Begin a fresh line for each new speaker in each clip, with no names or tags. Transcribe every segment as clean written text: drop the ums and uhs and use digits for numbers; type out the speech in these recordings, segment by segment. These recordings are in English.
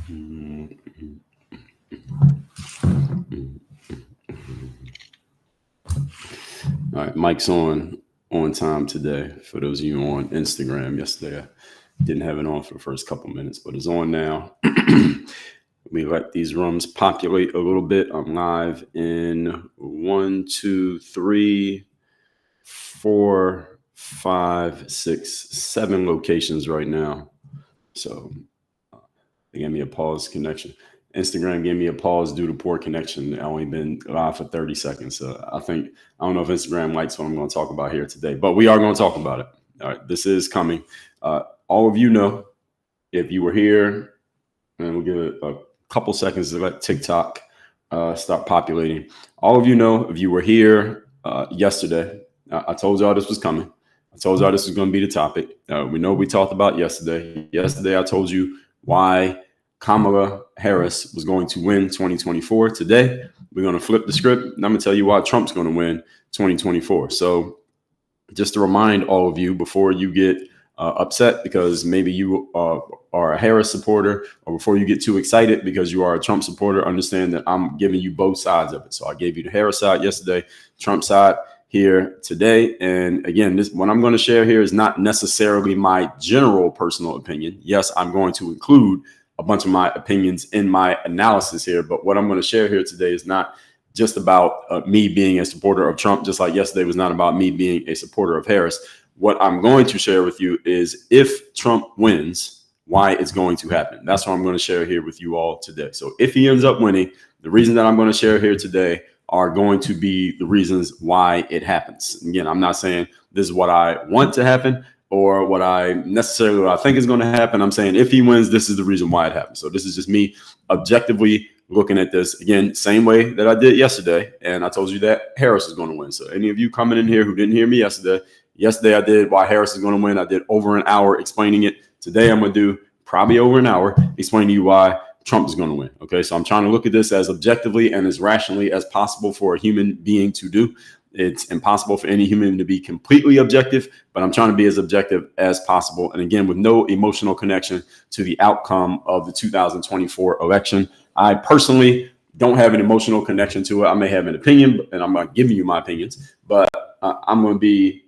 All right, Mike's on time today. For those of you on Instagram, yesterday I didn't have it on for the first couple minutes, but it's on now. Let me let these rooms populate a little bit. I'm live in 1, 2, 3, 4, 5, 6, 7 locations right now. So they gave me a pause connection. Instagram gave me a pause due to poor connection. I only been live for 30 seconds. So I don't know if Instagram likes what I'm going to talk about here today, but we are going to talk about it. All right, this is coming. All of you know, if you were here, and we'll give it a couple seconds to let TikTok start populating. All of you know, if you were here yesterday, I told y'all this was coming. I told y'all this was going to be the topic. We know we talked about yesterday. Yesterday, I told you why Kamala Harris was going to win 2024. Today, we're going to flip the script, and I'm going to tell you why Trump's going to win 2024. So just to remind all of you before you get upset because maybe you are a Harris supporter, or before you get too excited because you are a Trump supporter, understand that I'm giving you both sides of it. So I gave you the Harris side yesterday, Trump side here today. And again, what I'm going to share here is not necessarily my general personal opinion. Yes, I'm going to include a bunch of my opinions in my analysis here, but what I'm going to share here today is not just about me being a supporter of Trump, just like yesterday was not about me being a supporter of Harris. What I'm going to share with you is if Trump wins, why it's going to happen. That's what I'm going to share here with you all today. So if he ends up winning, the reason that I'm going to share here today are going to be the reasons why it happens. Again, I'm not saying this is what I want to happen or what I think is going to happen. I'm saying if he wins, this is the reason why it happens. So this is just me objectively looking at this, again, same way that I did yesterday. And I told you that Harris is going to win. So any of you coming in here who didn't hear me yesterday I did why Harris is going to win. I did over an hour explaining it. Today I'm going to do probably over an hour explaining to you why Trump is going to win. Okay, so I'm trying to look at this as objectively and as rationally as possible for a human being to do. It's impossible for any human to be completely objective, but I'm trying to be as objective as possible. And again, with no emotional connection to the outcome of the 2024 election. I personally don't have an emotional connection to it. I may have an opinion, and I'm not giving you my opinions, but I'm going to be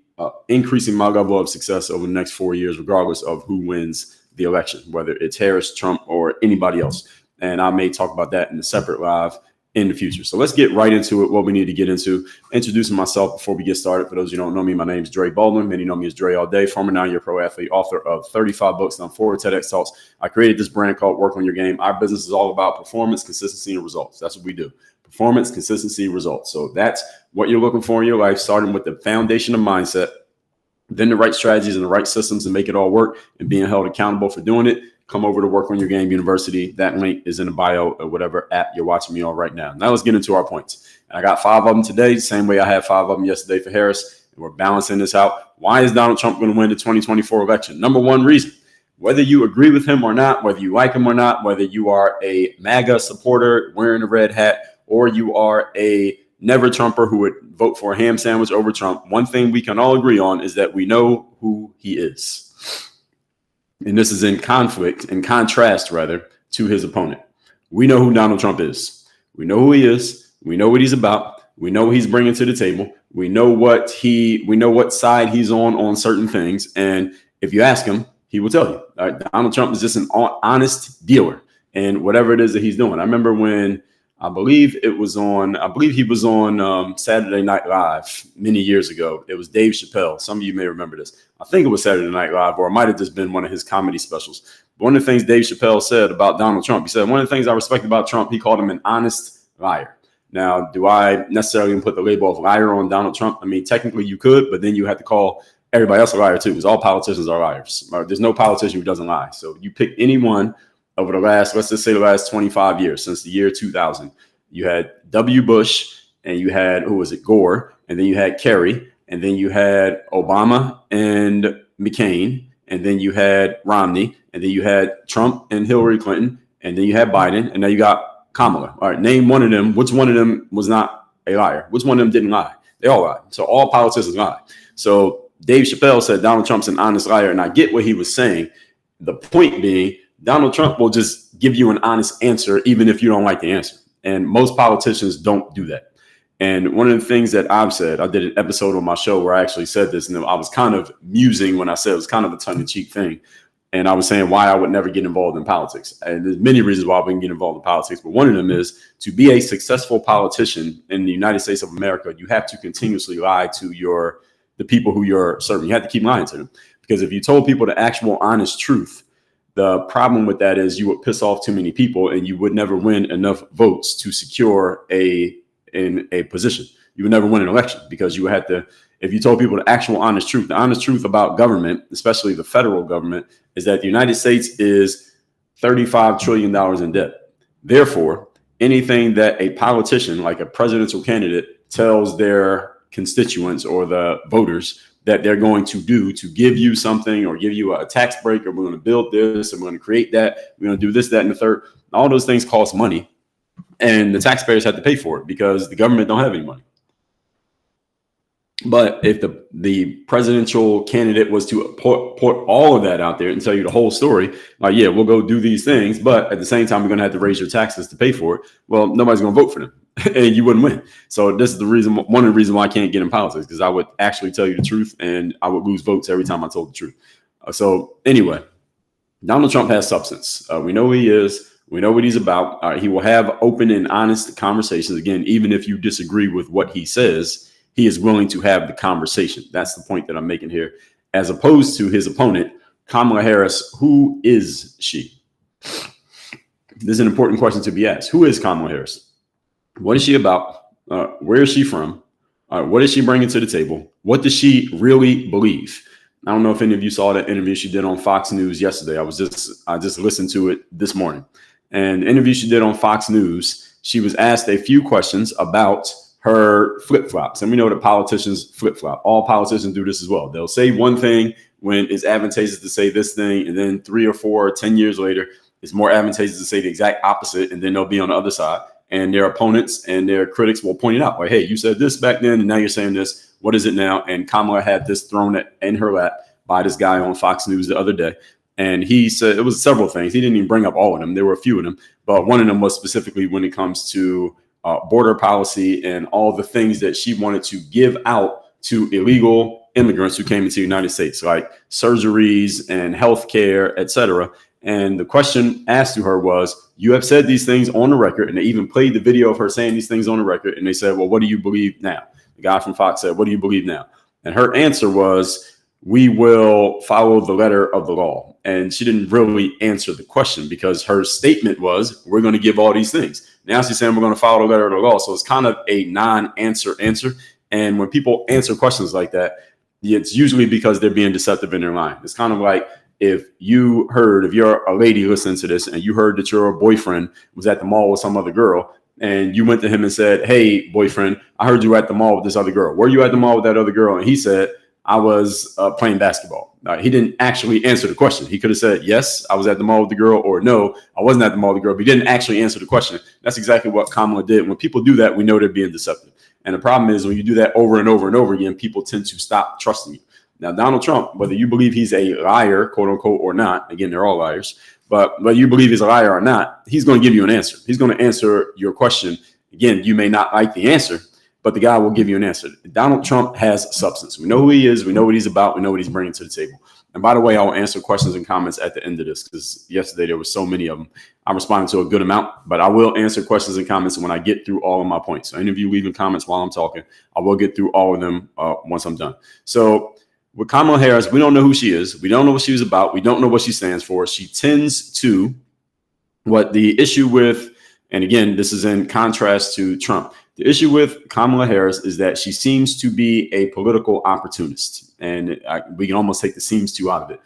increasing my level of success over the next 4 years, regardless of who wins the election, whether it's Harris, Trump, or anybody else. And I may talk about that in a separate live in the future. So let's get right into it, what we need to get into. Introducing myself before we get started. For those of you who don't know me, my name is Dre Baldwin. Many know me as Dre all day, former 9-year pro athlete, author of 35 books on 4 TEDx talks. I created this brand called Work on Your Game. Our business is all about performance, consistency, and results. That's what we do. Performance, consistency, results. So that's what you're looking for in your life, starting with the foundation of mindset, then the right strategies and the right systems to make it all work, and being held accountable for doing it. Come over to Work on Your Game University. That link is in the bio or whatever app you're watching me on right now. Now let's get into our points. And I got 5 of them today, same way I had 5 of them yesterday for Harris. And we're balancing this out. Why is Donald Trump going to win the 2024 election? Number one reason, whether you agree with him or not, whether you like him or not, whether you are a MAGA supporter wearing a red hat, or you are a never Trumper who would vote for a ham sandwich over Trump, one thing we can all agree on is that we know who he is. And this is in contrast, to his opponent. We know who Donald Trump is. We know who he is. We know what he's about. We know what he's bringing to the table. We know what side he's on certain things. And if you ask him, he will tell you. All right, Donald Trump is just an honest dealer in whatever it is that he's doing. I remember when I believe he was on Saturday Night Live many years ago. It was Dave Chappelle. Some of you may remember this. I think it was Saturday Night Live, or it might have just been one of his comedy specials. But one of the things Dave Chappelle said about Donald Trump, he said, one of the things I respect about Trump, he called him an honest liar. Now, do I necessarily put the label of liar on Donald Trump? I mean, technically you could, but then you have to call everybody else a liar too, because all politicians are liars. There's no politician who doesn't lie. So you pick anyone over the last 25 years, since the year 2000. You had W. Bush, and you had, Gore, and then you had Kerry, and then you had Obama and McCain, and then you had Romney, and then you had Trump and Hillary Clinton, and then you had Biden, and now you got Kamala. All right, name one of them. Which one of them was not a liar? Which one of them didn't lie? They all lied. So all politicians lie. So Dave Chappelle said Donald Trump's an honest liar, and I get what he was saying. The point being, Donald Trump will just give you an honest answer, even if you don't like the answer. And most politicians don't do that. And one of the things that I've said, I did an episode on my show where I actually said this, and I was kind of musing when I said it was kind of a tongue-in-cheek thing. And I was saying why I would never get involved in politics. And there's many reasons why I wouldn't get involved in politics. But one of them is to be a successful politician in the United States of America, you have to continuously lie to the people who you're serving. You have to keep lying to them. Because if you told people the actual honest truth, the problem with that is you would piss off too many people and you would never win enough votes to secure in a position. You would never win an election because you had to, if you told people the actual honest truth, the honest truth about government, especially the federal government, is that the United States is $35 trillion in debt. Therefore, anything that a politician, like a presidential candidate, tells their constituents or the voters that they're going to do to give you something or give you a tax break, or we're going to build this and we're going to create that, we're going to do this, that, and the third, all those things cost money. And the taxpayers have to pay for it because the government don't have any money. But if the presidential candidate was to put all of that out there and tell you the whole story, like, yeah, we'll go do these things, but at the same time, we're going to have to raise your taxes to pay for it. Well, nobody's going to vote for them and you wouldn't win. So this is one of the reasons why I can't get in politics, because I would actually tell you the truth and I would lose votes every time I told the truth. So anyway, Donald Trump has substance. We know who he is. We know what he's about. He will have open and honest conversations. Again, even if you disagree with what he says, he is willing to have the conversation. That's the point that I'm making here. As opposed to his opponent, Kamala Harris, who is she? This is an important question to be asked. Who is Kamala Harris? What is she about? Where is she from? What is she bringing to the table? What does she really believe? I don't know if any of you saw that interview she did on Fox News yesterday. I just listened to it this morning. And the interview she did on Fox News, she was asked a few questions about her flip-flops. And we know that politicians flip-flop. All politicians do this as well. They'll say one thing when it's advantageous to say this thing, and then 3 or 4 or 10 years later, it's more advantageous to say the exact opposite, and then they'll be on the other side. And their opponents and their critics will point it out. Like, hey, you said this back then, and now you're saying this. What is it now? And Kamala had this thrown in her lap by this guy on Fox News the other day. And he said it was several things. He didn't even bring up all of them. There were a few of them. But one of them was specifically when it comes to border policy and all the things that she wanted to give out to illegal immigrants who came into the United States, like surgeries and healthcare, et cetera. And the question asked to her was, you have said these things on the record. And they even played the video of her saying these things on the record. And they said, well, what do you believe now? The guy from Fox said, what do you believe now? And her answer was, we will follow the letter of the law. And she didn't really answer the question because her statement was, we're going to give all these things. Now she's saying we're going to follow the letter of the law. So it's kind of a non-answer answer. And when people answer questions like that, it's usually because they're being deceptive in their line. It's kind of like if you're a lady listening to this and you heard that your boyfriend was at the mall with some other girl, and you went to him and said, hey, boyfriend, I heard you were at the mall with this other girl. Were you at the mall with that other girl? And he said, I was playing basketball. He didn't actually answer the question. He could have said, yes, I was at the mall with the girl, or no, I wasn't at the mall with the girl, but he didn't actually answer the question. That's exactly what Kamala did. When people do that, we know they're being deceptive. And the problem is when you do that over and over and over again, people tend to stop trusting you. Now, Donald Trump, whether you believe he's a liar, quote unquote, or not, again, they're all liars, but whether you believe he's a liar or not, he's going to give you an answer. He's going to answer your question. Again, you may not like the answer, but the guy will give you an answer. Donald Trump has substance. We know who he is. We know what he's about. We know what he's bringing to the table. And by the way, I will answer questions and comments at the end of this because yesterday there were so many of them. I responded to a good amount, but I will answer questions and comments when I get through all of my points. So any of you leaving comments while I'm talking, I will get through all of them once I'm done. So with Kamala Harris, we don't know who she is. We don't know what she was about. We don't know what she stands for. She tends to what the issue with, and again, this is in contrast to Trump. The issue with Kamala Harris is that she seems to be a political opportunist, and we can almost take the seems to out of it.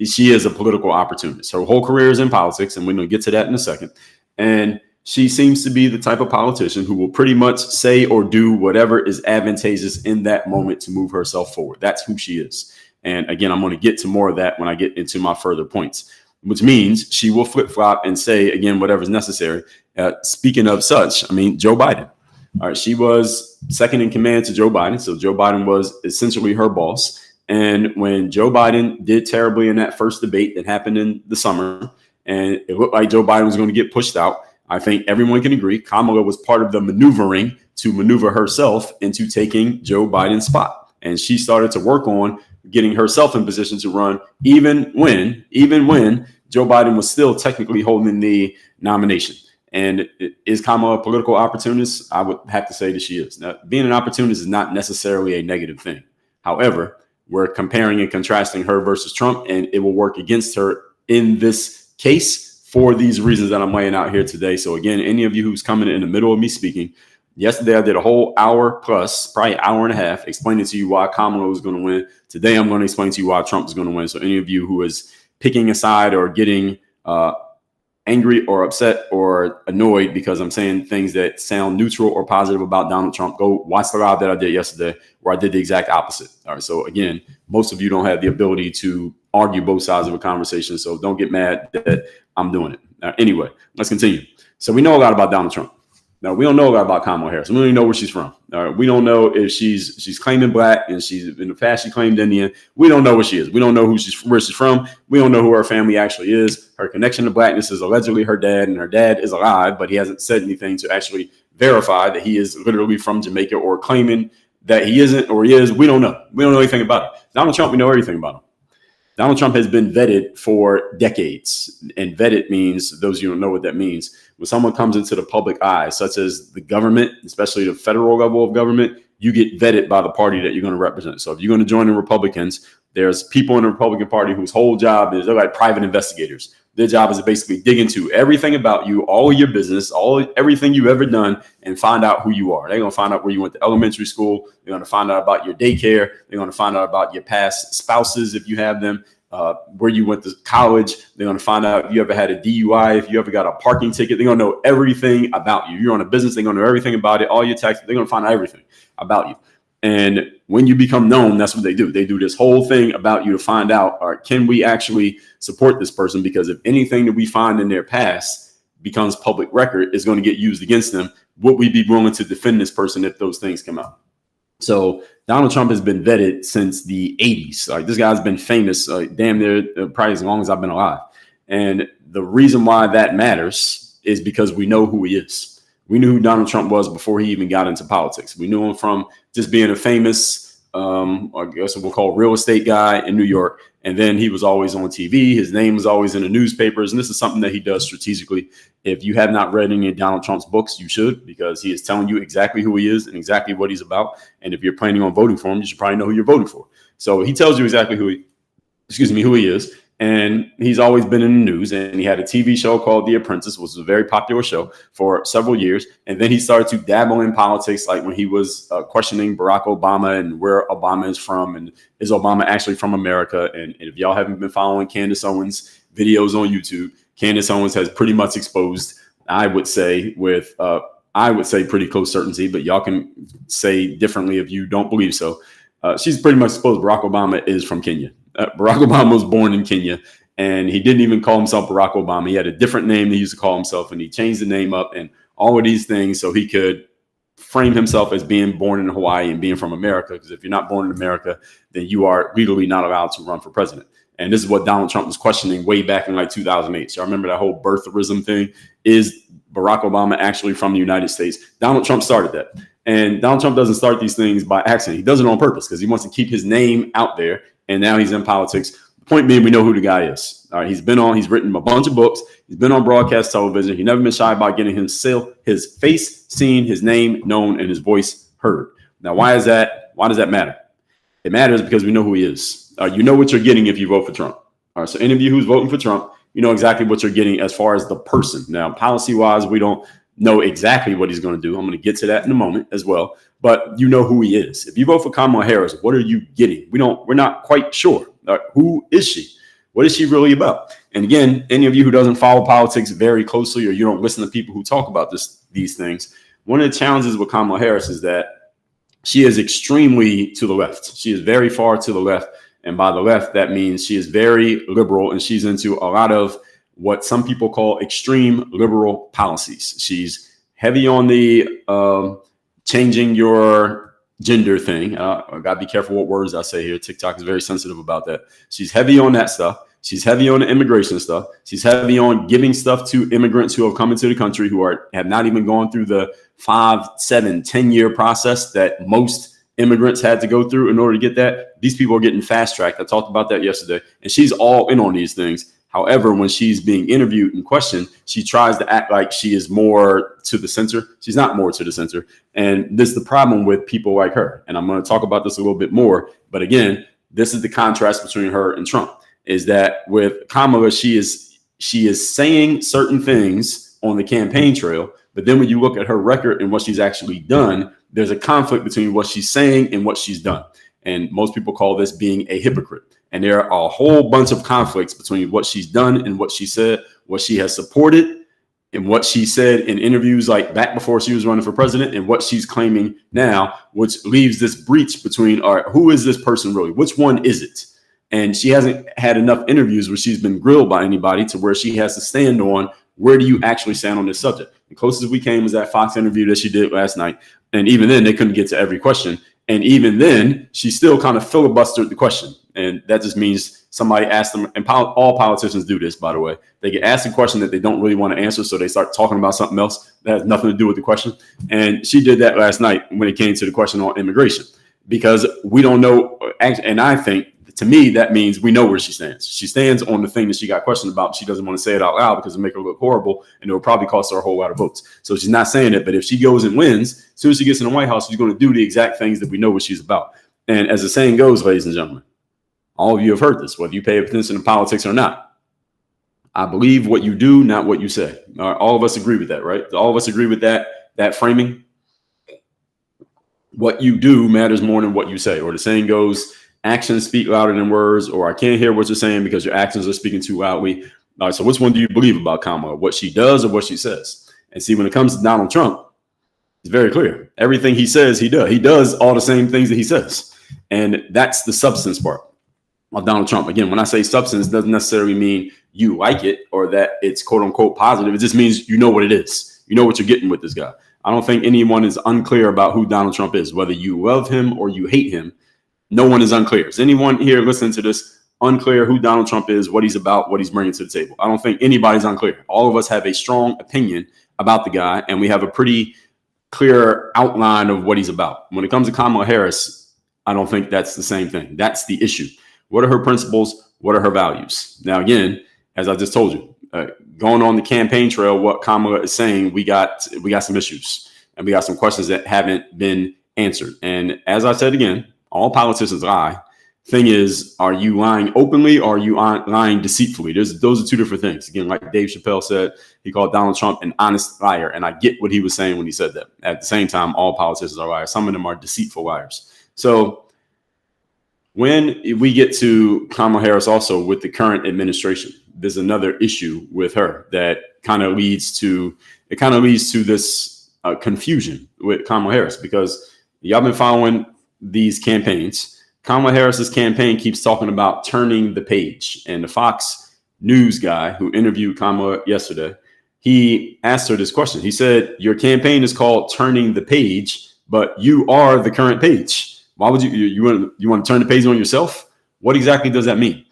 She is a political opportunist. Her whole career is in politics, and we're going to get to that in a second. And she seems to be the type of politician who will pretty much say or do whatever is advantageous in that moment to move herself forward. That's who she is. And again, I'm going to get to more of that when I get into my further points, which means she will flip-flop and say, again, whatever's necessary. Speaking of such, I mean, Joe Biden. All right, she was second in command to Joe Biden. So Joe Biden was essentially her boss. And when Joe Biden did terribly in that first debate that happened in the summer, and it looked like Joe Biden was going to get pushed out. I think everyone can agree Kamala was part of the maneuvering to maneuver herself into taking Joe Biden's spot. And she started to work on getting herself in position to run, even when Joe Biden was still technically holding the nomination. And is Kamala a political opportunist? I would have to say that she is. Now, being an opportunist is not necessarily a negative thing. However, we're comparing and contrasting her versus Trump, and it will work against her in this case for these reasons that I'm laying out here today. So again, any of you who's coming in the middle of me speaking, yesterday I did a whole hour plus, probably an hour and a half, explaining to you why Kamala was going to win. Today I'm going to explain to you why Trump is going to win. So any of you who is picking a side or getting angry or upset or annoyed because I'm saying things that sound neutral or positive about Donald Trump, go watch the live that I did yesterday where I did the exact opposite. All right. So again, most of you don't have the ability to argue both sides of a conversation. So don't get mad that I'm doing it. Anyway, let's continue. So we know a lot about Donald Trump. Now, we don't know a lot about Kamala Harris. We don't even know where she's from. We don't know if she's claiming black, and she's in the past she claimed Indian. We don't know what she is. We don't know where she's from. We don't know who her family actually is. Her connection to blackness is allegedly her dad, and her dad is alive, but he hasn't said anything to actually verify that he is literally from Jamaica or claiming that he isn't or he is. We don't know. We don't know anything about it. Donald Trump, we know everything about him. Donald Trump has been vetted for decades, and vetted means, those of you who don't know what that means, when someone comes into the public eye, such as the government, especially the federal level of government, you get vetted by the party that you're going to represent. So if you're going to join the Republicans, there's people in the Republican Party whose whole job is, they're like private investigators. Their job is to basically dig into everything about you, all of your business, everything you've ever done, and find out who you are. They're going to find out where you went to elementary school. They're going to find out about your daycare. They're going to find out about your past spouses, if you have them, where you went to college. They're going to find out if you ever had a DUI, if you ever got a parking ticket. They're going to know everything about you. You're on a business. They're going to know everything about it, all your taxes. They're going to find out everything about you. And when you become known, that's what they do. They do this whole thing about you to find out, all right, can we actually support this person? Because if anything that we find in their past becomes public record, is going to get used against them. Would we be willing to defend this person if those things come out? So Donald Trump has been vetted since the 80s. Like, this guy's been famous damn near probably as long as I've been alive. And the reason why that matters is because we know who he is. We knew who Donald Trump was before he even got into politics. We knew him from just being a famous, I guess we'll call real estate guy in New York. And then he was always on TV. His name was always in the newspapers. And this is something that he does strategically. If you have not read any of Donald Trump's books, you should, because he is telling you exactly who he is and exactly what he's about. And if you're planning on voting for him, you should probably know who you're voting for. So he tells you exactly who he is. And he's always been in the news, and he had a TV show called The Apprentice, which was a very popular show for several years. And then he started to dabble in politics, like when he was questioning Barack Obama and where Obama is from, and is Obama actually from America? And if y'all haven't been following Candace Owens' videos on YouTube, Candace Owens has pretty much exposed, I would say pretty close certainty, but y'all can say differently if you don't believe so. She's pretty much exposed Barack Obama is from Kenya. Barack Obama was born in Kenya, and he didn't even call himself Barack Obama. He had a different name that he used to call himself, and he changed the name up and all of these things so he could frame himself as being born in Hawaii and being from America. Because if you're not born in America, then you are legally not allowed to run for president. And this is what Donald Trump was questioning way back in like 2008. So I remember that whole birtherism thing. Is Barack Obama actually from the United States? Donald Trump started that. And Donald Trump doesn't start these things by accident. He does it on purpose because he wants to keep his name out there. And now he's in politics. The point being, we know who the guy is. All right, he's written a bunch of books. He's been on broadcast television. He's never been shy about getting his face seen, his name known, and his voice heard. Now, why is that? Why does that matter? It matters because we know who he is. You know what you're getting if you vote for Trump. All right, so any of you who's voting for Trump, you know exactly what you're getting as far as the person. Now, policy-wise, we don't know exactly what he's going to do. I'm going to get to that in a moment as well. But you know who he is. If you vote for Kamala Harris, what are you getting? We're not quite sure. Who is she? What is she really about? And again, any of you who doesn't follow politics very closely, or you don't listen to people who talk about these things, one of the challenges with Kamala Harris is that she is extremely to the left. She is very far to the left. And by the left, that means she is very liberal, and she's into a lot of what some people call extreme liberal policies. She's heavy on the changing your gender thing. I got to be careful what words I say here. TikTok is very sensitive about that. She's heavy on that stuff. She's heavy on the immigration stuff. She's heavy on giving stuff to immigrants who have come into the country who have not even gone through the 5, 7, 10-year process that most immigrants had to go through in order to get that. These people are getting fast tracked. I talked about that yesterday, and she's all in on these things. However, when she's being interviewed and questioned, she tries to act like she is more to the center. She's not more to the center. And this is the problem with people like her. And I'm going to talk about this a little bit more. But again, this is the contrast between her and Trump, is that with Kamala, she is saying certain things on the campaign trail. But then when you look at her record and what she's actually done, there's a conflict between what she's saying and what she's done. And most people call this being a hypocrite. And there are a whole bunch of conflicts between what she's done and what she said, what she has supported, and what she said in interviews like back before she was running for president, and what she's claiming now, which leaves this breach between, all right, who is this person really? Which one is it? And she hasn't had enough interviews where she's been grilled by anybody to where she has to stand on, where do you actually stand on this subject? The closest we came was that Fox interview that she did last night. And even then, they couldn't get to every question. And even then, she still kind of filibustered the question. And that just means somebody asked them, and all politicians do this, by the way. They get asked a question that they don't really want to answer, so they start talking about something else that has nothing to do with the question. And she did that last night when it came to the question on immigration, because we don't know. And I think, to me, that means we know where she stands. She stands on the thing that she got questioned about. She doesn't want to say it out loud because it'll make her look horrible, and it will probably cost her a whole lot of votes. So she's not saying it. But if she goes and wins, as soon as she gets in the White House, she's going to do the exact things that we know what she's about. And as the saying goes, ladies and gentlemen, all of you have heard this, whether you pay attention to politics or not. I believe what you do, not what you say. All of us agree with that, right? All of us agree with that framing. What you do matters more than what you say. Or the saying goes, actions speak louder than words, or I can't hear what you're saying because your actions are speaking too loudly. All right, so which one do you believe about Kamala? What she does or what she says? And see, when it comes to Donald Trump, it's very clear. Everything he says, he does. He does all the same things that he says. And that's the substance part of Donald Trump. Again, when I say substance, it doesn't necessarily mean you like it or that it's quote unquote positive. It just means you know what it is. You know what you're getting with this guy. I don't think anyone is unclear about who Donald Trump is, whether you love him or you hate him. No one is unclear. Is anyone here listening to this unclear who Donald Trump is, what he's about, what he's bringing to the table? I don't think anybody's unclear. All of us have a strong opinion about the guy, and we have a pretty clear outline of what he's about. When it comes to Kamala Harris, I don't think that's the same thing. That's the issue. What are her principles? What are her values? Now, again, as I just told you, going on the campaign trail, what Kamala is saying, we got some issues, and we got some questions that haven't been answered. And as I said again, all politicians lie. Thing is, are you lying openly or are you lying deceitfully? Those are two different things. Again, like Dave Chappelle said, he called Donald Trump an honest liar. And I get what he was saying when he said that. At the same time, all politicians are liars. Some of them are deceitful liars. So when we get to Kamala Harris also with the current administration, there's another issue with her that kind of leads to this confusion with Kamala Harris, because y'all been following these campaigns. Kamala Harris's campaign keeps talking about turning the page. And the Fox News guy who interviewed Kamala yesterday, he asked her this question. He said, your campaign is called Turning the Page, but you are the current page. Why would you want to turn the page on yourself? What exactly does that mean?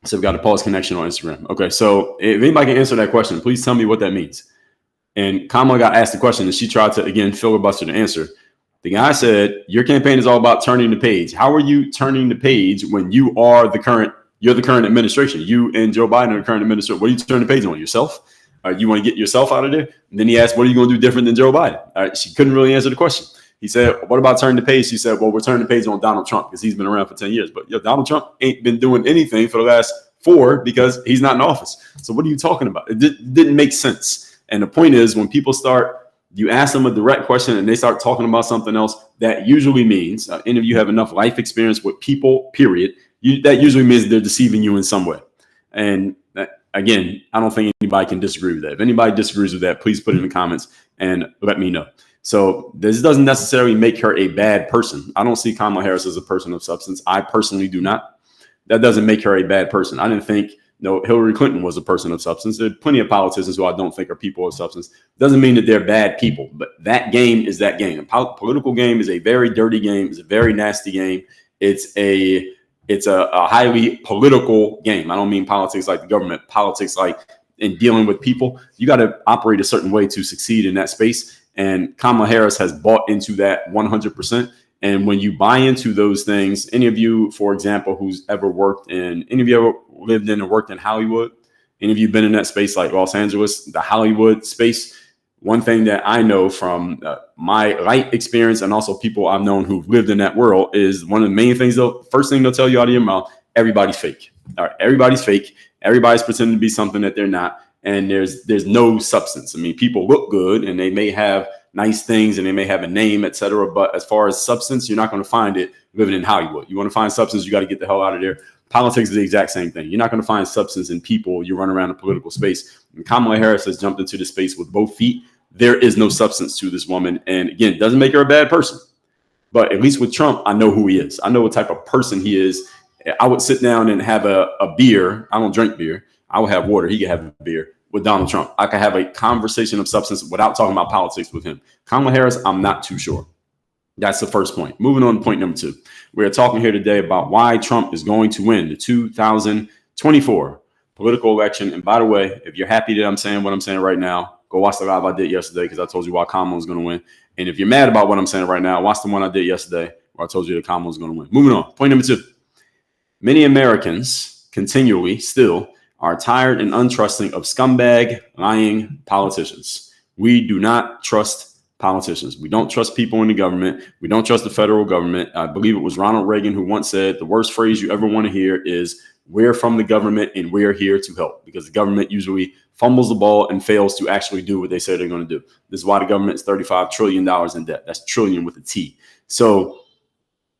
So we've got a pause connection on Instagram. Okay, so if anybody can answer that question, please tell me what that means. And Kamala got asked the question and she tried to, again, filibuster the answer. The guy said, your campaign is all about turning the page. How are you turning the page when you're the current administration? You and Joe Biden are the current administration. What are you turning the page on? Yourself? You want to get yourself out of there? And then he asked, what are you going to do different than Joe Biden? All right, she couldn't really answer the question. He said, what about turning the page? She said, well, we're turning the page on Donald Trump because he's been around for 10 years. But Donald Trump ain't been doing anything for the last 4 because he's not in office. So what are you talking about? It didn't make sense. And the point is, when people you ask them a direct question and they start talking about something else, that usually means, any of you have enough life experience with people, period, that usually means they're deceiving you in some way. And again, I don't think anybody can disagree with that. If anybody disagrees with that, please put it in the comments and let me know. So this doesn't necessarily make her a bad person. I don't see Kamala Harris as a person of substance. I personally do not. That doesn't make her a bad person. I didn't think Hillary Clinton was a person of substance. There are plenty of politicians who I don't think are people of substance. Doesn't mean that they're bad people, but that game is that game. The political game is a very dirty game. It's a very nasty game. It's a It's a highly political game. I don't mean politics like the government, politics like in dealing with people. You got to operate a certain way to succeed in that space. And Kamala Harris has bought into that 100%. And when you buy into those things, any of you, for example, who's ever any of you ever lived in and worked in Hollywood? Any of you been in that space like Los Angeles, the Hollywood space? One thing that I know from my light experience and also people I've known who've lived in that world is one of the main things, first thing they'll tell you out of your mouth, everybody's fake. All right, everybody's fake. Everybody's pretending to be something that they're not. And there's no substance. I mean, people look good and they may have nice things and they may have a name, etc. But as far as substance, you're not going to find it living in Hollywood. You want to find substance, you got to get the hell out of there. Politics is the exact same thing. You're not going to find substance in people. You run around the political space. And Kamala Harris has jumped into the space with both feet. There is no substance to this woman. And again, it doesn't make her a bad person. But at least with Trump, I know who he is. I know what type of person he is. I would sit down and have a beer. I don't drink beer. I would have water. He could have a beer with Donald Trump. I could have a conversation of substance without talking about politics with him. Kamala Harris, I'm not too sure. That's the first point. Moving on to point number 2. We're talking here today about why Trump is going to win the 2024 political election. And by the way, if you're happy that I'm saying what I'm saying right now, go watch the live I did yesterday because I told you why Kamala was going to win. And if you're mad about what I'm saying right now, watch the one I did yesterday where I told you that Kamala was going to win. Moving on. Point number 2. Many Americans continually still are tired and untrusting of scumbag, lying politicians. We do not trust politicians. We don't trust people in the government. We don't trust the federal government. I believe it was Ronald Reagan who once said the worst phrase you ever want to hear is we're from the government and we're here to help, because the government usually fumbles the ball and fails to actually do what they say they're going to do. This is why the government is $35 trillion in debt. That's trillion with a T. So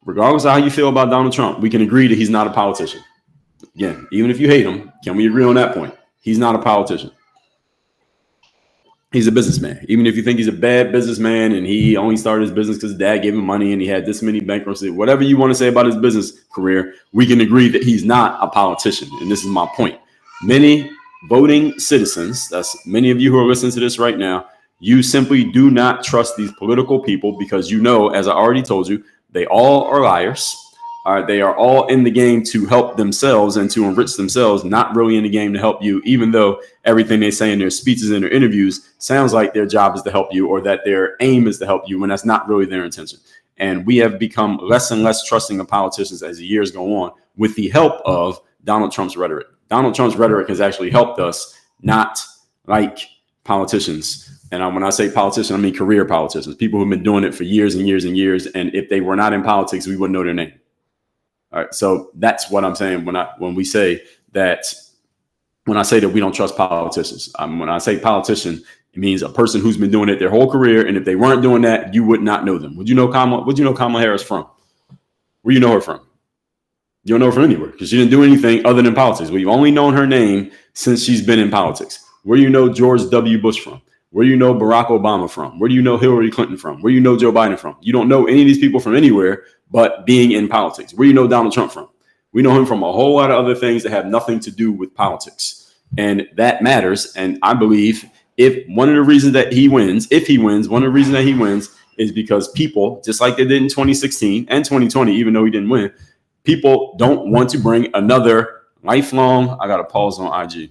regardless of how you feel about Donald Trump, we can agree that he's not a politician. Again, even if you hate him, can we agree on that point? He's not a politician. He's a businessman. Even if you think he's a bad businessman and he only started his business because his dad gave him money and he had this many bankruptcies, whatever you want to say about his business career, we can agree that he's not a politician. And this is my point. Many voting citizens, that's many of you who are listening to this right now, you simply do not trust these political people because you know, as I already told you, they all are liars. They are all in the game to help themselves and to enrich themselves, not really in the game to help you, even though everything they say in their speeches and their interviews sounds like their job is to help you or that their aim is to help you when that's not really their intention. And we have become less and less trusting of politicians as the years go on with the help of Donald Trump's rhetoric. Donald Trump's rhetoric has actually helped us not like politicians. And when I say politician, I mean career politicians, people who've been doing it for years and years and years. And if they were not in politics, we wouldn't know their name. All right, so that's what I'm saying when I say that we don't trust politicians. When I say politician, it means a person who's been doing it their whole career, and if they weren't doing that, you would not know them. Would you know Kamala Harris from? Where you know her from? You don't know her from anywhere because she didn't do anything other than politics. We've only known her name since she's been in politics. Where do you know George W. Bush from? Where do you know Barack Obama from? Where do you know Hillary Clinton from? Where do you know Joe Biden from? You don't know any of these people from anywhere but being in politics. Where do you know Donald Trump from? We know him from a whole lot of other things that have nothing to do with politics. And that matters. And I believe if one of the reasons that he wins is because people, just like they did in 2016 and 2020, even though he didn't win, people don't want to bring another lifelong, I got to pause on IG.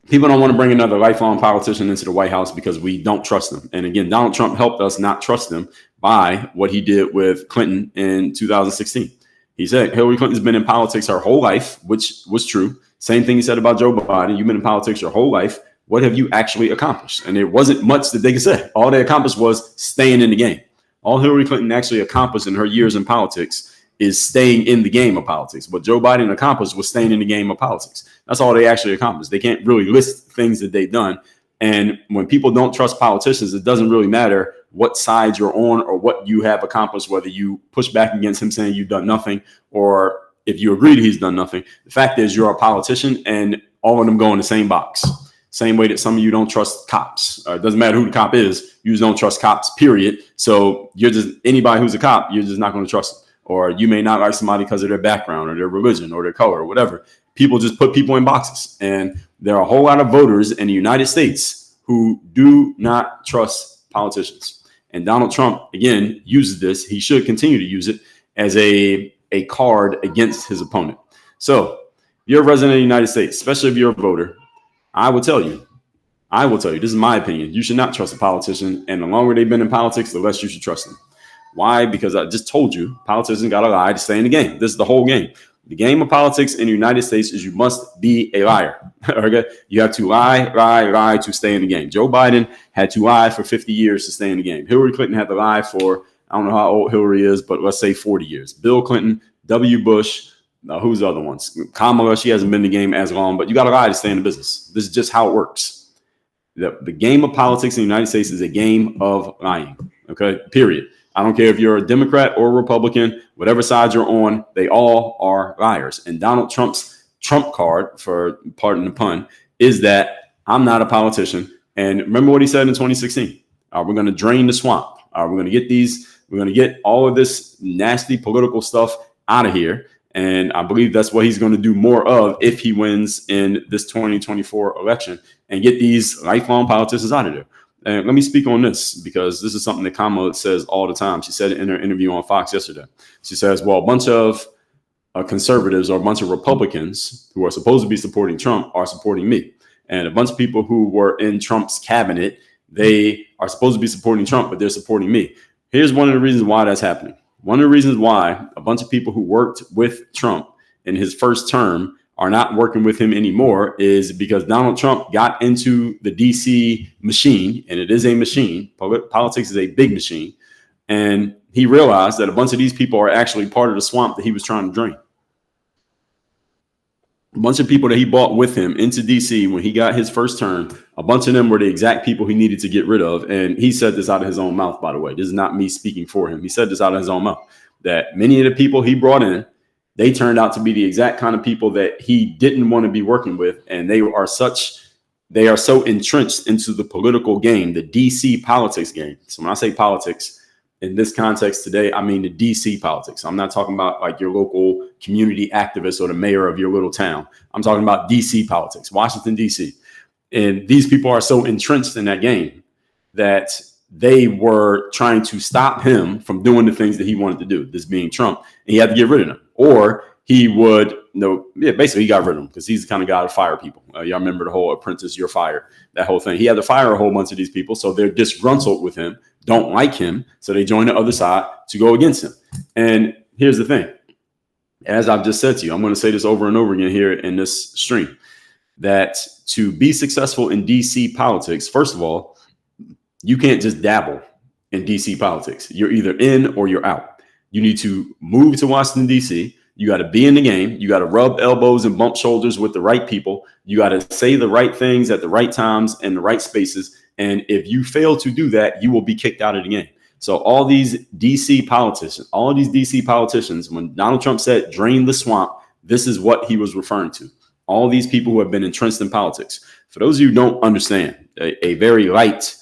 People don't want to bring another lifelong politician into the White House because we don't trust them. And again, Donald Trump helped us not trust them by what he did with Clinton in 2016. He said Hillary Clinton's been in politics her whole life, which was true. Same thing he said about Joe Biden. You've been in politics your whole life. What have you actually accomplished? And there wasn't much that they could say. All they accomplished was staying in the game. All Hillary Clinton actually accomplished in her years in politics is staying in the game of politics. What Joe Biden accomplished was staying in the game of politics. That's all they actually accomplished. They can't really list things that they've done. And when people don't trust politicians, it doesn't really matter what side you're on or what you have accomplished, whether you push back against him saying you've done nothing or if you agree that he's done nothing. The fact is you're a politician and all of them go in the same box. Same way that some of you don't trust cops. It doesn't matter who the cop is. You just don't trust cops, period. So you're just anybody who's a cop, you're just not going to trust them. Or you may not like somebody because of their background or their religion or their color or whatever. People just put people in boxes. And there are a whole lot of voters in the United States who do not trust politicians. And Donald Trump, again, uses this. He should continue to use it as a a card against his opponent. So if you're a resident of the United States, especially if you're a voter, I will tell you, this is my opinion, you should not trust a politician. And the longer they've been in politics, the less you should trust them. Why? Because I just told you, politicians got to lie to stay in the game. This is the whole game. The game of politics in the United States is you must be a liar. Okay? You have to lie to stay in the game. Joe Biden had to lie for 50 years to stay in the game. Hillary Clinton had to lie for, I don't know how old Hillary is, but let's say 40 years. Bill Clinton, W. Bush, who's the other ones? Kamala, she hasn't been in the game as long, but you got to lie to stay in the business. This is just how it works. The game of politics in the United States is a game of lying. Okay? Period. I don't care if you're a Democrat or a Republican, whatever side you're on, they all are liars. And Donald Trump's Trump card, for pardon the pun, is that I'm not a politician. And remember what he said in 2016. We're going to drain the swamp. We're going to get all of this nasty political stuff out of here. And I believe that's what he's going to do more of if he wins in this 2024 election and get these lifelong politicians out of there. And let me speak on this because this is something that Kamala says all the time. She said it in her interview on Fox yesterday. She says, well, a bunch of conservatives or a bunch of Republicans who are supposed to be supporting Trump are supporting me. And a bunch of people who were in Trump's cabinet, they are supposed to be supporting Trump, but they're supporting me. Here's one of the reasons why that's happening. One of the reasons why a bunch of people who worked with Trump in his first term are not working with him anymore is because Donald Trump got into the DC machine, and it is a machine. Politics is a big machine. And he realized that a bunch of these people are actually part of the swamp that he was trying to drain. A bunch of people that he brought with him into DC when he got his first term, a bunch of them were the exact people he needed to get rid of. And he said this out of his own mouth, by the way. This is not me speaking for him. He said this out of his own mouth, that many of the people he brought in, they turned out to be the exact kind of people that he didn't want to be working with. And they are so entrenched into the political game, the DC politics game. So when I say politics in this context today, I mean the DC politics. I'm not talking about like your local community activist or the mayor of your little town. I'm talking about DC politics, Washington, DC. And these people are so entrenched in that game that they were trying to stop him from doing the things that he wanted to do, this being Trump, and he had to get rid of them. Or he would, basically he got rid of them because he's the kind of guy to fire people. Y'all remember the whole apprentice, you're fired, that whole thing. He had to fire a whole bunch of these people. So they're disgruntled with him, don't like him. So they join the other side to go against him. And here's the thing. As I've just said to you, I'm going to say this over and over again here in this stream, that to be successful in DC politics, first of all, you can't just dabble in DC politics. You're either in or you're out. You need to move to Washington, D.C. You got to be in the game. You got to rub elbows and bump shoulders with the right people. You got to say the right things at the right times and the right spaces. And if you fail to do that, you will be kicked out of the game. So all these DC politicians, when Donald Trump said drain the swamp, this is what he was referring to. All these people who have been entrenched in politics. For those of you who don't understand, a very light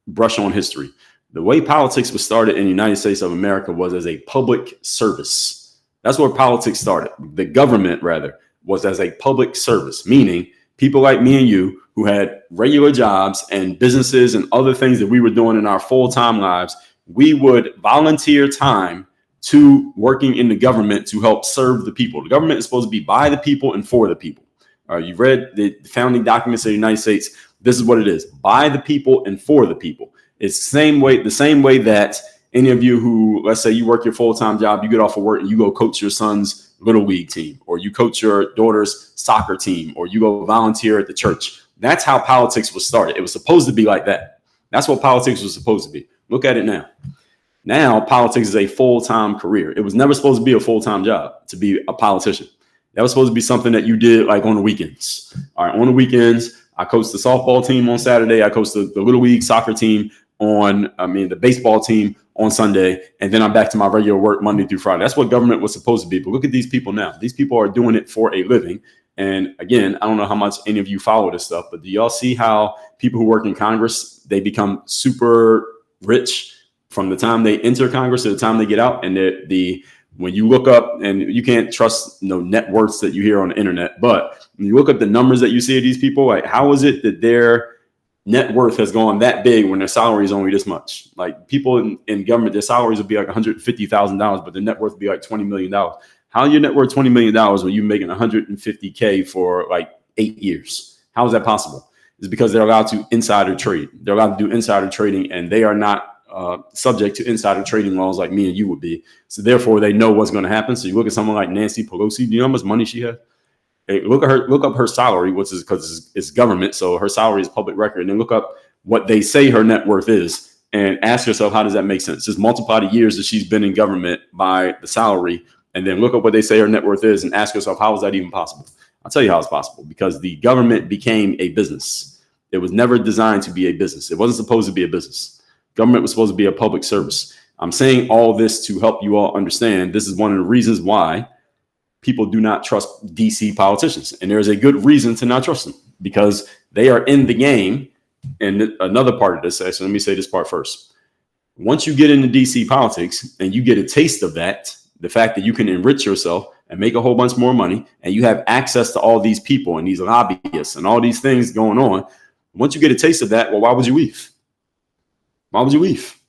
brush on history. The way politics was started in the United States of America was as a public service. That's where politics started. The government, rather, was as a public service, meaning people like me and you who had regular jobs and businesses and other things that we were doing in our full-time lives, we would volunteer time to working in the government to help serve the people. The government is supposed to be by the people and for the people. You've read the founding documents of the United States. This is what it is: by the people and for the people. It's the same way that any of you who, let's say you work your full-time job, you get off of work and you go coach your son's little league team, or you coach your daughter's soccer team, or you go volunteer at the church. That's how politics was started. It was supposed to be like that. That's what politics was supposed to be. Look at it now. Now politics is a full-time career. It was never supposed to be a full-time job to be a politician. That was supposed to be something that you did like on the weekends. All right, on the weekends, I coached the softball team on Saturday. I coached the little league soccer team the baseball team on Sunday. And then I'm back to my regular work Monday through Friday. That's what government was supposed to be. But look at these people now. These people are doing it for a living. And again, I don't know how much any of you follow this stuff, but do y'all see how people who work in Congress, they become super rich from the time they enter Congress to the time they get out? And when you look up, and you can't trust net worths that you hear on the internet, but when you look up the numbers that you see of these people, like how is it that they're net worth has gone that big when their salary is only this much. Like people in government, their salaries would be like $150,000, but their net worth would be like $20 million. How is your net worth $20 million when you're making $150K for like 8 years? How is that possible? It's because they're allowed to insider trade. They're allowed to do insider trading, and they are not subject to insider trading laws like me and you would be. So therefore, they know what's going to happen. So you look at someone like Nancy Pelosi. Do you know how much money she has? Hey, look up her salary, which is because it's government. So her salary is public record. And then look up what they say her net worth is and ask yourself, how does that make sense? Just multiply the years that she's been in government by the salary. And then look up what they say her net worth is and ask yourself, how is that even possible? I'll tell you how it's possible, because the government became a business. It was never designed to be a business. It wasn't supposed to be a business. Government was supposed to be a public service. I'm saying all this to help you all understand. This is one of the reasons why people do not trust DC politicians. And there's a good reason to not trust them, because they are in the game. And another part of this section, let me say this part first. Once you get into DC politics and you get a taste of that, the fact that you can enrich yourself and make a whole bunch more money, and you have access to all these people and these lobbyists and all these things going on, once you get a taste of that, well, why would you leave? Why would you leave?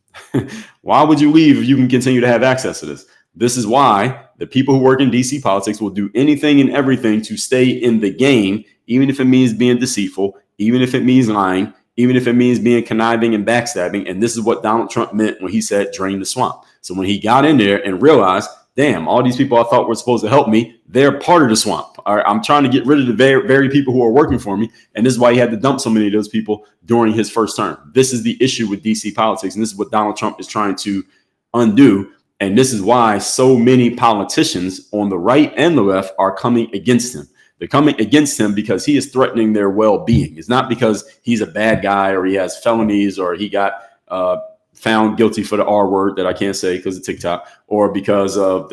Why would you leave if you can continue to have access to this? This is why the people who work in DC politics will do anything and everything to stay in the game, even if it means being deceitful, even if it means lying, even if it means being conniving and backstabbing. And this is what Donald Trump meant when he said drain the swamp. So when he got in there and realized, damn, all these people I thought were supposed to help me, they're part of the swamp. All right, I'm trying to get rid of the very people who are working for me. And this is why he had to dump so many of those people during his first term. This is the issue with DC politics. And this is what Donald Trump is trying to undo. And this is why so many politicians on the right and the left are coming against him. They're coming against him because he is threatening their well-being. It's not because he's a bad guy or he has felonies or he got found guilty for the R word that I can't say because of TikTok, or because of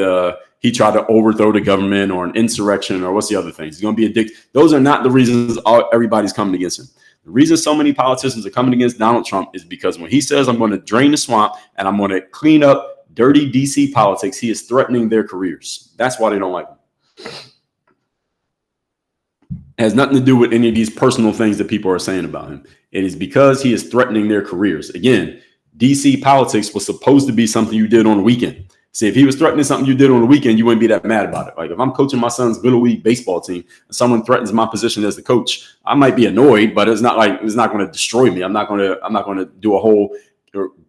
he tried to overthrow the government or an insurrection, or what's the other things? He's going to be addicted. Those are not the reasons everybody's coming against him. The reason so many politicians are coming against Donald Trump is because when he says, I'm going to drain the swamp and I'm going to clean up dirty DC politics, he is threatening their careers. That's why they don't like him. It has nothing to do with any of these personal things that people are saying about him. It is because he is threatening their careers. Again, DC politics was supposed to be something you did on the weekend. See, if he was threatening something you did on the weekend, you wouldn't be that mad about it. Like if I'm coaching my son's little league baseball team and someone threatens my position as the coach, I might be annoyed, but it's not going to destroy me. I'm not going to do a whole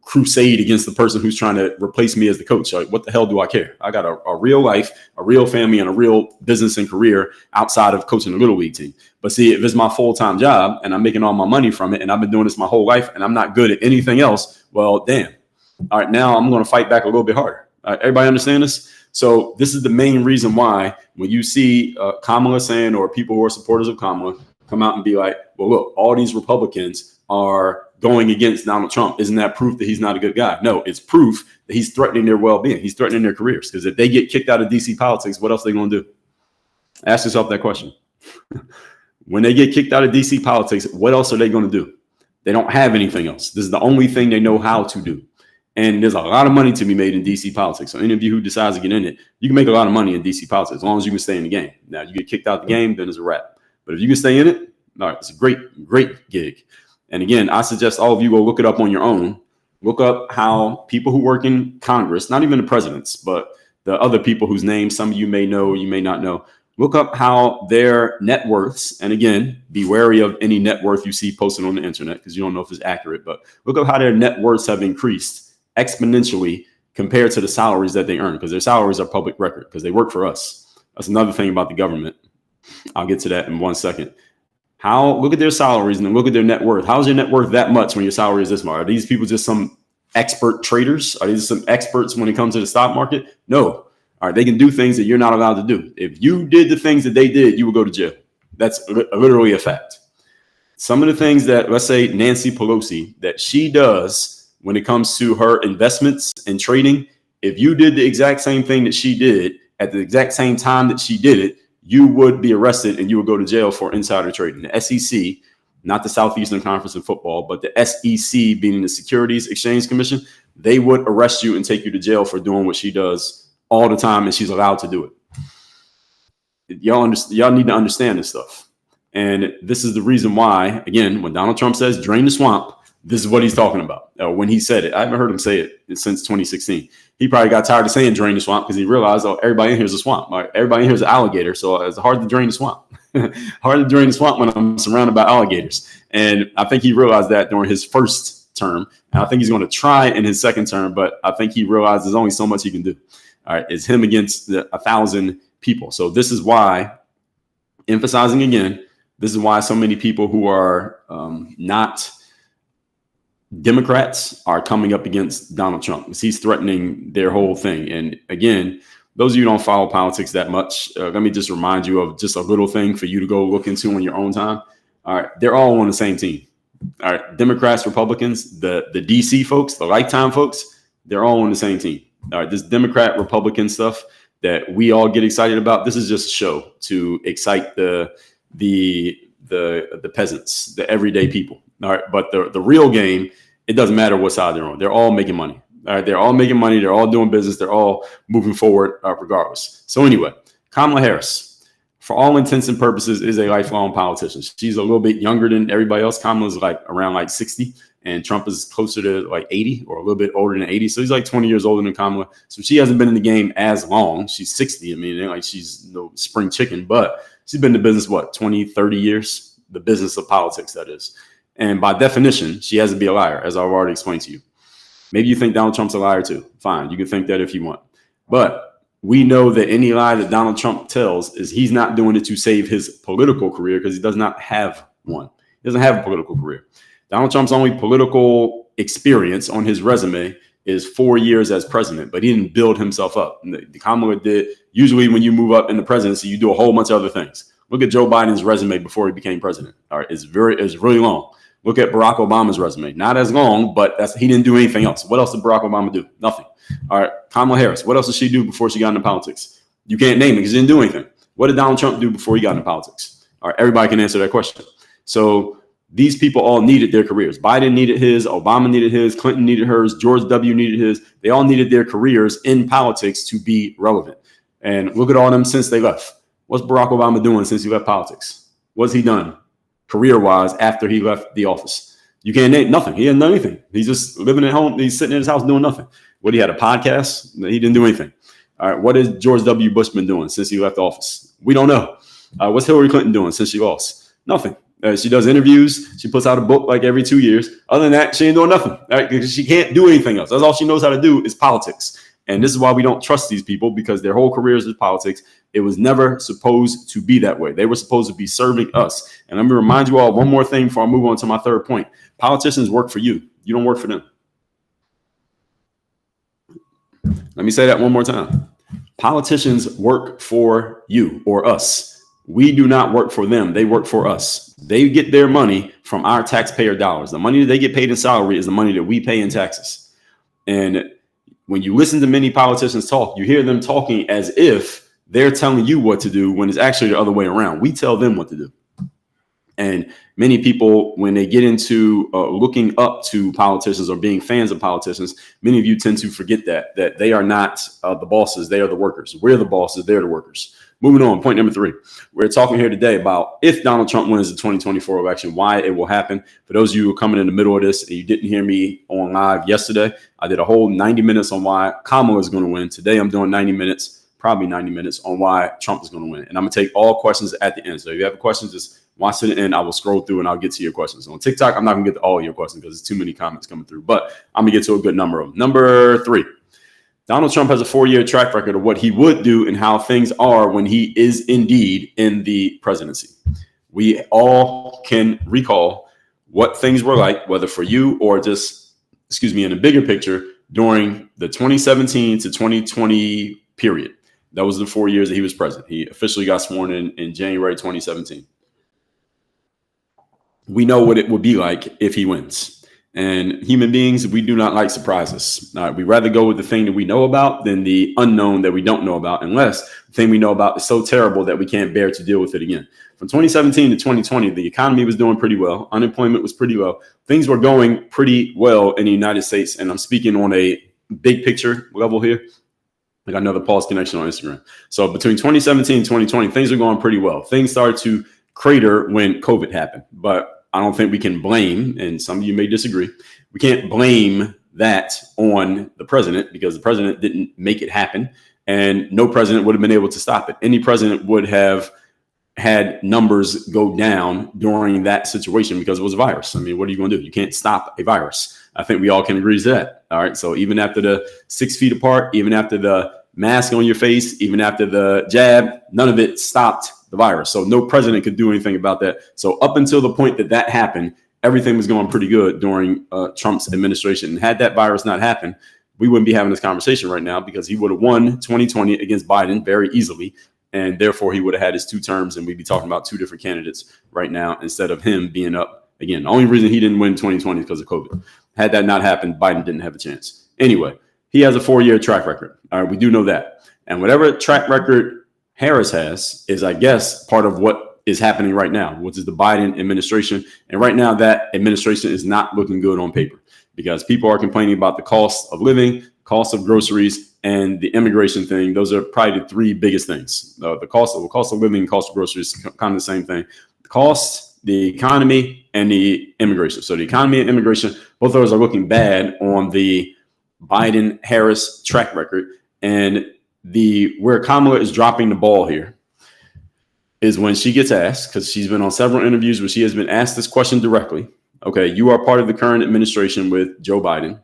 crusade against the person who's trying to replace me as the coach. Like, what the hell do I care? I got a real life, a real family, and a real business and career outside of coaching a little league team. But see, if it's my full-time job and I'm making all my money from it and I've been doing this my whole life and I'm not good at anything else, well, damn. All right, now I'm going to fight back a little bit harder. All right, everybody understand this? So this is the main reason why when you see Kamala saying, or people who are supporters of Kamala come out and be like, well, look, all these Republicans are going against Donald Trump. Isn't that proof that he's not a good guy? No, it's proof that he's threatening their well-being. He's threatening their careers, because if they get kicked out of DC politics, what else are they going to do? Ask yourself that question. When they get kicked out of DC politics, what else are they going to do? They don't have anything else. This is the only thing they know how to do. And there's a lot of money to be made in DC politics. So any of you who decides to get in it, you can make a lot of money in DC politics as long as you can stay in the game. Now, you get kicked out the game, then it's a wrap. But if you can stay in it, all right, it's a great, great gig. And again, I suggest all of you go look it up on your own. Look up how people who work in Congress, not even the presidents, but the other people whose names some of you may know, you may not know, look up how their net worths, and again, be wary of any net worth you see posted on the internet because you don't know if it's accurate, but look up how their net worths have increased exponentially compared to the salaries that they earn, because their salaries are public record because they work for us. That's another thing about the government. I'll get to that in 1 second. Look at their salaries and then look at their net worth. How is your net worth that much when your salary is this much? Are these people just some expert traders? Are these some experts when it comes to the stock market? No. All right, they can do things that you're not allowed to do. If you did the things that they did, you would go to jail. That's literally a fact. Some of the things that, let's say, Nancy Pelosi, that she does when it comes to her investments and trading, if you did the exact same thing that she did at the exact same time that she did it, you would be arrested and you would go to jail for insider trading. The SEC, not the Southeastern Conference in football, but the SEC, being the Securities Exchange Commission, they would arrest you and take you to jail for doing what she does all the time, and she's allowed to do it. Y'all need to understand this stuff. And this is the reason why, again, when Donald Trump says drain the swamp, this is what he's talking about. When he said it, I haven't heard him say it since 2016. He probably got tired of saying drain the swamp because he realized, oh, everybody in here is a swamp. Everybody in here is an alligator. So it's hard to drain the swamp. Hard to drain the swamp when I'm surrounded by alligators. And I think he realized that during his first term. And I think he's going to try in his second term, but I think he realized there's only so much he can do. All right. It's him against 1,000 people. So this is why, emphasizing again, this is why so many people who are not Democrats are coming up against Donald Trump. He's threatening their whole thing. And again, those of you who don't follow politics that much, let me just remind you of just a little thing for you to go look into on your own time. All right. They're all on the same team. All right. Democrats, Republicans, the DC folks, the Lifetime folks, they're all on the same team. All right. This Democrat, Republican stuff that we all get excited about, this is just a show to excite the peasants, the everyday people. All right. But the real game, it doesn't matter what side they're on. They're all making money. All right. They're all making money. They're all doing business. They're all moving forward regardless. So anyway, Kamala Harris, for all intents and purposes, is a lifelong politician. She's a little bit younger than everybody else. Kamala's around 60, and Trump is closer to 80 or a little bit older than 80. So he's 20 years older than Kamala. So she hasn't been in the game as long. She's 60. I mean, she's no spring chicken, but she's been in the business, 20, 30 years, the business of politics, that is. And by definition, she has to be a liar, as I've already explained to you. Maybe you think Donald Trump's a liar too. Fine. You can think that if you want. But we know that any lie that Donald Trump tells is he's not doing it to save his political career because he does not have one. He doesn't have a political career. Donald Trump's only political experience on his resume is 4 years as president, but he didn't build himself up. The Kamala did. Usually when you move up in the presidency, you do a whole bunch of other things. Look at Joe Biden's resume before he became president. All right. It's really long. Look at Barack Obama's resume. Not as long, but he didn't do anything else. What else did Barack Obama do? Nothing. All right. Kamala Harris. What else did she do before she got into politics? You can't name it because she didn't do anything. What did Donald Trump do before he got into politics? All right. Everybody can answer that question. So these people all needed their careers. Biden needed his. Obama needed his. Clinton needed hers. George W. needed his. They all needed their careers in politics to be relevant. And look at all of them since they left. What's Barack Obama doing since he left politics? What's he done career-wise after he left the office? You can't name nothing. He hasn't done anything. He's just living at home. He's sitting in his house doing nothing. What, he had a podcast? He didn't do anything. All right. What is George W. Bush been doing since he left office? We don't know. What's Hillary Clinton doing since she lost? Nothing. She does interviews. She puts out a book every 2 years. Other than that, she ain't doing nothing. All right? Because she can't do anything else. That's all she knows how to do is politics. And this is why we don't trust these people, because their whole careers is politics. It was never supposed to be that way. They were supposed to be serving us. And let me remind you all one more thing before I move on to my third point. Politicians work for you. You don't work for them. Let me say that one more time. Politicians work for you or us. We do not work for them. They work for us. They get their money from our taxpayer dollars. The money that they get paid in salary is the money that we pay in taxes. And when you listen to many politicians talk, you hear them talking as if they're telling you what to do when it's actually the other way around. We tell them what to do. And many people, when they get into looking up to politicians or being fans of politicians, many of you tend to forget that they are not the bosses. They are the workers. We're the bosses. They're the workers. Moving on. Point number 3. We're talking here today about if Donald Trump wins the 2024 election, why it will happen. For those of you who are coming in the middle of this and you didn't hear me on live yesterday, I did a whole 90 minutes on why Kamala is going to win. Today, I'm doing 90 minutes, probably 90 minutes on why Trump is going to win. And I'm going to take all questions at the end. So if you have questions, just watch to the end. I will scroll through and I'll get to your questions. On TikTok, I'm not going to get to all your questions because there's too many comments coming through, but I'm going to get to a good number of them. Number 3. Donald Trump has a 4-year track record of what he would do and how things are when he is indeed in the presidency. We all can recall what things were like, whether for you or just, in a bigger picture, during the 2017 to 2020 period. That was the 4 years that he was president. He officially got sworn in January 2017. We know what it would be like if he wins. And human beings, we do not like surprises. We rather go with the thing that we know about than the unknown that we don't know about, unless the thing we know about is so terrible that we can't bear to deal with it again. From 2017 to 2020, the economy was doing pretty well. Unemployment was pretty low. Things were going pretty well in the United States. And I'm speaking on a big picture level here. I got another pause connection on Instagram. So between 2017 and 2020, things are going pretty well. Things started to crater when COVID happened. But I don't think we can blame, and some of you may disagree, we can't blame that on the president because the president didn't make it happen, and no president would have been able to stop it. Any president would have had numbers go down during that situation because it was a virus. I mean, what are you going to do? You can't stop a virus. I think we all can agree to that. All right. So even after the 6 feet apart, even after the mask on your face, even after the jab, none of it stopped the virus. So no president could do anything about that. So up until the point that that happened, everything was going pretty good during Trump's administration. And had that virus not happened, we wouldn't be having this conversation right now because he would have won 2020 against Biden very easily. And therefore, he would have had his 2 terms and we'd be talking about 2 different candidates right now instead of him being up again. The only reason he didn't win 2020 is because of COVID. Had that not happened, Biden didn't have a chance. Anyway, he has a 4-year track record. All right, we do know that. And whatever track record Harris has is, I guess, part of what is happening right now, which is the Biden administration. And right now, that administration is not looking good on paper because people are complaining about the cost of living, cost of groceries, and the immigration thing. Those are probably the 3 biggest things. The cost of living, cost of groceries, kind of the same thing. The cost, the economy, and the immigration. So the economy and immigration, both of those are looking bad on the Biden-Harris track record. And where Kamala is dropping the ball here is when she gets asked, because she's been on several interviews where she has been asked this question directly. Okay, you are part of the current administration with Joe Biden.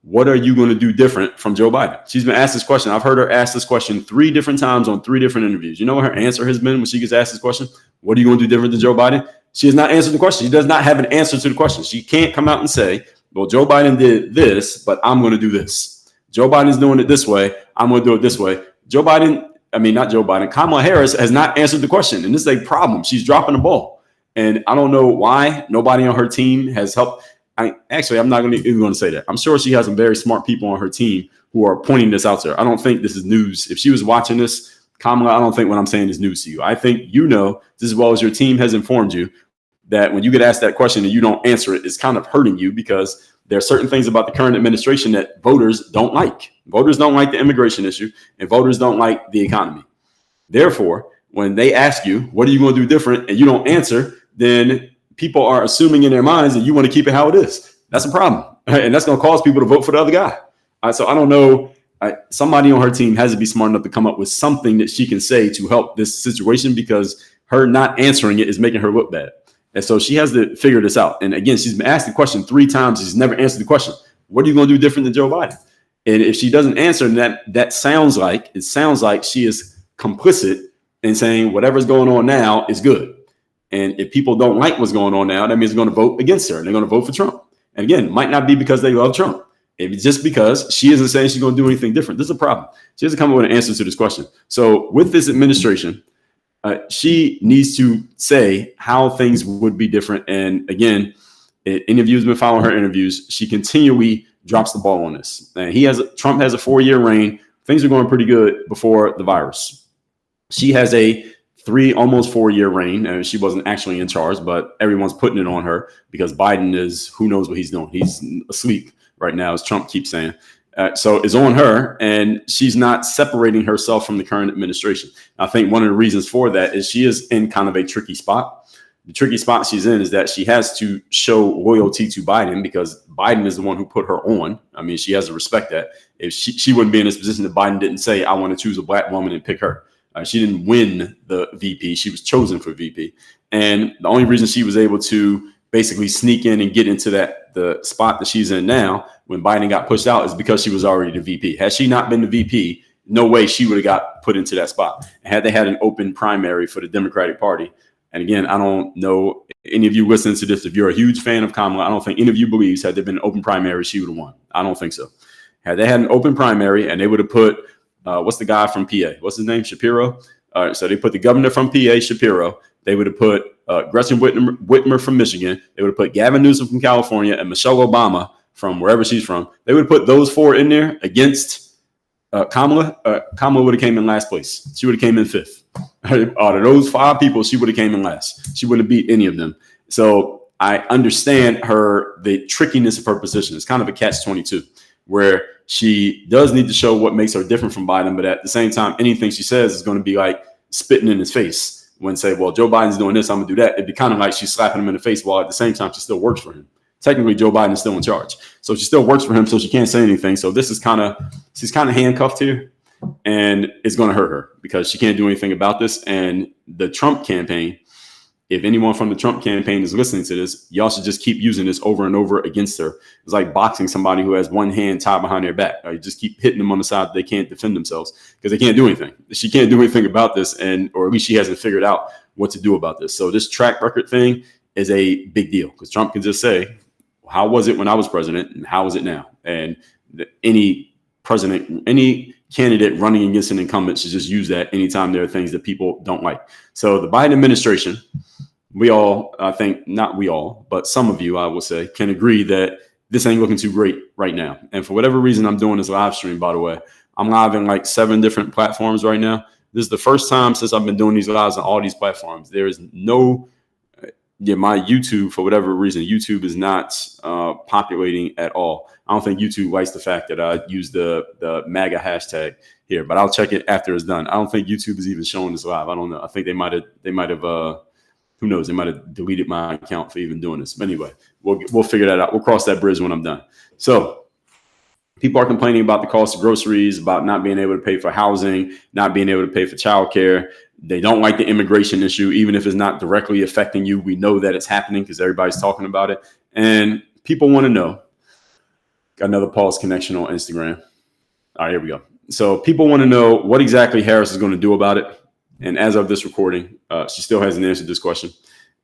What are you going to do different from Joe Biden? She's been asked this question. I've heard her ask this question 3 different times on 3 different interviews. You know what her answer has been when she gets asked this question? What are you going to do different than Joe Biden? She has not answered the question. She does not have an answer to the question. She can't come out and say, well, Joe Biden did this, but I'm going to do this. Joe Biden's doing it this way. I'm going to do it this way. Kamala Harris has not answered the question. And this is a problem. She's dropping the ball. And I don't know why nobody on her team has helped. I'm not even going to say that. I'm sure she has some very smart people on her team who are pointing this out to her. I don't think this is news. If she was watching this, Kamala, I don't think what I'm saying is news to you. I think you know just as well as your team has informed you that when you get asked that question and you don't answer it, it's kind of hurting you because there are certain things about the current administration that voters don't like. Voters don't like the immigration issue and voters don't like the economy. Therefore, when they ask you, what are you going to do different? And you don't answer, then people are assuming in their minds that you want to keep it how it is. That's a problem. Right? And that's going to cause people to vote for the other guy. So I don't know. Somebody on her team has to be smart enough to come up with something that she can say to help this situation because her not answering it is making her look bad. And so she has to figure this out. And again, she's been asked the question 3 times. She's never answered the question. What are you going to do different than Joe Biden? And if she doesn't answer, that sounds like she is complicit in saying whatever's going on now is good. And if people don't like what's going on now, that means they're going to vote against her. They're going to vote for Trump. And again, it might not be because they love Trump. It's just because she isn't saying she's going to do anything different. This is a problem. She doesn't come up with an answer to this question. So with this administration, she needs to say how things would be different. And again, any of you who's been following her interviews, she continually drops the ball on this. And Trump has a 4-year reign. Things are going pretty good before the virus. She has a almost 4-year reign. And she wasn't actually in charge, but everyone's putting it on her because Biden who knows what he's doing. He's asleep right now, as Trump keeps saying. So it's on her, and she's not separating herself from the current administration. I think one of the reasons for that is she is in kind of a tricky spot. The tricky spot she's in is that she has to show loyalty to Biden because Biden is the one who put her on. I mean, she has to respect that. If she wouldn't be in this position if Biden didn't say, I want to choose a black woman and pick her. She didn't win the VP. She was chosen for VP. And the only reason she was able to basically sneak in and get into the spot that she's in now when Biden got pushed out is because she was already the VP. Had she not been the VP, no way she would have got put into that spot. Had they had an open primary for the Democratic Party. And again, I don't know any of you listening to this. If you're a huge fan of Kamala, I don't think any of you believes had there been an open primary, she would have won. I don't think so. Had they had an open primary and they would have put, what's the guy from PA? What's his name? Shapiro. All right. So they put the governor from PA, Shapiro. They would have put Gretchen Whitmer from Michigan. They would have put Gavin Newsom from California and Michelle Obama from wherever she's from. They would have put those 4 in there against Kamala. Kamala would have came in last place. She would have came in 5th. Out of those 5 people, she would have came in last. She wouldn't have beat any of them. So I understand the trickiness of her position. It's kind of a catch-22 where she does need to show what makes her different from Biden. But at the same time, anything she says is going to be like spitting in his face. when say, well, Joe Biden's doing this, I'm gonna do that. It'd be kind of like she's slapping him in the face while at the same time she still works for him. Technically, Joe Biden is still in charge, so she still works for him, so she can't say anything. So this is she's kind of handcuffed here, and it's going to hurt her because she can't do anything about this. And the Trump campaign, if anyone from the Trump campaign is listening to this, y'all should just keep using this over and over against her. It's like boxing somebody who has one hand tied behind their back. Right? You just keep hitting them on the side. They can't defend themselves because they can't do anything. She can't do anything about this, or at least she hasn't figured out what to do about this. So this track record thing is a big deal because Trump can just say, how was it when I was president and how is it now? And any president, any candidate running against an incumbent should just use that anytime there are things that people don't like. So the Biden administration, we all, I think, not we all, but some of you, I will say, can agree that this ain't looking too great right now. And for whatever reason, I'm doing this live stream, by the way. I'm live in like 7 different platforms right now. This is the first time since I've been doing these lives on all these platforms. There is no... my YouTube, for whatever reason, YouTube is not populating at all. I don't think YouTube likes the fact that I use the MAGA hashtag here, but I'll check it after it's done. I don't think YouTube is even showing this live. I don't know. I think they might have who knows? They might have deleted my account for even doing this. But anyway, we'll figure that out. We'll cross that bridge when I'm done. So people are complaining about the cost of groceries, about not being able to pay for housing, not being able to pay for childcare. They don't like the immigration issue, even if it's not directly affecting you. We know that it's happening because everybody's talking about it. And people want to know. Got another pause connection on Instagram. All right, here we go. So people want to know what exactly Harris is going to do about it. And as of this recording, she still hasn't answered this question.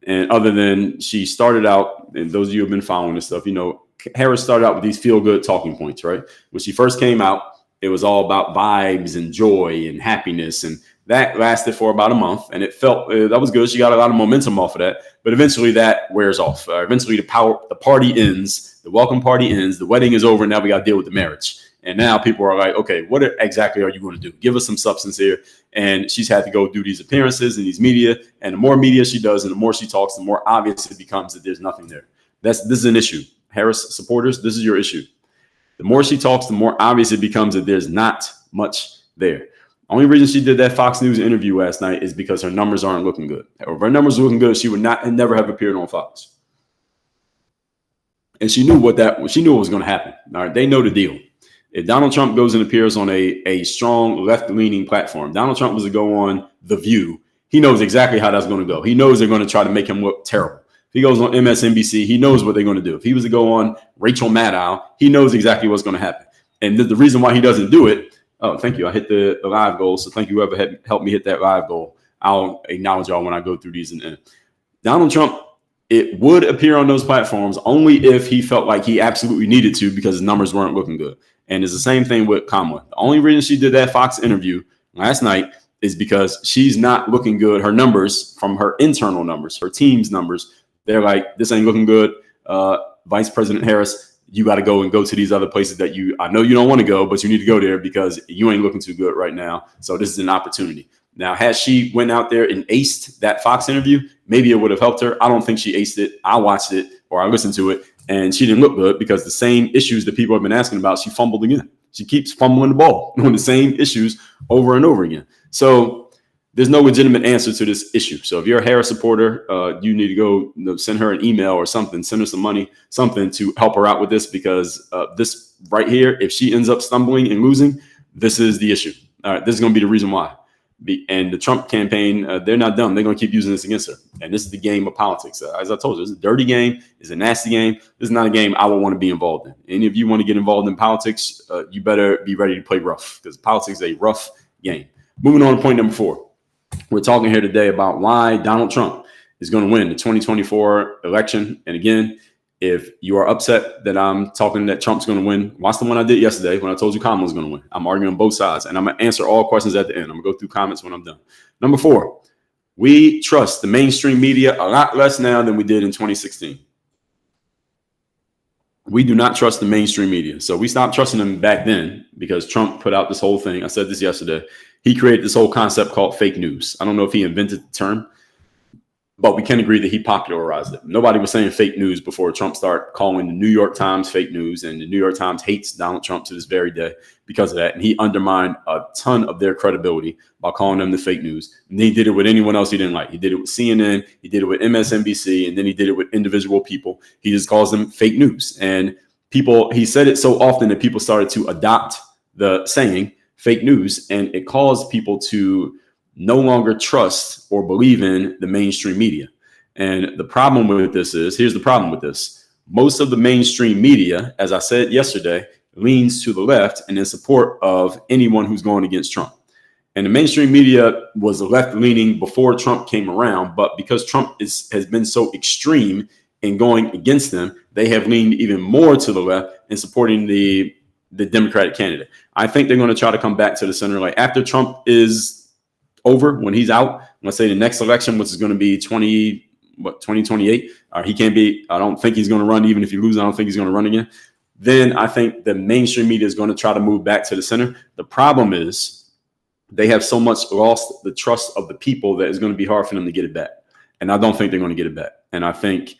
And other than she started out, and those of you who have been following this stuff, you know, Harris started out with these feel-good talking points, right? When she first came out, it was all about vibes and joy and happiness. And that lasted for about a month. And it felt that was good. She got a lot of momentum off of that. But eventually that wears off. Eventually the party ends. The welcome party ends. The wedding is over. Now we got to deal with the marriage. And now people are like, okay, what exactly are you going to do? Give us some substance here. And she's had to go do these appearances in these media. And the more media she does and the more she talks, the more obvious it becomes that there's nothing there. This is an issue. Harris supporters, this is your issue. The more she talks, the more obvious it becomes that there's not much there. Only reason she did that Fox News interview last night is because her numbers aren't looking good. If her numbers were looking good, she would never have appeared on Fox. And she knew what was going to happen. All right, they know the deal. If Donald Trump goes and appears on a strong left-leaning platform, Donald Trump was to go on The View. He knows exactly how that's going to go. He knows they're going to try to make him look terrible. If he goes on MSNBC, he knows what they're going to do. If he was to go on Rachel Maddow, he knows exactly what's going to happen. And the reason why he doesn't do it, oh, thank you. I hit the live goal. So thank you, whoever helped me hit that live goal. I'll acknowledge y'all when I go through these. And Donald Trump, it would appear on those platforms only if he felt like he absolutely needed to because his numbers weren't looking good. And it's the same thing with Kamala. The only reason she did that Fox interview last night is because she's not looking good. Her numbers from her internal numbers, her team's numbers, they're like, this ain't looking good. Vice President Harris, you got to go to these other places that I know you don't want to go, but you need to go there because you ain't looking too good right now. So this is an opportunity. Now, had she went out there and aced that Fox interview, maybe it would have helped her. I don't think she aced it. I watched it or I listened to it and she didn't look good because the same issues that people have been asking about, she fumbled again. She keeps fumbling the ball on the same issues over and over again. So there's no legitimate answer to this issue. So if you're a Harris supporter, you need to go send her an email or something, send her some money, something to help her out with this because this right here, if she ends up stumbling and losing, this is the issue. All right, this is going to be the reason why. And the Trump campaign, they're not dumb. They're going to keep using this against her. And this is the game of politics. As I told you, it's a dirty game. It's a nasty game. This is not a game I would want to be involved in. Any of you want to get involved in politics, you better be ready to play rough because politics is a rough game. Moving on to point number 4. We're talking here today about why Donald Trump is going to win the 2024 election. And again, if you are upset that I'm talking that Trump's going to win, watch the one I did yesterday when I told you Kamala was going to win. I'm arguing on both sides, and I'm going to answer all questions at the end. I'm going to go through comments when I'm done. Number 4, we trust the mainstream media a lot less now than we did in 2016. We do not trust the mainstream media. So we stopped trusting them back then because Trump put out this whole thing. I said this yesterday. He created this whole concept called fake news. I don't know if he invented the term, but we can agree that he popularized it. Nobody was saying fake news before Trump started calling the New York Times fake news, and the New York Times hates Donald Trump to this very day because of that. And he undermined a ton of their credibility by calling them the fake news. And he did it with anyone else he didn't like. He did it with CNN, he did it with MSNBC, and then he did it with individual people. He just calls them fake news. And people, he said it so often that people started to adopt the saying fake news, and it caused people to no longer trust or believe in the mainstream media. And the problem with this is, here's the problem with this. Most of the mainstream media, as I said yesterday, leans to the left and in support of anyone who's going against Trump. And the mainstream media was left leaning before Trump came around, but because Trump has been so extreme in going against them, they have leaned even more to the left in supporting the Democratic candidate. I think they're going to try to come back to the center. Like after Trump is over, when he's out, let's say the next election, which is going to be 2028, he can't be, I don't think he's going to run. Even if he loses, I don't think he's going to run again. Then I think the mainstream media is going to try to move back to the center. The problem is they have so much lost the trust of the people that it's going to be hard for them to get it back. And I don't think they're going to get it back. And I think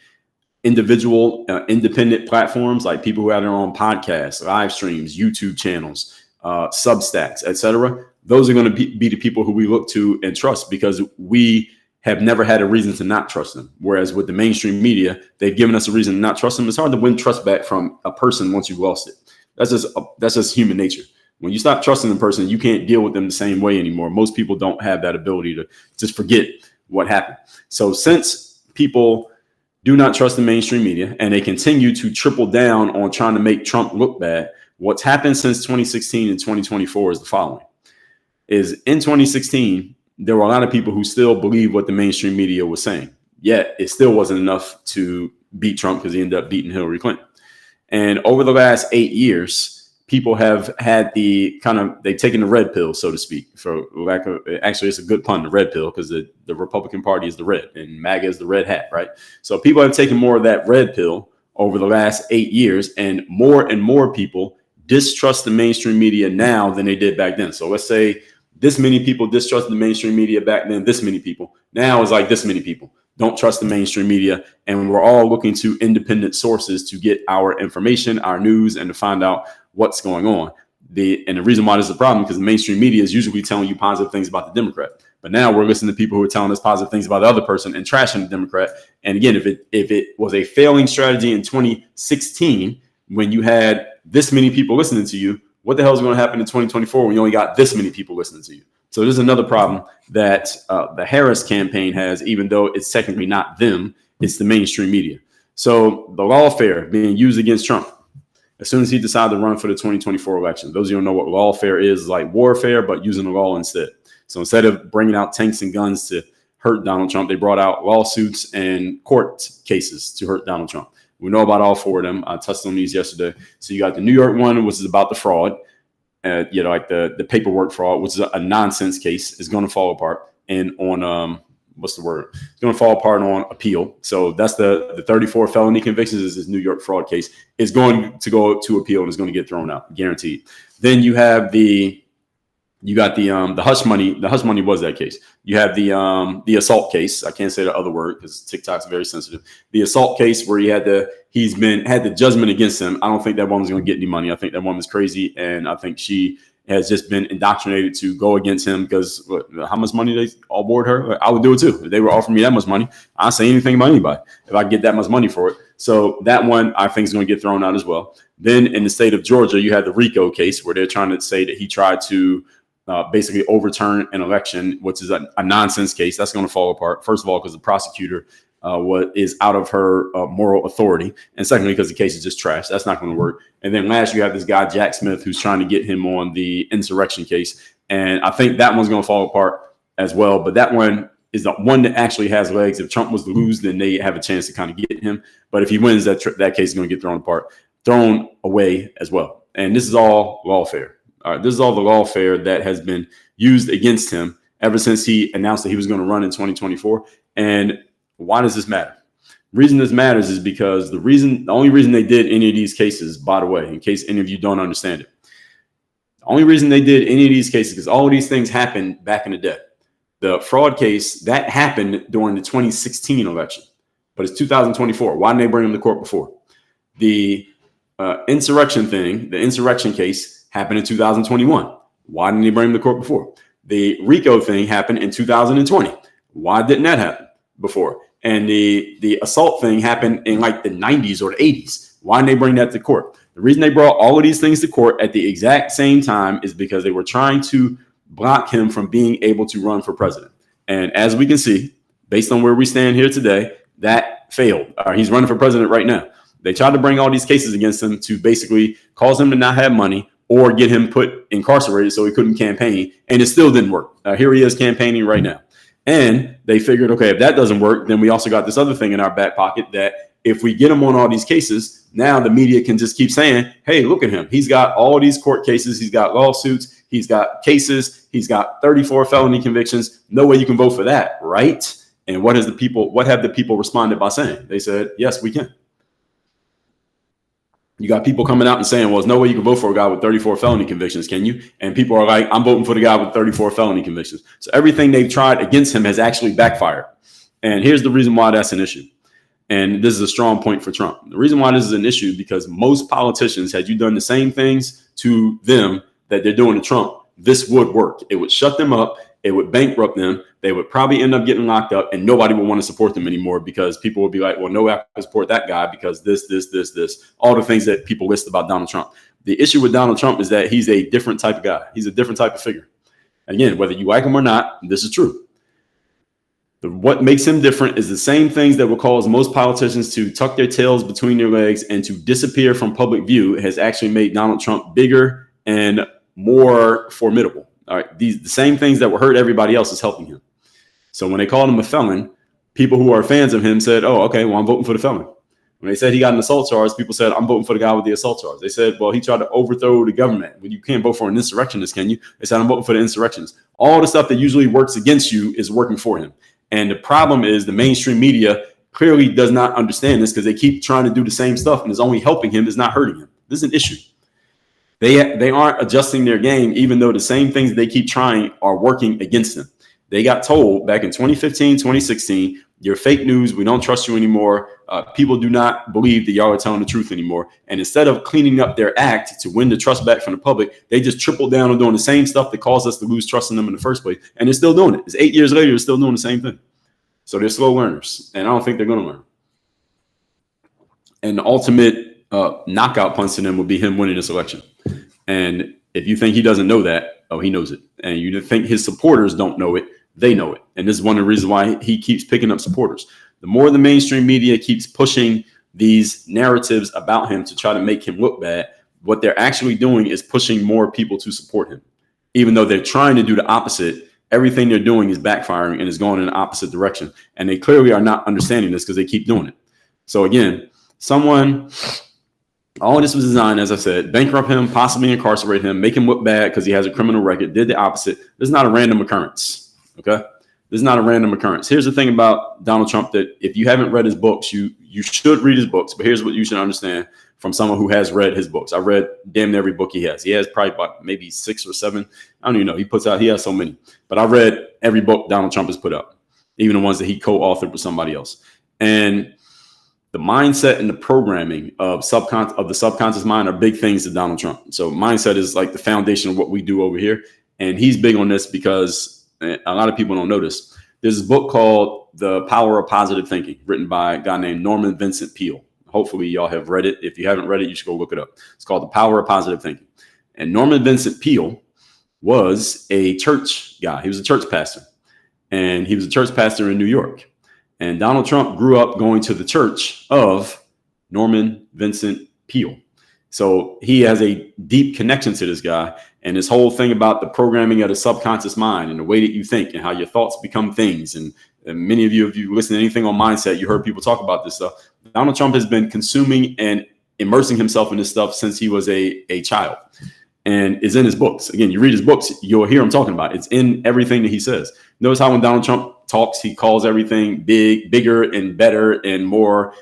individual independent platforms, like people who have their own podcasts, live streams, YouTube channels, Substacks, etc., those are going to be the people who we look to and trust, because we have never had a reason to not trust them. Whereas with the mainstream media, they've given us a reason to not trust them. It's hard to win trust back from a person once you've lost it. That's just human nature. When you stop trusting the person, you can't deal with them the same way anymore. Most people don't have that ability to just forget what happened. So since people do not trust the mainstream media and they continue to triple down on trying to make Trump look bad, what's happened since 2016 and 2024 is the following. Is in 2016, there were a lot of people who still believe what the mainstream media was saying, yet it still wasn't enough to beat Trump because he ended up beating Hillary Clinton. And over the last 8 years, people have had they've taken the red pill, so to speak, for lack of, actually it's a good pun, the red pill, because the Republican Party is the red and MAGA is the red hat, right? So people have taken more of that red pill over the last 8 years, and more people distrust the mainstream media now than they did back then. So let's say this many people distrusted the mainstream media back then, this many people. Now it's like this many people don't trust the mainstream media. And we're all looking to independent sources to get our information, our news, and to find out what's going on. And the reason why this is a problem, because the mainstream media is usually telling you positive things about the Democrat. But now we're listening to people who are telling us positive things about the other person and trashing the Democrat. And again, if it was a failing strategy in 2016, when you had this many people listening to you, what the hell is going to happen in 2024 when you only got this many people listening to you? So there's another problem that the Harris campaign has, even though it's technically not them, it's the mainstream media. So the lawfare being used against Trump, as soon as he decided to run for the 2024 election, those of you who know what lawfare is, like warfare, but using the law instead. So instead of bringing out tanks and guns to hurt Donald Trump, they brought out lawsuits and court cases to hurt Donald Trump. We know about all four of them. I touched on these yesterday. So you got the New York one, which is about the fraud, like the paperwork fraud, which is a nonsense case, is going to fall apart. And on what's the word? It's going to fall apart on appeal. So that's the 34 felony convictions is this New York fraud case. It's going to go to appeal and it's going to get thrown out, guaranteed. Then you have the hush money. The hush money was that case. You have the assault case. I can't say the other word because TikTok's very sensitive. The assault case where had the judgment against him. I don't think that woman's going to get any money. I think that woman's crazy, and I think she has just been indoctrinated to go against him because how much money they all board her? I would do it too. If they were offering me that much money, I'd say anything about anybody if I get that much money for it. So that one I think is going to get thrown out as well. Then in the state of Georgia, you had the RICO case where they're trying to say that he tried to basically overturn an election, which is a nonsense case. That's going to fall apart. First of all, because the prosecutor is out of her moral authority. And secondly, because the case is just trash. That's not going to work. And then last, you have this guy, Jack Smith, who's trying to get him on the insurrection case. And I think that one's going to fall apart as well. But that one is the one that actually has legs. If Trump was to lose, then they have a chance to kind of get him. But if he wins, that case is going to get thrown away as well. And this is all lawfare. All right, this is all the lawfare that has been used against him ever since he announced that he was going to run in 2024. And why does this matter? The reason this matters is because the only reason they did any of these cases, by the way, in case any of you don't understand it, the only reason they did any of these cases, because all of these things happened back in the day. The fraud case that happened during the 2016 election, but it's 2024. Why didn't they bring him to court before? The insurrection thing, the insurrection case happened in 2021. Why didn't they bring him to court before? The RICO thing happened in 2020. Why didn't that happen before? And the assault thing happened in like the 90s or the 80s. Why didn't they bring that to court? The reason they brought all of these things to court at the exact same time is because they were trying to block him from being able to run for president. And as we can see, based on where we stand here today, that failed. He's running for president right now. They tried to bring all these cases against him to basically cause him to not have money or get him put incarcerated so he couldn't campaign. And it still didn't work. Here he is campaigning right now. And they figured, okay, if that doesn't work, then we also got this other thing in our back pocket that if we get him on all these cases, now the media can just keep saying, hey, look at him. He's got all these court cases. He's got lawsuits. He's got cases. He's got 34 felony convictions. No way you can vote for that, right? And what have the people responded by saying? They said, yes, we can. You got people coming out and saying, well, there's no way you can vote for a guy with 34 felony convictions, can you? And people are like, I'm voting for the guy with 34 felony convictions. So everything they've tried against him has actually backfired. And here's the reason why that's an issue. And this is a strong point for Trump. The reason why this is an issue, because most politicians, had you done the same things to them that they're doing to Trump, this would work. It would shut them up. It would bankrupt them. They would probably end up getting locked up, and nobody would want to support them anymore because people would be like, well, no, I can support that guy because this, all the things that people list about Donald Trump. The issue with Donald Trump is that he's a different type of guy. He's a different type of figure. Again, whether you like him or not, this is true. What makes him different is the same things that will cause most politicians to tuck their tails between their legs and to disappear from public view has actually made Donald Trump bigger and more formidable. All right, the same things that will hurt everybody else is helping him. So when they called him a felon, people who are fans of him said, oh, okay, well, I'm voting for the felon. When they said he got an assault charge, people said, I'm voting for the guy with the assault charge. They said, well, he tried to overthrow the government. Well, you can't vote for an insurrectionist, can you? They said, I'm voting for the insurrectionist. All the stuff that usually works against you is working for him. And the problem is the mainstream media clearly does not understand this because they keep trying to do the same stuff and it's only helping him, it's not hurting him. This is an issue. They aren't adjusting their game, even though the same things they keep trying are working against them. They got told back in 2015, 2016, you're fake news. We don't trust you anymore. People do not believe that y'all are telling the truth anymore. And instead of cleaning up their act to win the trust back from the public, they just tripled down on doing the same stuff that caused us to lose trust in them in the first place. And they're still doing it. It's 8 years later, they're still doing the same thing. So they're slow learners. And I don't think they're going to learn. And the ultimate knockout punch to them would be him winning this election. And if you think he doesn't know that, oh, he knows it. And you think his supporters don't know it, they know it. And this is one of the reasons why he keeps picking up supporters. The more the mainstream media keeps pushing these narratives about him to try to make him look bad, what they're actually doing is pushing more people to support him. Even though they're trying to do the opposite, everything they're doing is backfiring and is going in the opposite direction. And they clearly are not understanding this because they keep doing it. So again, all of this was designed, as I said, bankrupt him, possibly incarcerate him, make him look bad because he has a criminal record, did the opposite. This is not a random occurrence, okay? This is not a random occurrence. Here's the thing about Donald Trump that if you haven't read his books, you should read his books, but here's what you should understand from someone who has read his books. I read damn near every book he has. He has probably about maybe 6 or 7. I don't even know. He has so many. But I read every book Donald Trump has put up, even the ones that he co-authored with somebody else. And the mindset and the programming of the subconscious mind are big things to Donald Trump. So mindset is like the foundation of what we do over here. And he's big on this because a lot of people don't notice. There's this book called The Power of Positive Thinking, written by a guy named Norman Vincent Peale. Hopefully y'all have read it. If you haven't read it, you should go look it up. It's called The Power of Positive Thinking. And Norman Vincent Peale was a church guy. He was a church pastor. And he was a church pastor in New York. And Donald Trump grew up going to the church of Norman Vincent Peale. So he has a deep connection to this guy. And this whole thing about the programming of the subconscious mind and the way that you think and how your thoughts become things. And many of you, if you listen to anything on mindset, you heard people talk about this stuff. Donald Trump has been consuming and immersing himself in this stuff since he was a child. And it's in his books. Again, you read his books, you'll hear him talking about it. It's in everything that he says. Notice how when Donald Trump talks, he calls everything bigger and better and more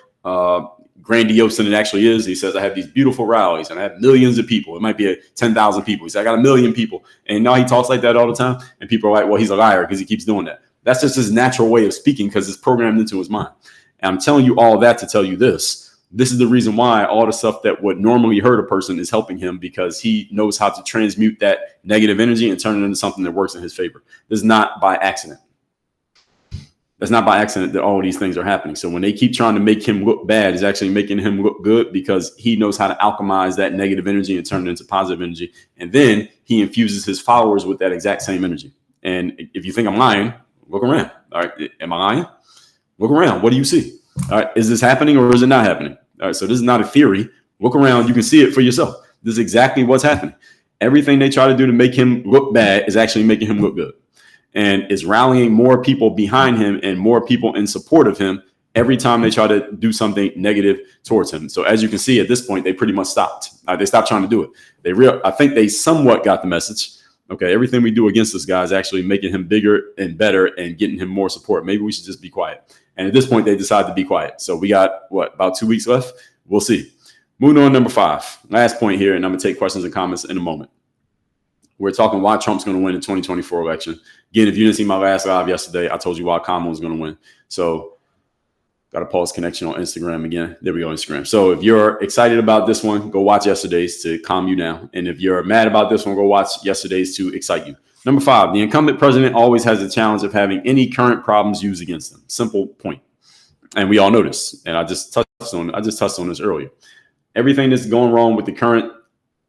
grandiose than it actually is. He says, I have these beautiful rallies and I have millions of people. It might be 10,000 people. He said, I got 1 million people. And now he talks like that all the time. And people are like, well, he's a liar because he keeps doing that. That's just his natural way of speaking because it's programmed into his mind. And I'm telling you all that to tell you this. This is the reason why all the stuff that would normally hurt a person is helping him, because he knows how to transmute that negative energy and turn it into something that works in his favor. This is not by accident. That's not by accident that all of these things are happening. So when they keep trying to make him look bad, it's actually making him look good because he knows how to alchemize that negative energy and turn it into positive energy. And then he infuses his followers with that exact same energy. And if you think I'm lying, look around. All right. Am I lying? Look around. What do you see? All right. Is this happening or is it not happening? All right. So this is not a theory. Look around. You can see it for yourself. This is exactly what's happening. Everything they try to do to make him look bad is actually making him look good. And it's rallying more people behind him and more people in support of him every time they try to do something negative towards him. So as you can see, at this point, they pretty much stopped. They stopped trying to do it. I think they somewhat got the message. Okay, everything we do against this guy is actually making him bigger and better and getting him more support. Maybe we should just be quiet. And at this point, they decided to be quiet. So we got, about 2 weeks left? We'll see. Moving on, number 5. Last point here, and I'm going to take questions and comments in a moment. We're talking why Trump's going to win the 2024 election. Again, if you didn't see my last live yesterday, I told you why Kamala was going to win. So got to pause connection on Instagram again. There we go, Instagram. So if you're excited about this one, go watch yesterday's to calm you down. And if you're mad about this one, go watch yesterday's to excite you. Number 5, the incumbent president always has the challenge of having any current problems used against them. Simple point. And we all know this. And I just touched on this earlier. Everything that's going wrong with the current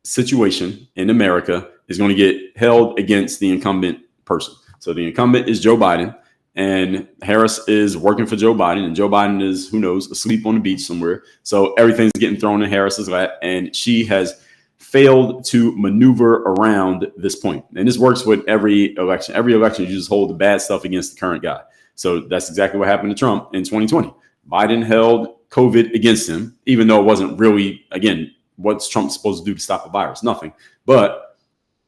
situation in America is going to get held against the incumbent person. So the incumbent is Joe Biden, and Harris is working for Joe Biden, and Joe Biden is, who knows, asleep on the beach somewhere. So everything's getting thrown in Harris's lap, and she has failed to maneuver around this point. And this works with every election. Every election, you just hold the bad stuff against the current guy. So that's exactly what happened to Trump in 2020. Biden held COVID against him, even though it wasn't really, again, what's Trump supposed to do to stop the virus? Nothing. But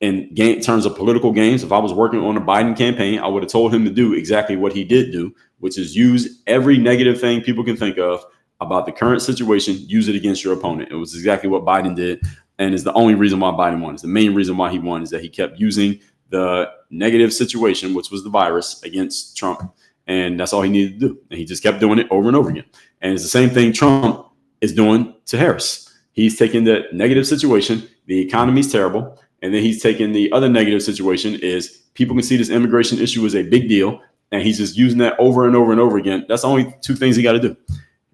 in terms of political games, if I was working on a Biden campaign, I would have told him to do exactly what he did do, which is use every negative thing people can think of about the current situation, use it against your opponent. It was exactly what Biden did, and is the only reason why Biden won. It's the main reason why he won is that he kept using the negative situation, which was the virus, against Trump, and that's all he needed to do. And he just kept doing it over and over again. And it's the same thing Trump is doing to Harris. He's taking the negative situation, the economy's terrible, and then he's taking the other negative situation is people can see this immigration issue is a big deal, and he's just using that over and over and over again. That's the only 2 things he got to do.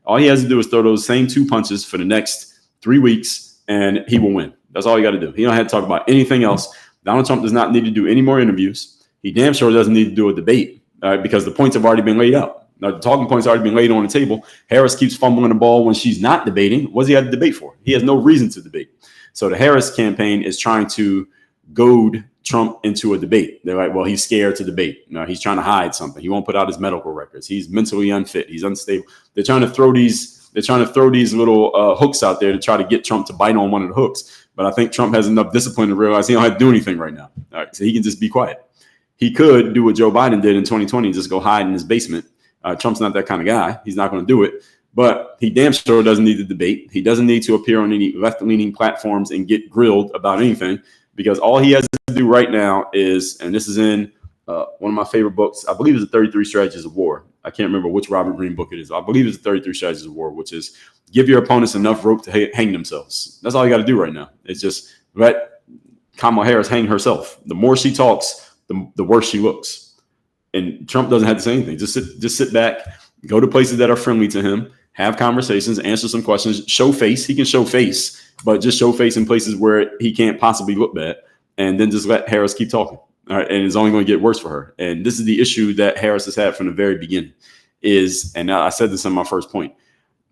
All he has to do is throw those same 2 punches for the next 3 weeks, and he will win. That's all he got to do. He don't have to talk about anything else. Donald Trump does not need to do any more interviews. He damn sure doesn't need to do a debate, because the points have already been laid out. Now, the talking points already been laid on the table. Harris keeps fumbling the ball when she's not debating. What does he have to debate for? He has no reason to debate. So the Harris campaign is trying to goad Trump into a debate. They're like, well, he's scared to debate. No, he's trying to hide something. He won't put out his medical records. He's mentally unfit. He's unstable. They're trying to throw these little hooks out there to try to get Trump to bite on one of the hooks. But I think Trump has enough discipline to realize he don't have to do anything right now. All right, so he can just be quiet. He could do what Joe Biden did in 2020, just go hide in his basement. Trump's not that kind of guy. He's not going to do it. But he damn sure doesn't need to debate. He doesn't need to appear on any left-leaning platforms and get grilled about anything, because all he has to do right now is, and this is in one of my favorite books, I believe it's the 33 Strategies of War. I can't remember which Robert Greene book it is. I believe it's the 33 Strategies of War, which is give your opponents enough rope to hang themselves. That's all you got to do right now. It's just let Kamala Harris hang herself. The more she talks, the worse she looks. And Trump doesn't have to say anything. Just sit back, go to places that are friendly to him, have conversations, answer some questions, show face. He can show face, but just show face in places where he can't possibly look bad, and then just let Harris keep talking. All right, and it's only going to get worse for her. And this is the issue that Harris has had from the very beginning is, and I said this in my first point,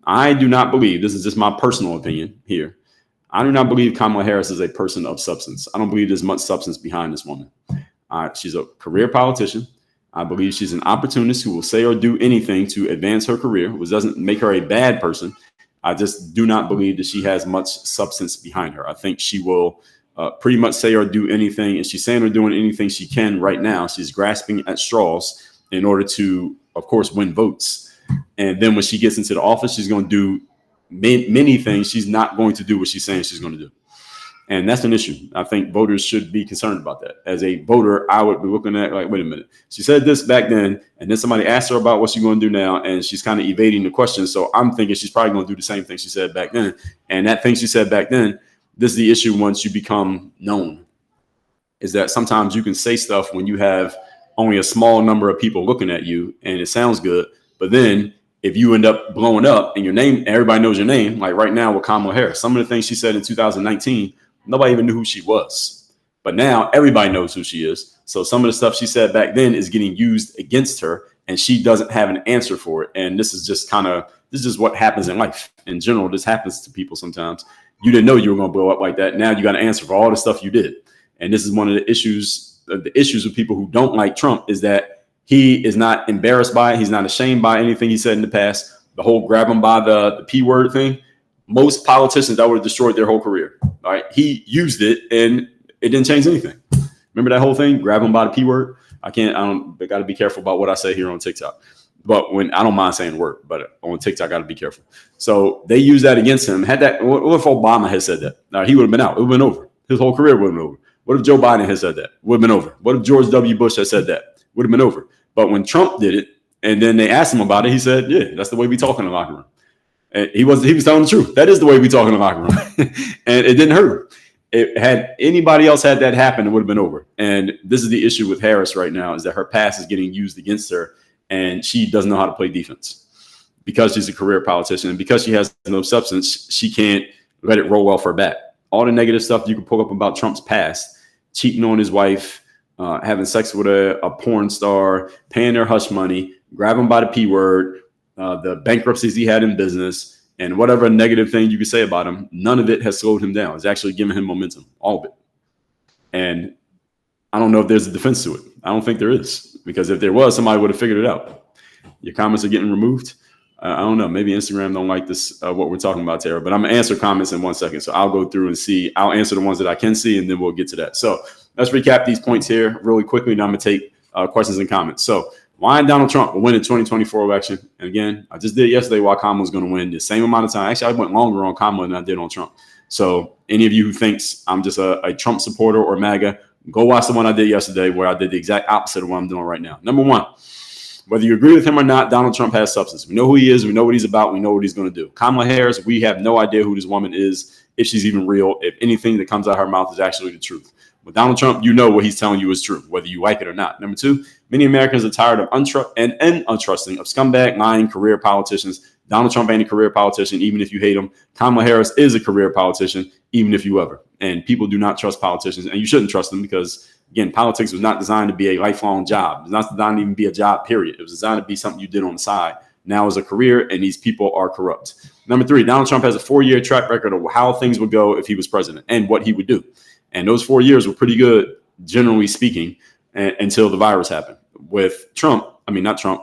I do not believe, this is just my personal opinion here, I do not believe Kamala Harris is a person of substance. I don't believe there's much substance behind this woman. She's a career politician. I believe she's an opportunist who will say or do anything to advance her career, which doesn't make her a bad person. I just do not believe that she has much substance behind her. I think she will pretty much say or do anything, and she's saying or doing anything she can right now. She's grasping at straws in order to, of course, win votes. And then when she gets into the office, she's going to do many things, she's not going to do what she's saying she's going to do. And that's an issue. I think voters should be concerned about that. As a voter, I would be looking at like, wait a minute. She said this back then, and then somebody asked her about what she's going to do now, and she's kind of evading the question. So I'm thinking she's probably going to do the same thing she said back then. And that thing she said back then, this is the issue once you become known, is that sometimes you can say stuff when you have only a small number of people looking at you, and it sounds good. But then if you end up blowing up and your name, everybody knows your name, like right now with Kamala Harris, some of the things she said in 2019, nobody even knew who she was. But now everybody knows who she is. So some of the stuff she said back then is getting used against her, and she doesn't have an answer for it. And this is just what happens in life. In general, this happens to people sometimes. You didn't know you were going to blow up like that. Now you got to answer for all the stuff you did. And this is one of the issues with people who don't like Trump, is that he is not embarrassed by it. He's not ashamed by anything he said in the past. The whole grab him by the P word thing. Most politicians, that would have destroyed their whole career. All right. He used it and it didn't change anything. Remember that whole thing? Grab him by the P word. I got to be careful about what I say here on TikTok. But I don't mind saying word, but on TikTok, I got to be careful. So they use that against him. What if Obama had said that? He would have been out. It would have been over. His whole career would have been over. What if Joe Biden had said that? Would have been over. What if George W. Bush had said that? Would have been over. But when Trump did it, and then they asked him about it, he said, yeah, that's the way we talk in the locker room. And he was telling the truth. That is the way we talk in the locker room. And it didn't hurt. Had anybody else had that happen, it would have been over. And this is the issue with Harris right now, is that her past is getting used against her, and she doesn't know how to play defense. Because she's a career politician and because she has no substance, she can't let it roll off her back. All the negative stuff you can pull up about Trump's past, cheating on his wife, having sex with a porn star, paying their hush money, grabbing by the P word, the bankruptcies he had in business, and whatever negative thing you could say about him, none of it has slowed him down. It's actually given him momentum, all of it. And I don't know if there's a defense to it. I don't think there is, because if there was, somebody would have figured it out. Your comments are getting removed. I don't know. Maybe Instagram don't like this, what we're talking about, Tara, but I'm going to answer comments in 1 second. So I'll go through and see. I'll answer the ones that I can see, and then we'll get to that. So let's recap these points here really quickly. Now I'm going to take questions and comments. So why Donald Trump will win the 2024 election? And again, I just did yesterday why Kamala was going to win the same amount of time. Actually, I went longer on Kamala than I did on Trump. So any of you who thinks I'm just a Trump supporter or MAGA, go watch the one I did yesterday where I did the exact opposite of what I'm doing right now. Number one, whether you agree with him or not, Donald Trump has substance. We know who he is. We know what he's about. We know what he's going to do. Kamala Harris, we have no idea who this woman is, if she's even real, if anything that comes out of her mouth is actually the truth. With Donald Trump, you know what he's telling you is true, whether you like it or not. Number two, many Americans are tired of untrusting of scumbag, lying career politicians. Donald Trump ain't a career politician, even if you hate him. Kamala Harris is a career politician, even if you love her. And people do not trust politicians, and you shouldn't trust them because, again, politics was not designed to be a lifelong job. It was not designed to even be a job, period. It was designed to be something you did on the side. Now as a career, and these people are corrupt. Number three, Donald Trump has a 4-year track record of how things would go if he was president and what he would do. And those 4 years were pretty good, generally speaking, until the virus happened. With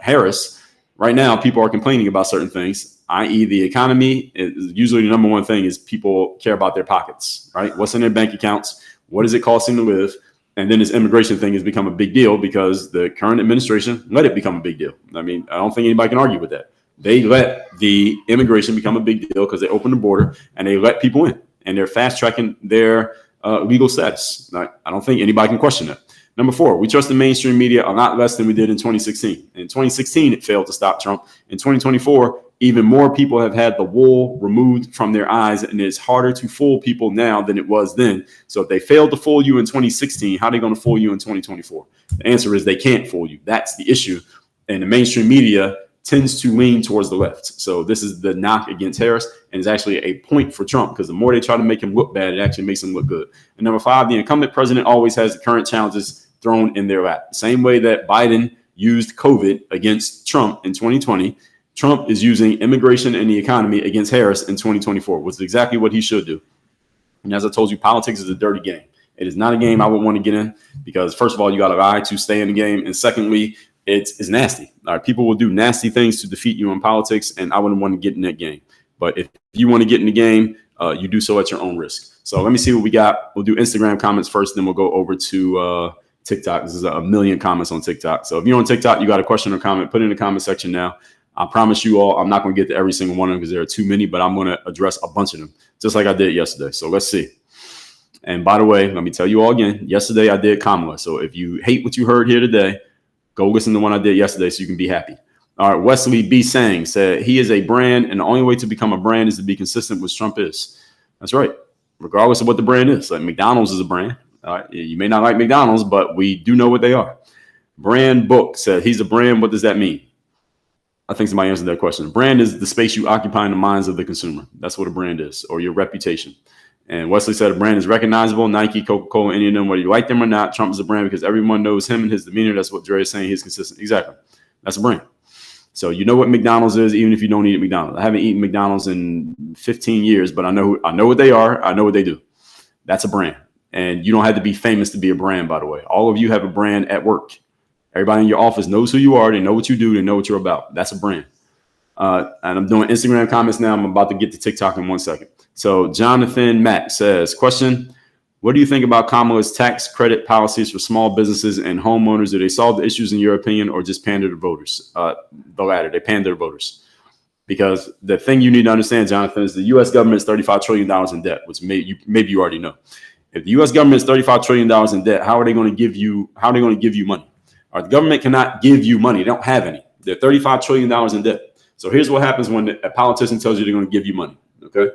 Harris, right now, people are complaining about certain things, i.e. the economy. Usually the number one thing is people care about their pockets, right? What's in their bank accounts? What is it costing to live? And then this immigration thing has become a big deal because the current administration let it become a big deal. I mean, I don't think anybody can argue with that. They let the immigration become a big deal because they opened the border and they let people in, and they're fast tracking their legal status. I don't think anybody can question that. Number four, we trust the mainstream media a lot less than we did in 2016. In 2016, it failed to stop Trump. In 2024, even more people have had the wool removed from their eyes, and it's harder to fool people now than it was then. So if they failed to fool you in 2016, how are they going to fool you in 2024? The answer is they can't fool you. That's the issue. And the mainstream media tends to lean towards the left. So this is the knock against Harris, and it's actually a point for Trump because the more they try to make him look bad, it actually makes him look good. And number five, the incumbent president always has the current challenges thrown in their lap. Same way that Biden used COVID against Trump in 2020, Trump is using immigration and the economy against Harris in 2024, which is exactly what he should do. And as I told you, politics is a dirty game. It is not a game I would want to get in because, first of all, you got to lie to stay in the game. And secondly, it's nasty. All right, people will do nasty things to defeat you in politics, and I wouldn't want to get in that game. But if you want to get in the game, you do so at your own risk. So let me see what we got. We'll do Instagram comments first, then we'll go over to TikTok. This is a million comments on TikTok. So if you're on TikTok, you got a question or comment, put it in the comment section now. I promise you all, I'm not going to get to every single one of them because there are too many, but I'm going to address a bunch of them, just like I did yesterday. So let's see. And by the way, let me tell you all again, yesterday I did Kamala. So if you hate what you heard here today, go listen to the one I did yesterday so you can be happy. All right, Wesley B. Sang said he is a brand, and the only way to become a brand is to be consistent with Trump is. That's right, regardless of what the brand is. Like McDonald's is a brand. All right, you may not like McDonald's, but we do know what they are. Brand Book said he's a brand. What does that mean? I think somebody answered that question. Brand is the space you occupy in the minds of the consumer. That's what a brand is, or your reputation. And Wesley said a brand is recognizable. Nike, Coca-Cola, any of them, whether you like them or not, Trump is a brand because everyone knows him and his demeanor. That's what Dre is saying. He's consistent. Exactly. That's a brand. So you know what McDonald's is, even if you don't eat at McDonald's. I haven't eaten McDonald's in 15 years, but I know what they are. I know what they do. That's a brand. And you don't have to be famous to be a brand, by the way. All of you have a brand at work. Everybody in your office knows who you are. They know what you do. They know what you're about. That's a brand. And I'm doing Instagram comments now. I'm about to get to TikTok in 1 second. So Jonathan Mack says, question, what do you think about Kamala's tax credit policies for small businesses and homeowners? Do they solve the issues in your opinion or just pander to voters? The latter. They pander to voters. Because the thing you need to understand, Jonathan, is the U.S. government is $35 trillion in debt, which maybe you already know. If the U.S. government is $35 trillion in debt, how are they going to give you money? The government cannot give you money. They don't have any. They're $35 trillion in debt. So here's what happens when a politician tells you they're going to give you money. Okay.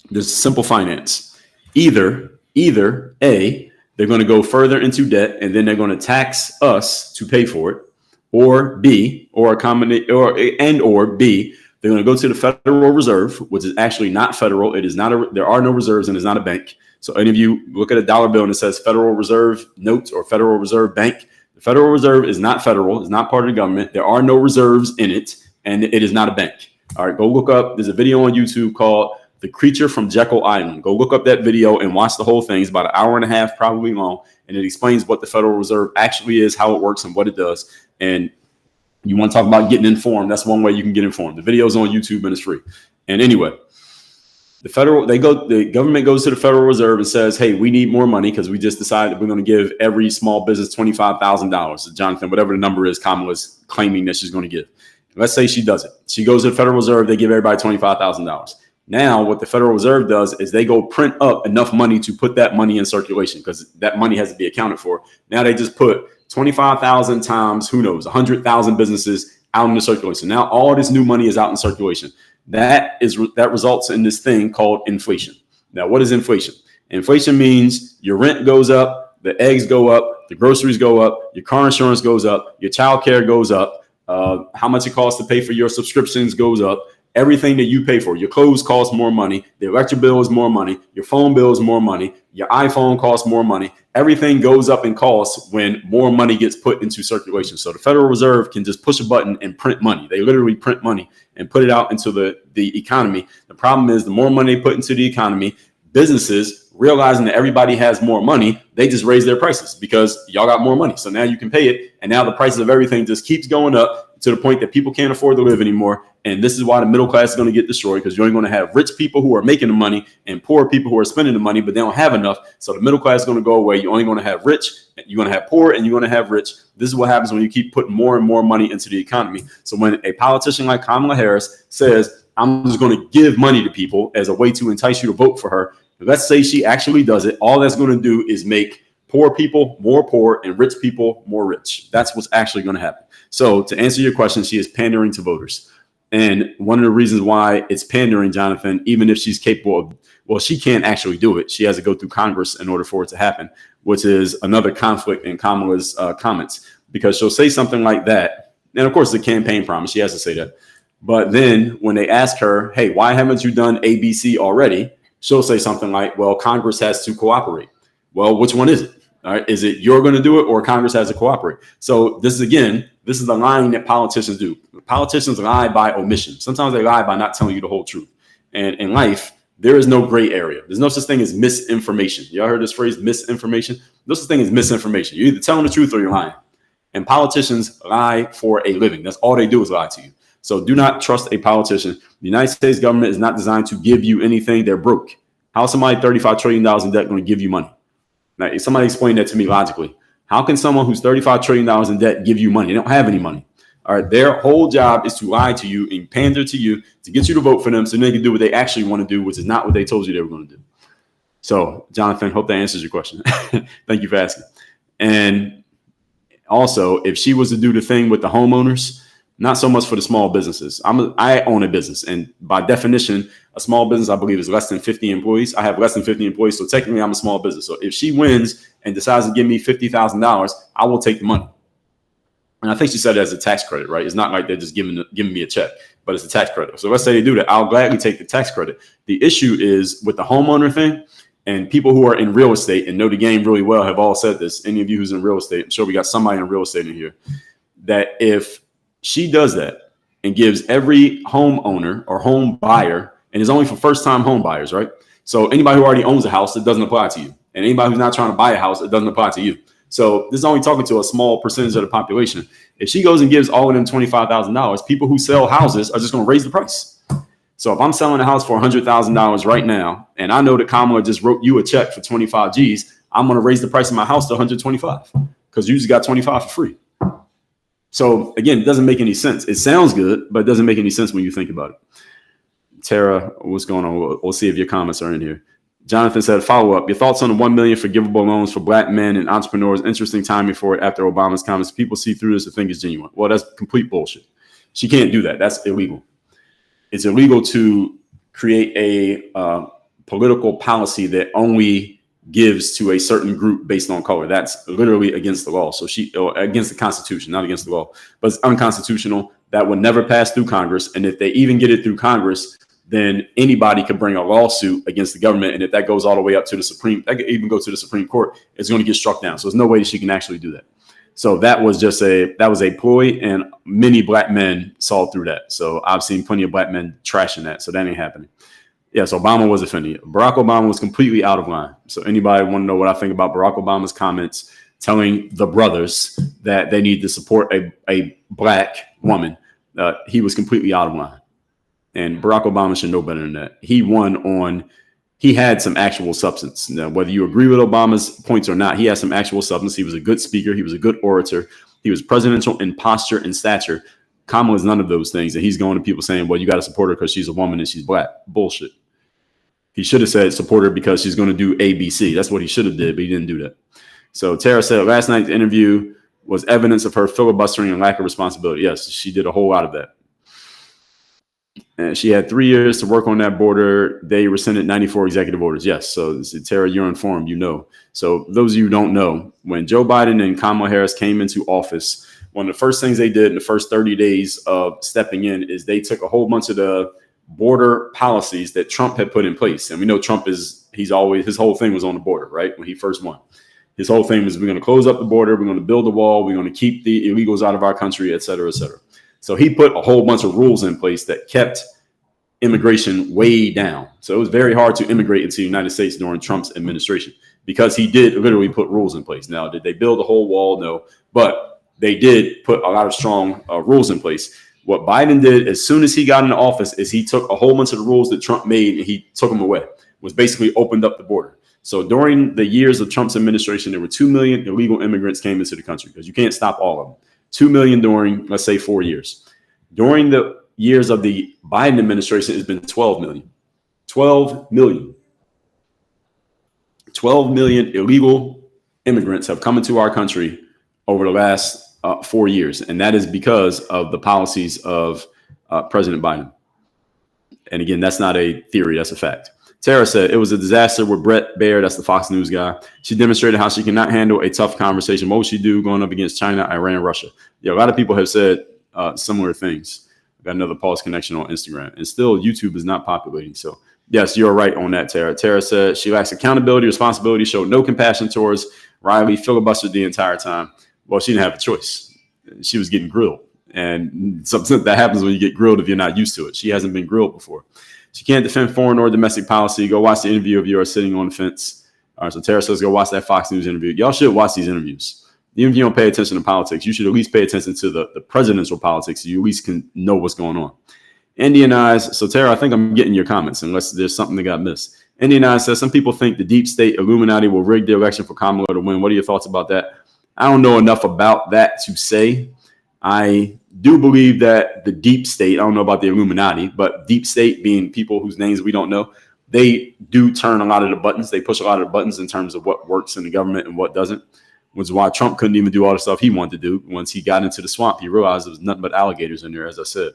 There's simple finance. Either A, they're going to go further into debt and then they're going to tax us to pay for it, or B, or a combination, or B, they're going to go to the Federal Reserve, which is actually not federal. It is not there are no reserves and it's not a bank. So any of you look at a dollar bill and it says Federal Reserve Notes or Federal Reserve Bank. The Federal Reserve is not federal. It's not part of the government. There are no reserves in it, and it is not a bank. All right, go look up. There's a video on YouTube called The Creature from Jekyll Island. Go look up that video and watch the whole thing. It's about an hour and a half, probably long, and it explains what the Federal Reserve actually is, how it works, and what it does. And you want to talk about getting informed? That's one way you can get informed. The video's on YouTube and it's free. And anyway, the government goes to the Federal Reserve and says, hey, we need more money because we just decided that we're going to give every small business $25,000. So Jonathan, whatever the number is, Kamala's claiming that she's going to give. Let's say she does it. She goes to the Federal Reserve. They give everybody $25,000. Now what the Federal Reserve does is they go print up enough money to put that money in circulation because that money has to be accounted for. Now they just put 25,000 times, who knows, 100,000 businesses out in the circulation. Now all this new money is out in circulation. That results in this thing called inflation. Now, what is inflation? Inflation means your rent goes up, the eggs go up, the groceries go up, your car insurance goes up, your child care goes up, how much it costs to pay for your subscriptions goes up. Everything that you pay for, your clothes cost more money, the electric bill is more money, your phone bill is more money, your iPhone costs more money. Everything goes up in cost when more money gets put into circulation. So the Federal Reserve can just push a button and print money. They literally print money and put it out into the economy. The problem is the more money they put into the economy, businesses realizing that everybody has more money, they just raise their prices because y'all got more money. So now you can pay it. And now the prices of everything just keeps going up to the point that people can't afford to live anymore. And this is why the middle class is going to get destroyed because you're only going to have rich people who are making the money and poor people who are spending the money, but they don't have enough. So the middle class is going to go away. You're only going to have rich, you're going to have poor, and you're going to have rich. This is what happens when you keep putting more and more money into the economy. So when a politician like Kamala Harris says, I'm just going to give money to people as a way to entice you to vote for her, let's say she actually does it. All that's going to do is make poor people more poor and rich people more rich. That's what's actually going to happen. So to answer your question, she is pandering to voters. And one of the reasons why it's pandering, Jonathan, even if she's capable of, well, she can't actually do it. She has to go through Congress in order for it to happen, which is another conflict in Kamala's comments, because she'll say something like that. And of course, the campaign promise, she has to say that. But then when they ask her, hey, why haven't you done ABC already? She'll say something like, well, Congress has to cooperate. Well, which one is it? All right. Is it you're going to do it or Congress has to cooperate? So this is the lying that politicians do. Politicians lie by omission. Sometimes they lie by not telling you the whole truth. And in life, there is no gray area. There's no such thing as misinformation. Y'all heard this phrase, misinformation? No such thing as misinformation. You're either telling the truth or you're lying. And politicians lie for a living. That's all they do is lie to you. So do not trust a politician. The United States government is not designed to give you anything. They're broke. How is somebody $35 trillion in debt going to give you money? Now, somebody explain that to me logically. How can someone who's $35 trillion in debt give you money? They don't have any money. All right. Their whole job is to lie to you and pander to you to get you to vote for them so they can do what they actually want to do, which is not what they told you they were going to do. So, Jonathan, hope that answers your question. Thank you for asking. And also, if she was to do the thing with the homeowners, not so much for the small businesses. I own a business, and by definition, a small business, I believe, is less than 50 employees. I have less than 50 employees, so technically I'm a small business. So if she wins and decides to give me $50,000, I will take the money. And I think she said it as a tax credit, right? It's not like they're just giving me a check, but it's a tax credit. So let's say they do that. I'll gladly take the tax credit. The issue is with the homeowner thing, and people who are in real estate and know the game really well have all said this. Any of you who's in real estate, I'm sure we got somebody in real estate in here, that if she does that and gives every homeowner or home buyer, and it's only for first-time home buyers, right? So anybody who already owns a house, it doesn't apply to you. And anybody who's not trying to buy a house, it doesn't apply to you. So this is only talking to a small percentage of the population. If she goes and gives all of them $25,000, people who sell houses are just going to raise the price. So if I'm selling a house for $100,000 right now, and I know that Kamala just wrote you a check for 25 G's, I'm going to raise the price of my house to 125 because you just got 25 for free. So again, it doesn't make any sense. It sounds good, but it doesn't make any sense when you think about it. Tara, what's going on? We'll see if your comments are in here. Jonathan said, follow up. Your thoughts on the 1 million forgivable loans for Black men and entrepreneurs. Interesting timing for it after Obama's comments. People see through this and think it's genuine. Well, that's complete bullshit. She can't do that. That's illegal. It's illegal to create a political policy that only gives to a certain group based on color. That's literally against the law. So against the Constitution, not against the law, but it's unconstitutional. That would never pass through Congress. And if they even get it through Congress, then anybody could bring a lawsuit against the government. And if that goes all the way up to the Supreme, that could even go to the Supreme Court, it's going to get struck down. So there's no way that she can actually do that. So that was a ploy, and many Black men saw through that. So I've seen plenty of Black men trashing that. So that ain't happening. Yes, Obama was offended. Barack Obama was completely out of line. So anybody want to know what I think about Barack Obama's comments telling the brothers that they need to support a Black woman? He was completely out of line. And Barack Obama should know better than that. He had some actual substance. Now, whether you agree with Obama's points or not, he had some actual substance. He was a good speaker. He was a good orator. He was presidential in posture and stature. Kamala is none of those things. And he's going to people saying, well, you got to support her because she's a woman and she's Black. Bullshit. He should have said support her because she's going to do ABC. That's what he should have did, but he didn't do that. So Tara said last night's interview was evidence of her filibustering and lack of responsibility. Yes, she did a whole lot of that. And she had 3 years to work on that border. They rescinded 94 executive orders. Yes. So Tara, you're informed, you know. So those of you who don't know, when Joe Biden and Kamala Harris came into office, one of the first things they did in the first 30 days of stepping in is they took a whole bunch of the border policies that Trump had put in place. And we know Trump his whole thing was on the border, right? When he first won. His whole thing was, we're going to close up the border. We're going to build a wall. We're going to keep the illegals out of our country, et cetera, et cetera. So he put a whole bunch of rules in place that kept immigration way down. So it was very hard to immigrate into the United States during Trump's administration because he did literally put rules in place. Now, did they build a whole wall? No, but they did put a lot of strong rules in place. What Biden did as soon as he got into office is he took a whole bunch of the rules that Trump made and he took them away, was basically opened up the border. So during the years of Trump's administration, there were 2 million illegal immigrants came into the country because you can't stop all of them. 2 million during, let's say, 4 years. During the years of the Biden administration, it's been 12 million. 12 million. 12 million illegal immigrants have come into our country over the last 4 years. And that is because of the policies of President Biden. And again, that's not a theory, that's a fact. Tara said it was a disaster with Brett Baer. That's the Fox News guy. She demonstrated how she cannot handle a tough conversation. What would she do going up against China, Iran, Russia? Yeah, a lot of people have said similar things. Got another pause connection on Instagram. And still, YouTube is not populating. So, yes, you're right on that, Tara. Tara said she lacks accountability, responsibility, showed no compassion towards Riley, filibustered the entire time. Well, she didn't have a choice. She was getting grilled. And something that happens when you get grilled if you're not used to it. She hasn't been grilled before. She can't defend foreign or domestic policy. Go watch the interview of yours sitting on the fence. All right, so Tara says go watch that Fox News interview. Y'all should watch these interviews. Even if you don't pay attention to politics, you should at least pay attention to the presidential politics. So you at least can know what's going on. Indian Eyes. So Tara, I think I'm getting your comments unless there's something that got missed. Indian Eyes says some people think the deep state Illuminati will rig the election for Kamala to win. What are your thoughts about that? I don't know enough about that to say. I do believe that the deep state, I don't know about the Illuminati, but deep state being people whose names we don't know, they do turn a lot of the buttons. They push a lot of the buttons in terms of what works in the government and what doesn't, which is why Trump couldn't even do all the stuff he wanted to do. Once he got into the swamp, he realized there was nothing but alligators in there, as I said.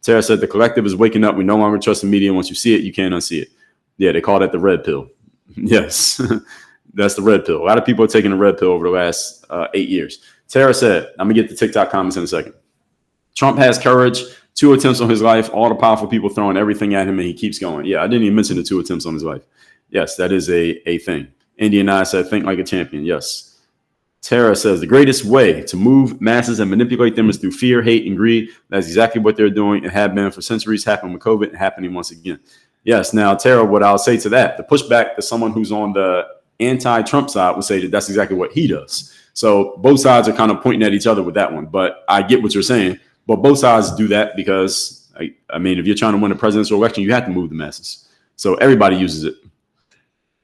Tara said, the collective is waking up. We no longer trust the media. Once you see it, you can't unsee it. Yeah, they call that the red pill. Yes, that's the red pill. A lot of people are taking the red pill over the last 8 years. Tara said, I'm going to get the TikTok comments in a second. Trump has courage, 2 attempts on his life, all the powerful people throwing everything at him, and he keeps going. Yeah, I didn't even mention the 2 attempts on his life. Yes, that is a thing. Indian Eye said, think like a champion. Yes. Tara says, the greatest way to move masses and manipulate them is through fear, hate, and greed. That's exactly what they're doing and have been for centuries, happened with COVID and happening once again. Yes. Now, Tara, what I'll say to that, the pushback to someone who's on the anti-Trump side would say that that's exactly what he does. So both sides are kind of pointing at each other with that one. But I get what you're saying. But both sides do that because, I mean, if you're trying to win a presidential election, you have to move the masses. So everybody uses it.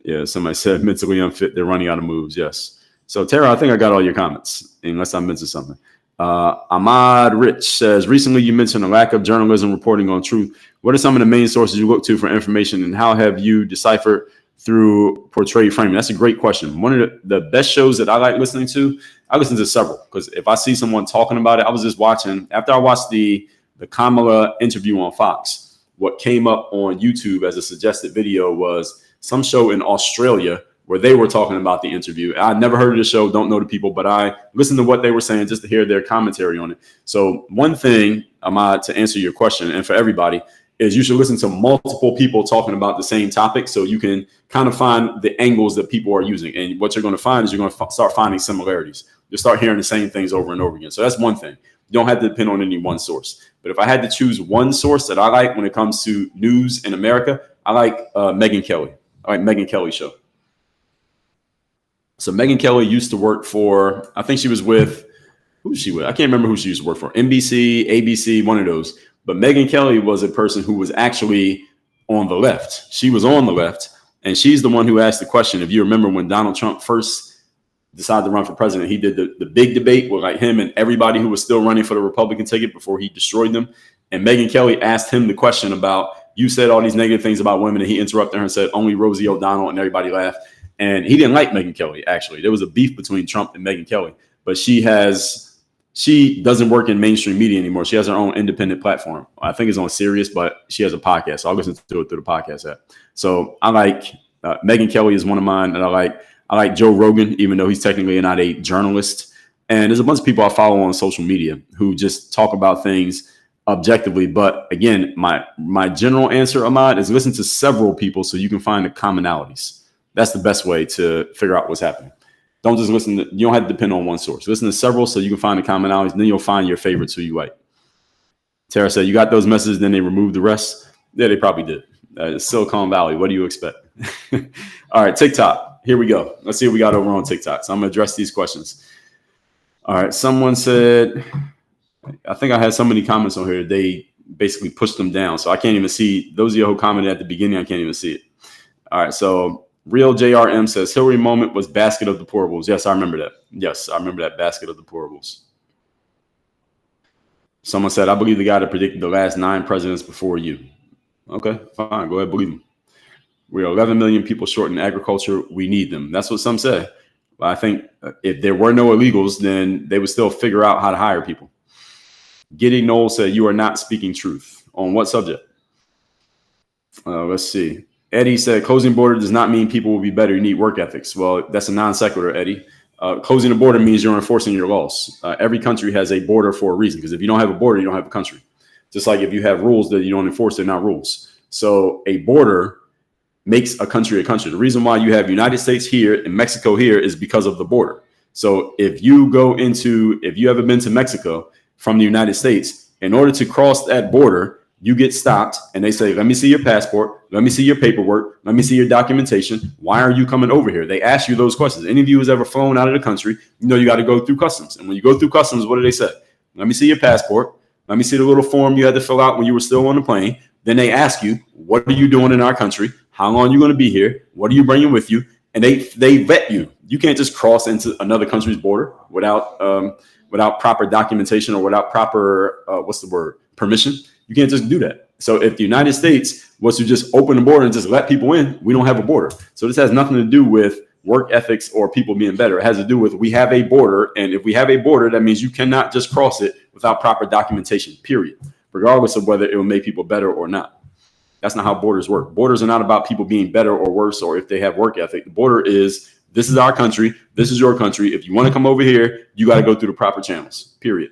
Yeah, somebody said mentally unfit. They're running out of moves. Yes. So, Tara, I think I got all your comments, unless I'm missing something. Ahmad Rich says, recently you mentioned a lack of journalism reporting on truth. What are some of the main sources you look to for information, and how have you deciphered through portrayed framing? That's a great question. One of the best shows that I like listening to, I listen to several, because if I see someone talking about it, I was just watching, after I watched the Kamala interview on Fox, what came up on YouTube as a suggested video was some show in Australia where they were talking about the interview. I never heard of the show, don't know the people, but I listened to what they were saying just to hear their commentary on it. So one thing, Ahmad, to answer your question, and for everybody, is you should listen to multiple people talking about the same topic so you can kind of find the angles that people are using. And what you're going to find is you're going to start finding similarities. You'll start hearing the same things over and over again. So that's one thing. You don't have to depend on any one source. But if I had to choose one source that I like when it comes to news in America, I like Megyn Kelly. I like Megyn Kelly's show. So Megyn Kelly used to work for, I think she was with, who's she with? I can't remember who she used to work for. NBC, ABC, one of those. But Megyn Kelly was a person who was actually on the left. She was on the left, and she's the one who asked the question. If you remember when Donald Trump first decided to run for president, he did the big debate with like him and everybody who was still running for the Republican ticket before he destroyed them. And Megyn Kelly asked him the question about, you said all these negative things about women, and he interrupted her and said, only Rosie O'Donnell, and everybody laughed. And he didn't like Megyn Kelly, actually. There was a beef between Trump and Megyn Kelly, but she doesn't work in mainstream media anymore. She has her own independent platform. I think it's on Sirius, but she has a podcast. So I'll listen to it through the podcast app. So I like Megyn Kelly is one of mine that I like. I like Joe Rogan, even though he's technically not a journalist. And there's a bunch of people I follow on social media who just talk about things objectively. But again, my general answer, Ahmad, is listen to several people so you can find the commonalities. That's the best way to figure out what's happening. Don't just listen. You don't have to depend on one source. Listen to several so you can find the commonalities, and then you'll find your favorites who you like. Tara said, you got those messages, then they removed the rest. Yeah, they probably did. Silicon Valley, what do you expect? All right, TikTok. Here we go. Let's see what we got over on TikTok. So I'm going to address these questions. All right, someone said, I think I had so many comments on here, they basically pushed them down. So I can't even see. Those of you who commented at the beginning, I can't even see it. All right, so Real JRM says, Hillary moment was basket of deplorables. Yes, I remember that. Yes, I remember that basket of deplorables. Someone said, I believe the guy that predicted the last 9 presidents before you. Okay, fine. Go ahead, believe him. We are 11 million people short in agriculture. We need them. That's what some say. But I think if there were no illegals, then they would still figure out how to hire people. Giddy Knoll said, you are not speaking truth. On what subject? Let's see. Eddie said, closing border does not mean people will be better. You need work ethics. Well, that's a non sequitur, Eddie. Closing the border means you're enforcing your laws. Every country has a border for a reason, because if you don't have a border, you don't have a country. Just like if you have rules that you don't enforce, they're not rules. So a border makes a country a country. The reason why you have United States here and Mexico here is because of the border. So if you ever been to Mexico from the United States, in order to cross that border, you get stopped and they say, let me see your passport. Let me see your paperwork. Let me see your documentation. Why are you coming over here? They ask you those questions. Any of you who's ever flown out of the country, you know you got to go through customs. And when you go through customs, what do they say? Let me see your passport. Let me see the little form you had to fill out when you were still on the plane. Then they ask you, what are you doing in our country? How long are you going to be here? What are you bringing with you? And they vet you. You can't just cross into another country's border without without proper documentation or without proper, permission. You can't just do that. So if the United States was to just open the border and just let people in, we don't have a border. So this has nothing to do with work ethics or people being better. It has to do with we have a border. And if we have a border, that means you cannot just cross it without proper documentation, period, regardless of whether it will make people better or not. That's not how borders work. Borders are not about people being better or worse or if they have work ethic. The border is, this is our country. This is your country. If you want to come over here, you got to go through the proper channels, period.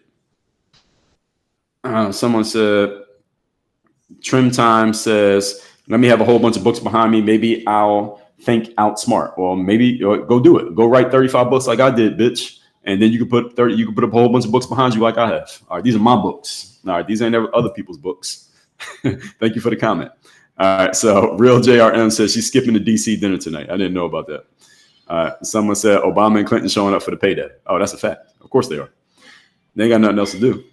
Someone said, Trim Time says, let me have a whole bunch of books behind me. Maybe I'll think outsmart. Well, maybe go do it. Go write 35 books like I did, bitch. And then you can put 30, you can put a whole bunch of books behind you like I have. All right, these are my books. All right, these ain't ever other people's books. Thank you for the comment. All right, so Real JRM says she's skipping the DC dinner tonight. I didn't know about that. Someone said Obama and Clinton showing up for the payday. Oh, that's a fact. Of course they are. They ain't got nothing else to do.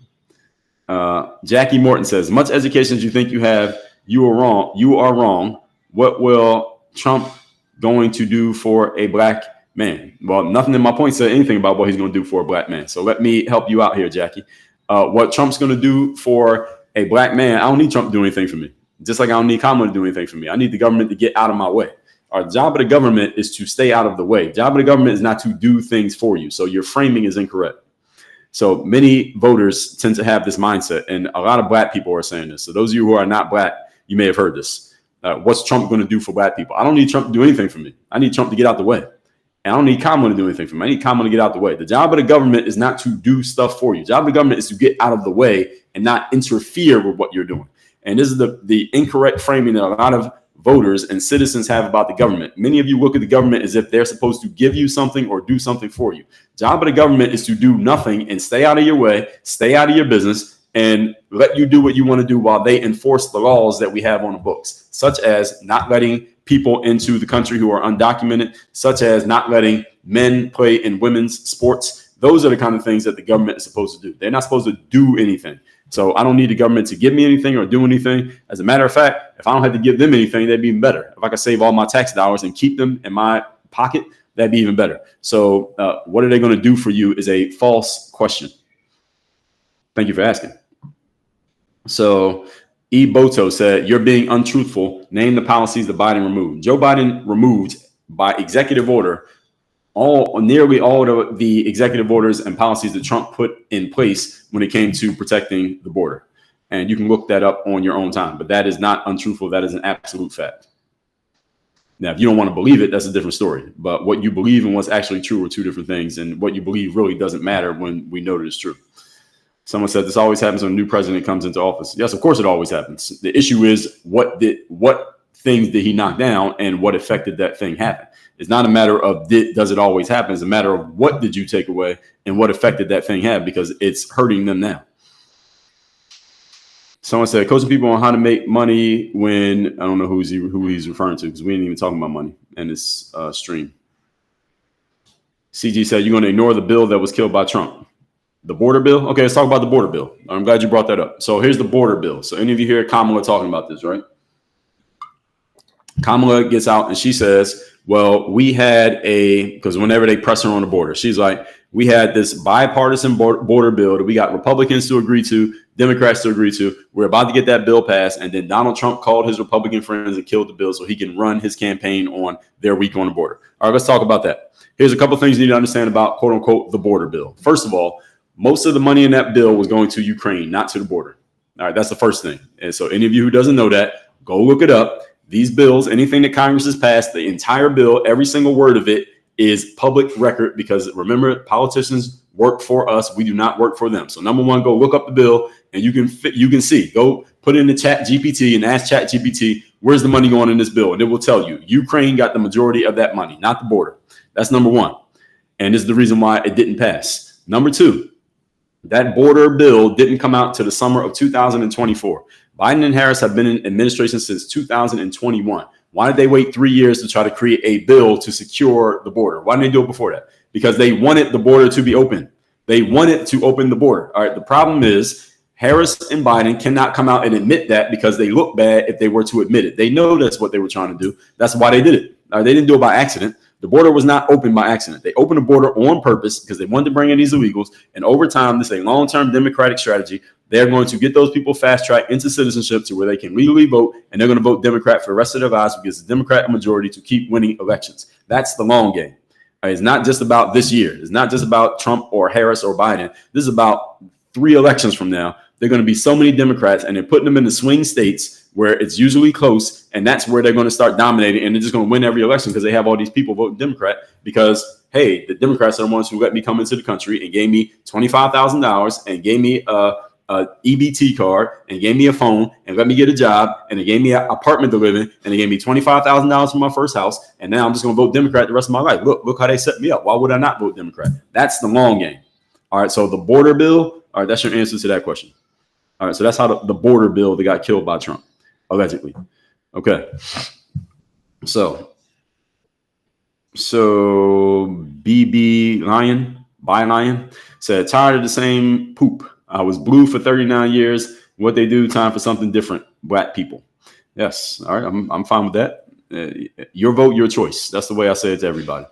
Jackie Morton says, much education as you think you have, you are wrong. You are wrong. What will Trump going to do for a black man? Well, nothing in my point said anything about what he's going to do for a black man. So let me help you out here, Jackie. What Trump's going to do for a black man, I don't need Trump to do anything for me. Just like I don't need Kamala to do anything for me. I need the government to get out of my way. Our job of the government is to stay out of the way. Job of the government is not to do things for you. So your framing is incorrect. So many voters tend to have this mindset, and a lot of black people are saying this. So those of you who are not black, you may have heard this. What's Trump going to do for black people? I don't need Trump to do anything for me. I need Trump to get out the way. And I don't need Kamala to do anything for me. I need Kamala to get out the way. The job of the government is not to do stuff for you. The job of the government is to get out of the way and not interfere with what you're doing. And this is the incorrect framing that a lot of voters and citizens have about the government. Many of you look at the government as if they're supposed to give you something or do something for you. Job of the government is to do nothing and stay out of your way, stay out of your business, and let you do what you want to do while they enforce the laws that we have on the books, such as not letting people into the country who are undocumented, such as not letting men play in women's sports. Those are the kind of things that the government is supposed to do. They're not supposed to do anything. So I don't need the government to give me anything or do anything. As a matter of fact, if I don't have to give them anything, that'd be even better. If I could save all my tax dollars and keep them in my pocket, that'd be even better. So what are they going to do for you is a false question. Thank you for asking. So E. Boto said, you're being untruthful. Name the policies that Biden removed. Joe Biden removed by executive order nearly all of the executive orders and policies that Trump put in place when it came to protecting the border. And you can look that up on your own time, but that is not untruthful. That is an absolute fact. Now, if you don't want to believe it, that's a different story. But what you believe and what's actually true are two different things. And what you believe really doesn't matter when we know that it's true. Someone said this always happens when a new president comes into office. Yes, of course it always happens. The issue is what things did he knock down and what affected that thing happen. It's not a matter of does it always happen. It's a matter of what did you take away and what affected that thing have, because it's hurting them now. Someone said coaching people on how to make money when I don't know who he's referring to, because we ain't even talking about money in this stream. CG said you're going to ignore the bill that was killed by Trump. The border bill? Okay, let's talk about the border bill. I'm glad you brought that up. So here's the border bill. So any of you hear Kamala talking about this, right? Kamala gets out and she says, well, we had because whenever they press her on the border, she's like, we had this bipartisan border bill that we got Republicans to agree to, Democrats to agree to. We're about to get that bill passed. And then Donald Trump called his Republican friends and killed the bill so he can run his campaign on their week on the border. All right, let's talk about that. Here's a couple of things you need to understand about, quote unquote, the border bill. First of all, most of the money in that bill was going to Ukraine, not to the border. All right, that's the first thing. And so any of you who doesn't know that, go look it up. These bills, anything that Congress has passed, the entire bill, every single word of it is public record, because remember, politicians work for us. We do not work for them. So number one, go look up the bill and you can see, go put it in the chat GPT and ask chat GPT, where's the money going in this bill? And it will tell you Ukraine got the majority of that money, not the border. That's number one. And this is the reason why it didn't pass. Number two, that border bill didn't come out to the summer of 2024. Biden and Harris have been in administration since 2021. Why did they wait 3 years to try to create a bill to secure the border? Why didn't they do it before that? Because they wanted the border to be open. They wanted to open the border. All right. The problem is Harris and Biden cannot come out and admit that, because they look bad if they were to admit it. They know that's what they were trying to do. That's why they did it. They didn't do it by accident. The border was not opened by accident. They opened the border on purpose because they wanted to bring in these illegals. And over time, this is a long-term Democratic strategy. They're going to get those people fast-tracked into citizenship to where they can legally vote, and they're going to vote Democrat for the rest of their lives because the Democrat majority to keep winning elections. That's the long game. It's not just about this year. It's not just about Trump or Harris or Biden. This is about 3 elections from now. They're going to be so many Democrats, and they're putting them in the swing states where it's usually close, and that's where they're going to start dominating, and they're just going to win every election because they have all these people voting Democrat because, hey, the Democrats are the ones who let me come into the country and gave me $25,000 and gave me a EBT card and gave me a phone and let me get a job, and they gave me an apartment to live in, and they gave me $25,000 for my first house, and now I'm just going to vote Democrat the rest of my life. Look how they set me up. Why would I not vote Democrat? That's the long game. All right, so the border bill, all right, that's your answer to that question. All right, so that's how the border bill that got killed by Trump, allegedly. Okay. So BB Lion said, tired of the same poop. I was blue for 39 years. What they do, time for something different. Black people. Yes. All right, I'm fine with that. Your vote, your choice. That's the way I say it to everybody.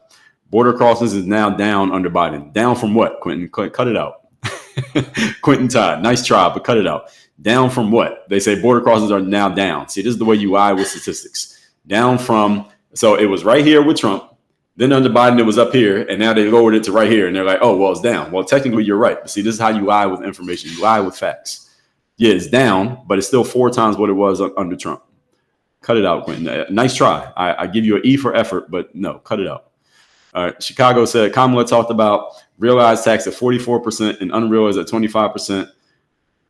Border crossings is now down under Biden. Down from what, Quentin? Cut it out. Quentin Todd, nice try, but cut it out. Down from what? They say border crossings are now down. See, this is the way you lie with statistics. Down from, so it was right here with Trump. Then under Biden, it was up here, and now they lowered it to right here, and they're like, oh, well, it's down. Well, technically, you're right. But see, this is how you lie with information. You lie with facts. Yeah, it's down, but it's still 4 times what it was under Trump. Cut it out, Quentin. Nice try. I give you an E for effort, but no, cut it out. All right. Chicago said Kamala talked about realized tax at 44% and unrealized at 25%.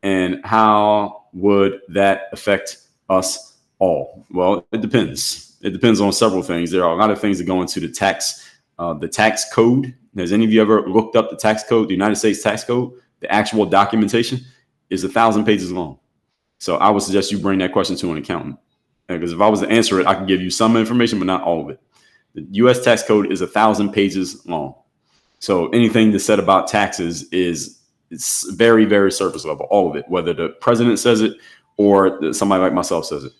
And how would that affect us all? Well, it depends. It depends on several things. There are a lot of things that go into the tax code. Has any of you ever looked up the tax code, the United States tax code? The actual documentation is 1,000 pages long. So I would suggest you bring that question to an accountant. Because if I was to answer it, I could give you some information, but not all of it. The U.S. tax code is 1,000 pages long. So anything that's said about taxes it's very, very surface level, all of it, whether the president says it or somebody like myself says it.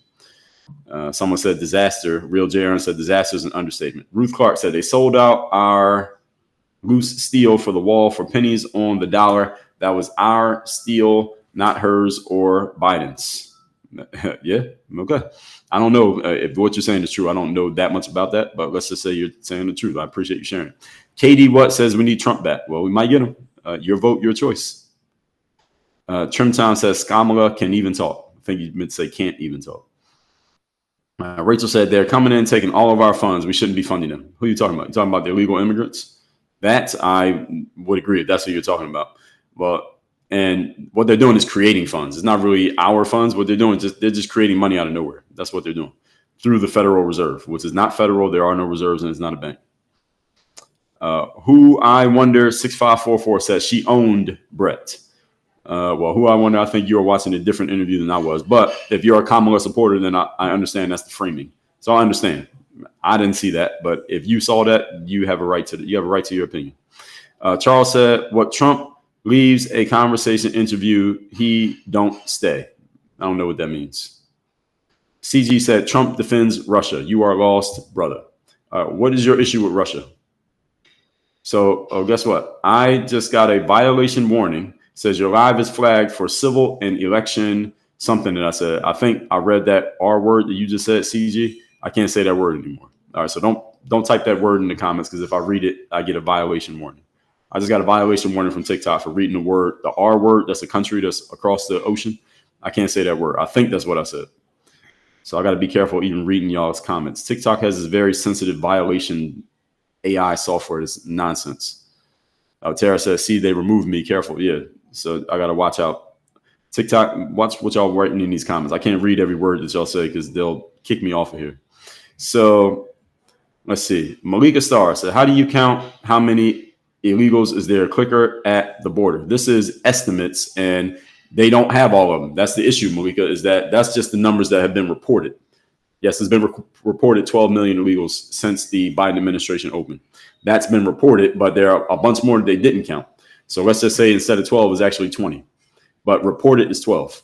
Someone said disaster. Real JR said disaster is an understatement. Ruth Clark said they sold out our loose steel for the wall for pennies on the dollar. That was our steel, not hers or Biden's. Yeah, okay. I don't know if what you're saying is true. I don't know that much about that, but let's just say you're saying the truth. I appreciate you sharing. KD What says we need Trump back. Well, we might get him. Your vote, your choice. Trimtown says Kamala can even talk. I think you meant to say can't even talk. Rachel said they're coming in taking all of our funds. We shouldn't be funding them. Who are you talking about? You talking about the illegal immigrants? That I would agree if that's what you're talking about. Well, and what they're doing is creating funds. It's not really our funds. What they're doing is they're just creating money out of nowhere. That's what they're doing through the Federal Reserve, which is not federal. There are no reserves, and it's not a bank. Who I wonder 6544 says she owned Brett. Well, who I wonder, I think you were watching a different interview than I was. But if you're a Kamala supporter, then I understand that's the framing. So I understand. I didn't see that, but if you saw that, you have a right to your opinion. Charles said, "What Trump leaves a conversation interview, he don't stay." I don't know what that means. CG said, "Trump defends Russia. You are lost, brother." What is your issue with Russia? So, guess what? I just got a violation warning. It says your live is flagged for civil and election something that I said. I think I read that R word that you just said, CG. I can't say that word anymore. All right, so don't type that word in the comments because if I read it, I get a violation warning. I just got a violation warning from TikTok for reading the R word. That's a country that's across the ocean. I can't say that word. I think that's what I said. So I got to be careful even reading y'all's comments. TikTok has this very sensitive violation AI software. That's nonsense. Tara says, "See, they removed me. Careful." Yeah. So I got to watch out. TikTok, watch what y'all writing in these comments. I can't read every word that y'all say because they'll kick me off of here. So let's see. Malika Starr said, "How do you count how many illegals is there? Clicker at the border." This is estimates, and they don't have all of them. That's the issue, Malika, is that's just the numbers that have been reported. Yes, it's been reported 12 million illegals since the Biden administration opened. That's been reported, but there are a bunch more that they didn't count. So let's just say instead of 12, it's actually 20. But reported is 12.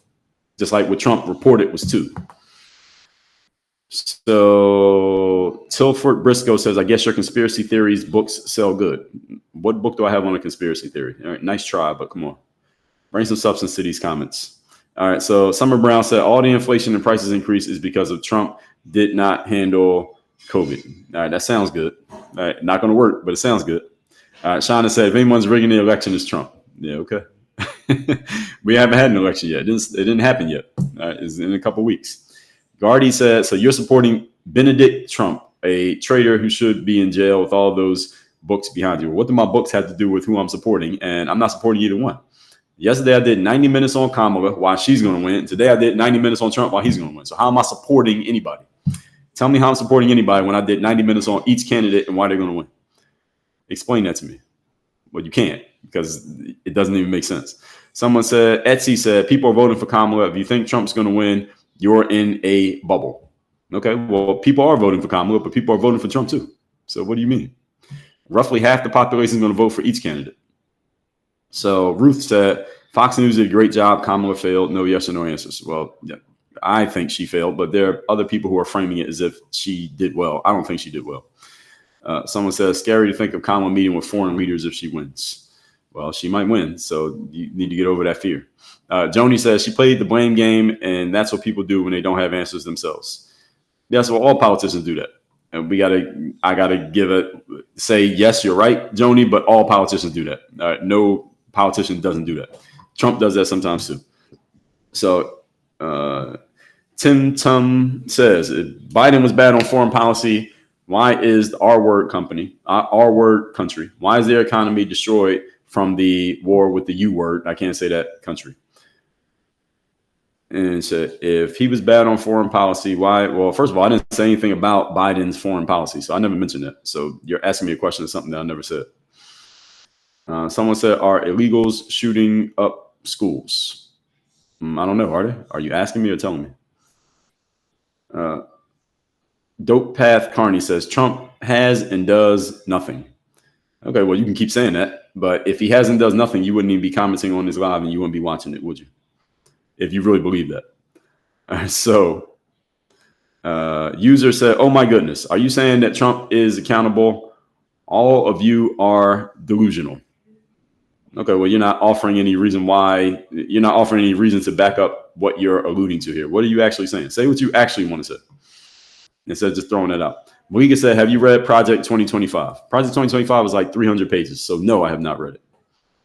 Just like with Trump, reported was 2. So Tilford Briscoe says, I guess your conspiracy theories books sell good. What book do I have on a conspiracy theory? All right, nice try, but come on. Bring some substance to these comments. All right, so Summer Brown said, all the inflation and prices increase is because of Trump did not handle COVID. All right, that sounds good. All right, not going to work, but it sounds good. All right, Shauna said, if anyone's rigging the election, it's Trump. Yeah, okay. We haven't had an election yet. It didn't happen yet. It's in a couple weeks. Gardy said, so you're supporting Benedict Trump, a traitor who should be in jail with all those books behind you. What do my books have to do with who I'm supporting? And I'm not supporting either one. Yesterday, I did 90 minutes on Kamala why she's going to win. Today, I did 90 minutes on Trump while he's going to win. So how am I supporting anybody? Tell me how I'm supporting anybody when I did 90 minutes on each candidate and why they're going to win. Explain that to me. Well, you can't because it doesn't even make sense. Someone said, Etsy said, people are voting for Kamala. If you think Trump's going to win, you're in a bubble. Okay, well, people are voting for Kamala, but people are voting for Trump too. So what do you mean? Roughly half the population is going to vote for each candidate. So Ruth said, Fox News did a great job. Kamala failed. No yes or no answers. Well, yeah, I think she failed, but there are other people who are framing it as if she did well. I don't think she did well. Someone says, scary to think of Kamala meeting with foreign leaders if she wins. Well, she might win, so you need to get over that fear. Joni says she played the blame game, and that's what people do when they don't have answers themselves. Yes, well, all politicians do that. And I gotta say, yes, you're right, Joni, but all politicians do that. No politician doesn't do that. Trump does that sometimes too. So Tim Tum says, if Biden was bad on foreign policy, why is the R-word country, why is their economy destroyed from the war with the U-word? I can't say that country. And said, if he was bad on foreign policy, why? Well, first of all, I didn't say anything about Biden's foreign policy, so I never mentioned that. So you're asking me a question of something that I never said. Someone said, are illegals shooting up schools? I don't know. Are they? Are you asking me or telling me? Dope Path Carney says, Trump has and does nothing. Okay, well, you can keep saying that, but if he has and does nothing, you wouldn't even be commenting on his live and you wouldn't be watching it, would you? If you really believe that. So user said, oh my goodness, are you saying that Trump is accountable? All of you are delusional. Okay, well, you're not offering any reason to back up what you're alluding to here. What are you actually saying? Say what you actually want to say instead of just throwing that out. Malika said, have you read Project 2025? Project 2025 is like 300 pages. So no, I have not read it.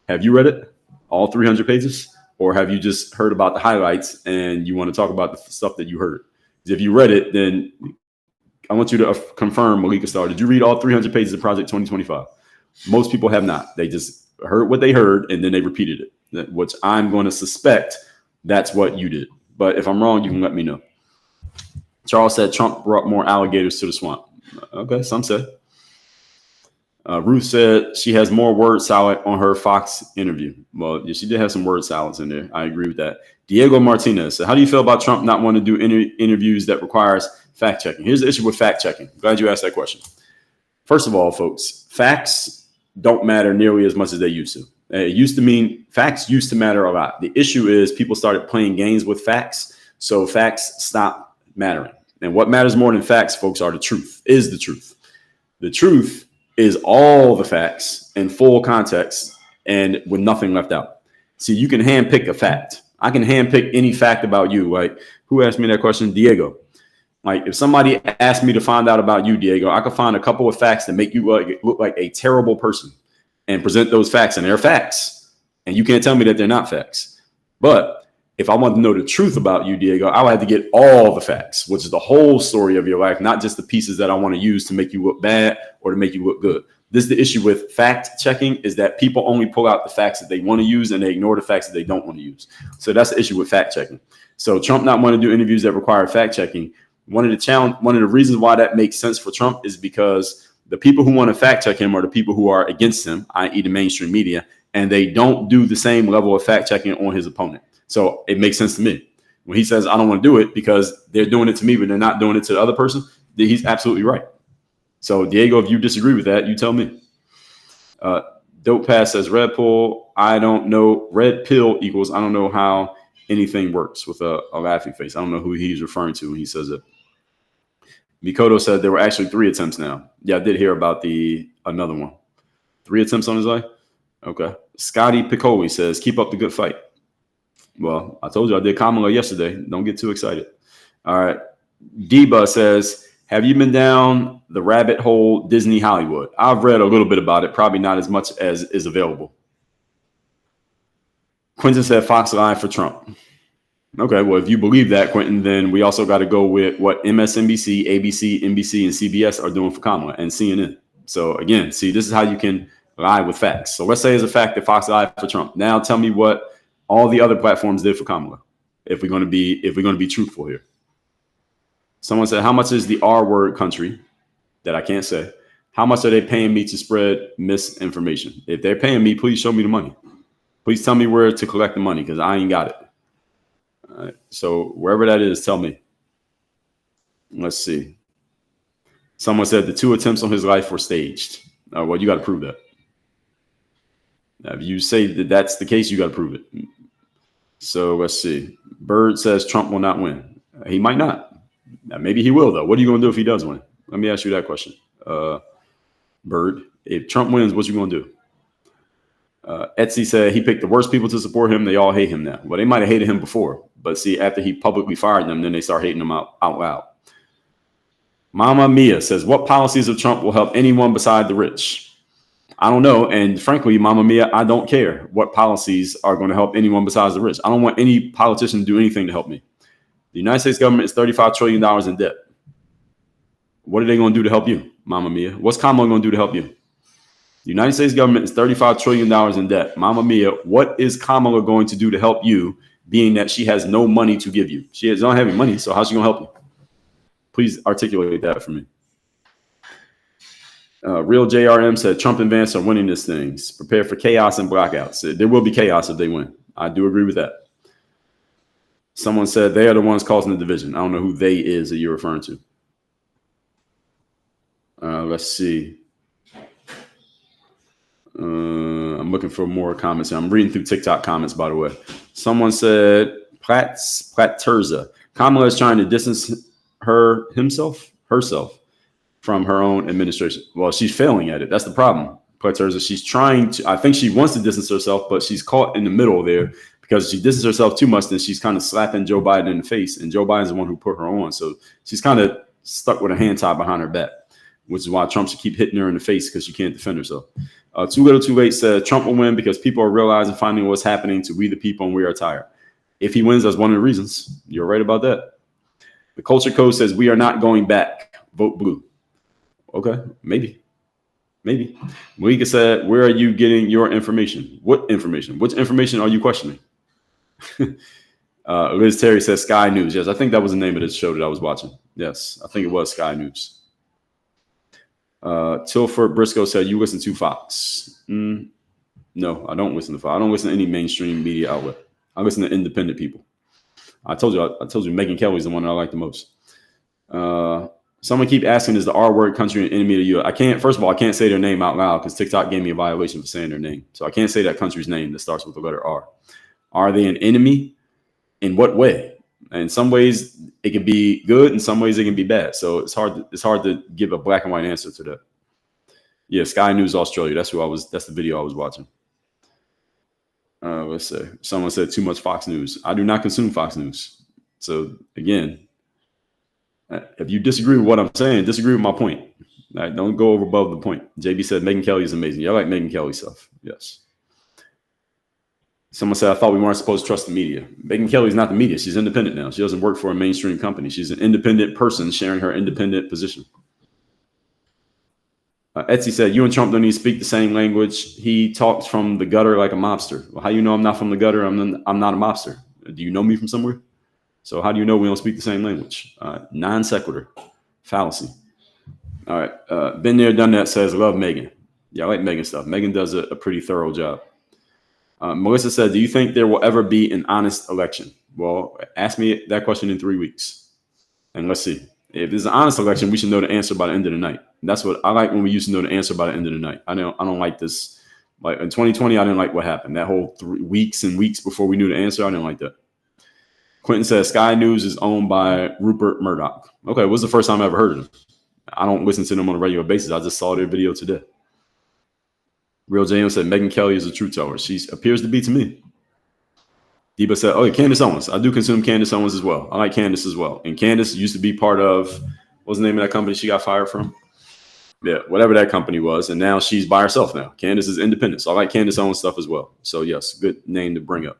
Have you read it? All 300 pages? Or have you just heard about the highlights and you want to talk about the stuff that you heard? Because if you read it, then I want you to confirm, Malika Starr, did you read all 300 pages of Project 2025? Most people have not. They just heard what they heard and then they repeated it, which I'm going to suspect that's what you did. But if I'm wrong, you can let me know. Charles said Trump brought more alligators to the swamp. Okay, some said. Ruth said she has more word salad on her Fox interview. Well, yeah, she did have some word salads in there. I agree with that. Diego Martinez said, how do you feel about Trump not wanting to do interviews that requires fact checking? Here's the issue with fact checking. Glad you asked that question. First of all, folks, facts don't matter nearly as much as they used to. Facts used to matter a lot. The issue is people started playing games with facts. So facts stopped mattering. And what matters more than facts, folks, is the truth. The truth is all the facts in full context and with nothing left out. See, you can handpick a fact. I can handpick any fact about you. Like, who asked me that question? Diego. Like, if somebody asked me to find out about you, Diego, I could find a couple of facts that make you look like a terrible person and present those facts. And they're facts. And you can't tell me that they're not facts. But if I want to know the truth about you, Diego, I would have to get all the facts, which is the whole story of your life, not just the pieces that I want to use to make you look bad or to make you look good. This is the issue with fact checking, is that people only pull out the facts that they want to use and they ignore the facts that they don't want to use. So that's the issue with fact checking. So Trump not wanting to do interviews that require fact checking. One of the reasons why that makes sense for Trump is because the people who want to fact check him are the people who are against him, i.e. the mainstream media, and they don't do the same level of fact checking on his opponent. So it makes sense to me when he says, I don't want to do it because they're doing it to me, but they're not doing it to the other person. He's absolutely right. So Diego, if you disagree with that, you tell me. Dope Pass says Red Pill. I don't know. Red Pill equals, I don't know how anything works, with a laughing face. I don't know who he's referring to when he says it. Mikoto said there were actually 3 attempts now. Yeah, I did hear about another one. 3 attempts on his life? Okay. Scotty Piccoli says, keep up the good fight. Well, I told you I did Kamala yesterday. Don't get too excited. All right. Deba says, have you been down the rabbit hole Disney Hollywood? I've read a little bit about it, probably not as much as is available. Quentin said Fox Live for Trump. Okay, well, if you believe that, Quentin, then we also got to go with what MSNBC, ABC, NBC, and CBS are doing for Kamala and CNN. So again, see, this is how you can lie with facts. So let's say it's a fact that Fox lied for Trump. Now tell me what all the other platforms did for Kamala. If we're going to be truthful here. Someone said, how much is the R word country that I can't say? How much are they paying me to spread misinformation? If they're paying me, please show me the money. Please tell me where to collect the money because I ain't got it. All right, so wherever that is, tell me. Let's see. Someone said the 2 attempts on his life were staged. Well, you got to prove that. If you say that that's the case, you got to prove it. So let's see. Bird says Trump will not win. He might not. Maybe he will, though. What are you going to do if he does win? Let me ask you that question. Bird, if Trump wins, what you going to do? Etsy said he picked the worst people to support him. They all hate him now. Well, they might have hated him before. But see, after he publicly fired them, then they start hating him out loud. Mama Mia says, what policies of Trump will help anyone beside the rich? I don't know. And frankly, Mama Mia, I don't care what policies are going to help anyone besides the rich. I don't want any politician to do anything to help me. The United States government is $35 trillion in debt. What are they going to do to help you, Mama Mia? What's Kamala going to do to help you? The United States government is $35 trillion in debt. Mama Mia, what is Kamala going to do to help you, being that she has no money to give you? She doesn't have any money, so how's she going to help you? Please articulate that for me. Real JRM said Trump and Vance are winning this thing. Prepare for chaos and blackouts. There will be chaos if they win. I do agree with that. Someone said they are the ones causing the division. I don't know who they is that you're referring to. Let's see. I'm looking for more comments. I'm reading through TikTok comments, by the way. Someone said Platerza. Kamala is trying to distance herself from her own administration. Well, she's failing at it. That's the problem. Platerza. She's trying to. I think she wants to distance herself, but she's caught in the middle there because she distances herself too much. Then she's kind of slapping Joe Biden in the face, and Joe Biden's the one who put her on. So she's kind of stuck with a hand tied behind her back, which is why Trump should keep hitting her in the face because she can't defend herself. Too Little Too Late said Trump will win because people are realizing finally what's happening to we the people and we are tired. If he wins, that's one of the reasons. You're right about that. The Culture Code says we are not going back. Vote blue. Okay, maybe. Malika said, where are you getting your information? What information? Which information are you questioning? Liz Terry says Sky News. Yes, I think that was the name of the show that I was watching. Yes, I think it was Sky News. Tilford Briscoe said, you listen to Fox. No, I don't listen to Fox. I don't listen to any mainstream media outlet. I listen to independent people. I told you Megyn Kelly's the one that I like the most. Someone keep asking, is the R word country an enemy to you? First of all, I can't say their name out loud because TikTok gave me a violation for saying their name. So I can't say that country's name that starts with the letter R. Are they an enemy? In what way? In some ways, it can be good. In some ways, it can be bad. So it's hard to give a black and white answer to that. Yeah, Sky News Australia. That's the video I was watching. Let's see. Someone said too much Fox News. I do not consume Fox News. So again, if you disagree with what I'm saying, disagree with my point. All right, don't go above the point. JB said Megyn Kelly is amazing. Yeah, I like Megyn Kelly stuff. Yes. Someone said, I thought we weren't supposed to trust the media. Megyn Kelly's not the media. She's independent now. She doesn't work for a mainstream company. She's an independent person sharing her independent position. Etsy said, you and Trump don't need to speak the same language. He talks from the gutter like a mobster. Well, how you know I'm not from the gutter? I'm not a mobster. Do you know me from somewhere? So how do you know we don't speak the same language? Non sequitur. Fallacy. All right. Been there, done that says, love Megyn. Yeah, I like Megyn stuff. Megyn does a pretty thorough job. Melissa said, do you think there will ever be an honest election? Well, ask me that question in 3 weeks. And let's see. If there's an honest election, we should know the answer by the end of the night. And that's what I like when we used to know the answer by the end of the night. I don't like this. Like in 2020, I didn't like what happened. That whole 3 weeks and weeks before we knew the answer, I didn't like that. Quentin says Sky News is owned by Rupert Murdoch. Okay, what's the first time I ever heard of them? I don't listen to them on a regular basis. I just saw their video today. Real James said Megyn Kelly is a truth teller. She appears to be to me. Deba said, oh, yeah, Candace Owens. I do consume Candace Owens as well. I like Candace as well. And Candace used to be part of, what's the name of that company she got fired from? Yeah, whatever that company was. And now she's by herself now. Candace is independent. So I like Candace Owens stuff as well. So yes, good name to bring up.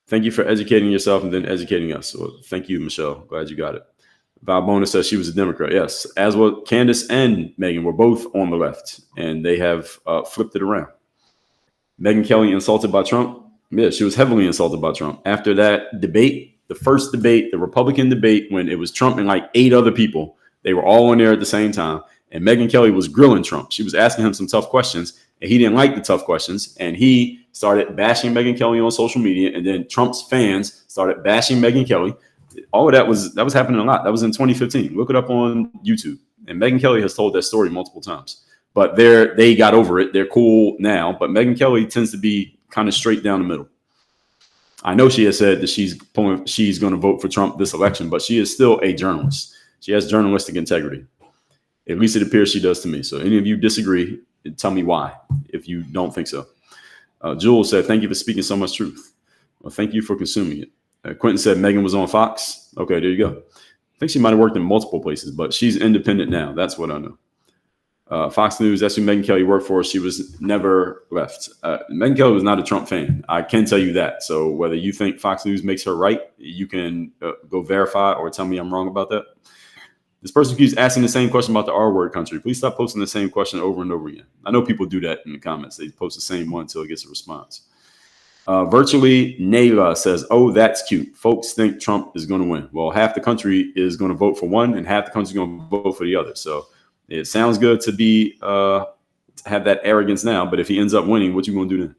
Thank you for educating yourself and then educating us. So thank you, Michelle. Glad you got it. Valbona says she was a Democrat. Yes, as well. Candace and Megyn were both on the left, and they have flipped it around. Megyn Kelly insulted by Trump. Yeah, she was heavily insulted by Trump. After that debate, the first debate, the Republican debate, when it was Trump and like 8 other people, they were all in there at the same time. And Megyn Kelly was grilling Trump. She was asking him some tough questions, and he didn't like the tough questions. And he started bashing Megyn Kelly on social media. And then Trump's fans started bashing Megyn Kelly. All of that was happening a lot. That was in 2015. Look it up on YouTube. And Megyn Kelly has told that story multiple times. But they got over it. They're cool now. But Megyn Kelly tends to be kind of straight down the middle. I know she has said that she's going to vote for Trump this election, but she is still a journalist. She has journalistic integrity. At least it appears she does to me. So any of you disagree, tell me why, if you don't think so. Jules said, thank you for speaking so much truth. Well, thank you for consuming it. Quentin said Megyn was on Fox. Okay, there you go. I think she might have worked in multiple places, but she's independent now. That's what I know. Fox News, that's who Megyn Kelly worked for. She was never left. Megyn Kelly was not a Trump fan. I can tell you that. So whether you think Fox News makes her right, you can go verify or tell me I'm wrong about that. This person keeps asking the same question about the R-word country. Please stop posting the same question over and over again. I know people do that in the comments. They post the same one until it gets a response. Virtually Nayla says, oh, that's cute. Folks think Trump is going to win. Well, half the country is going to vote for one and half the country is going to vote for the other. So it sounds good to be have that arrogance now, but if he ends up winning, what you going to do then?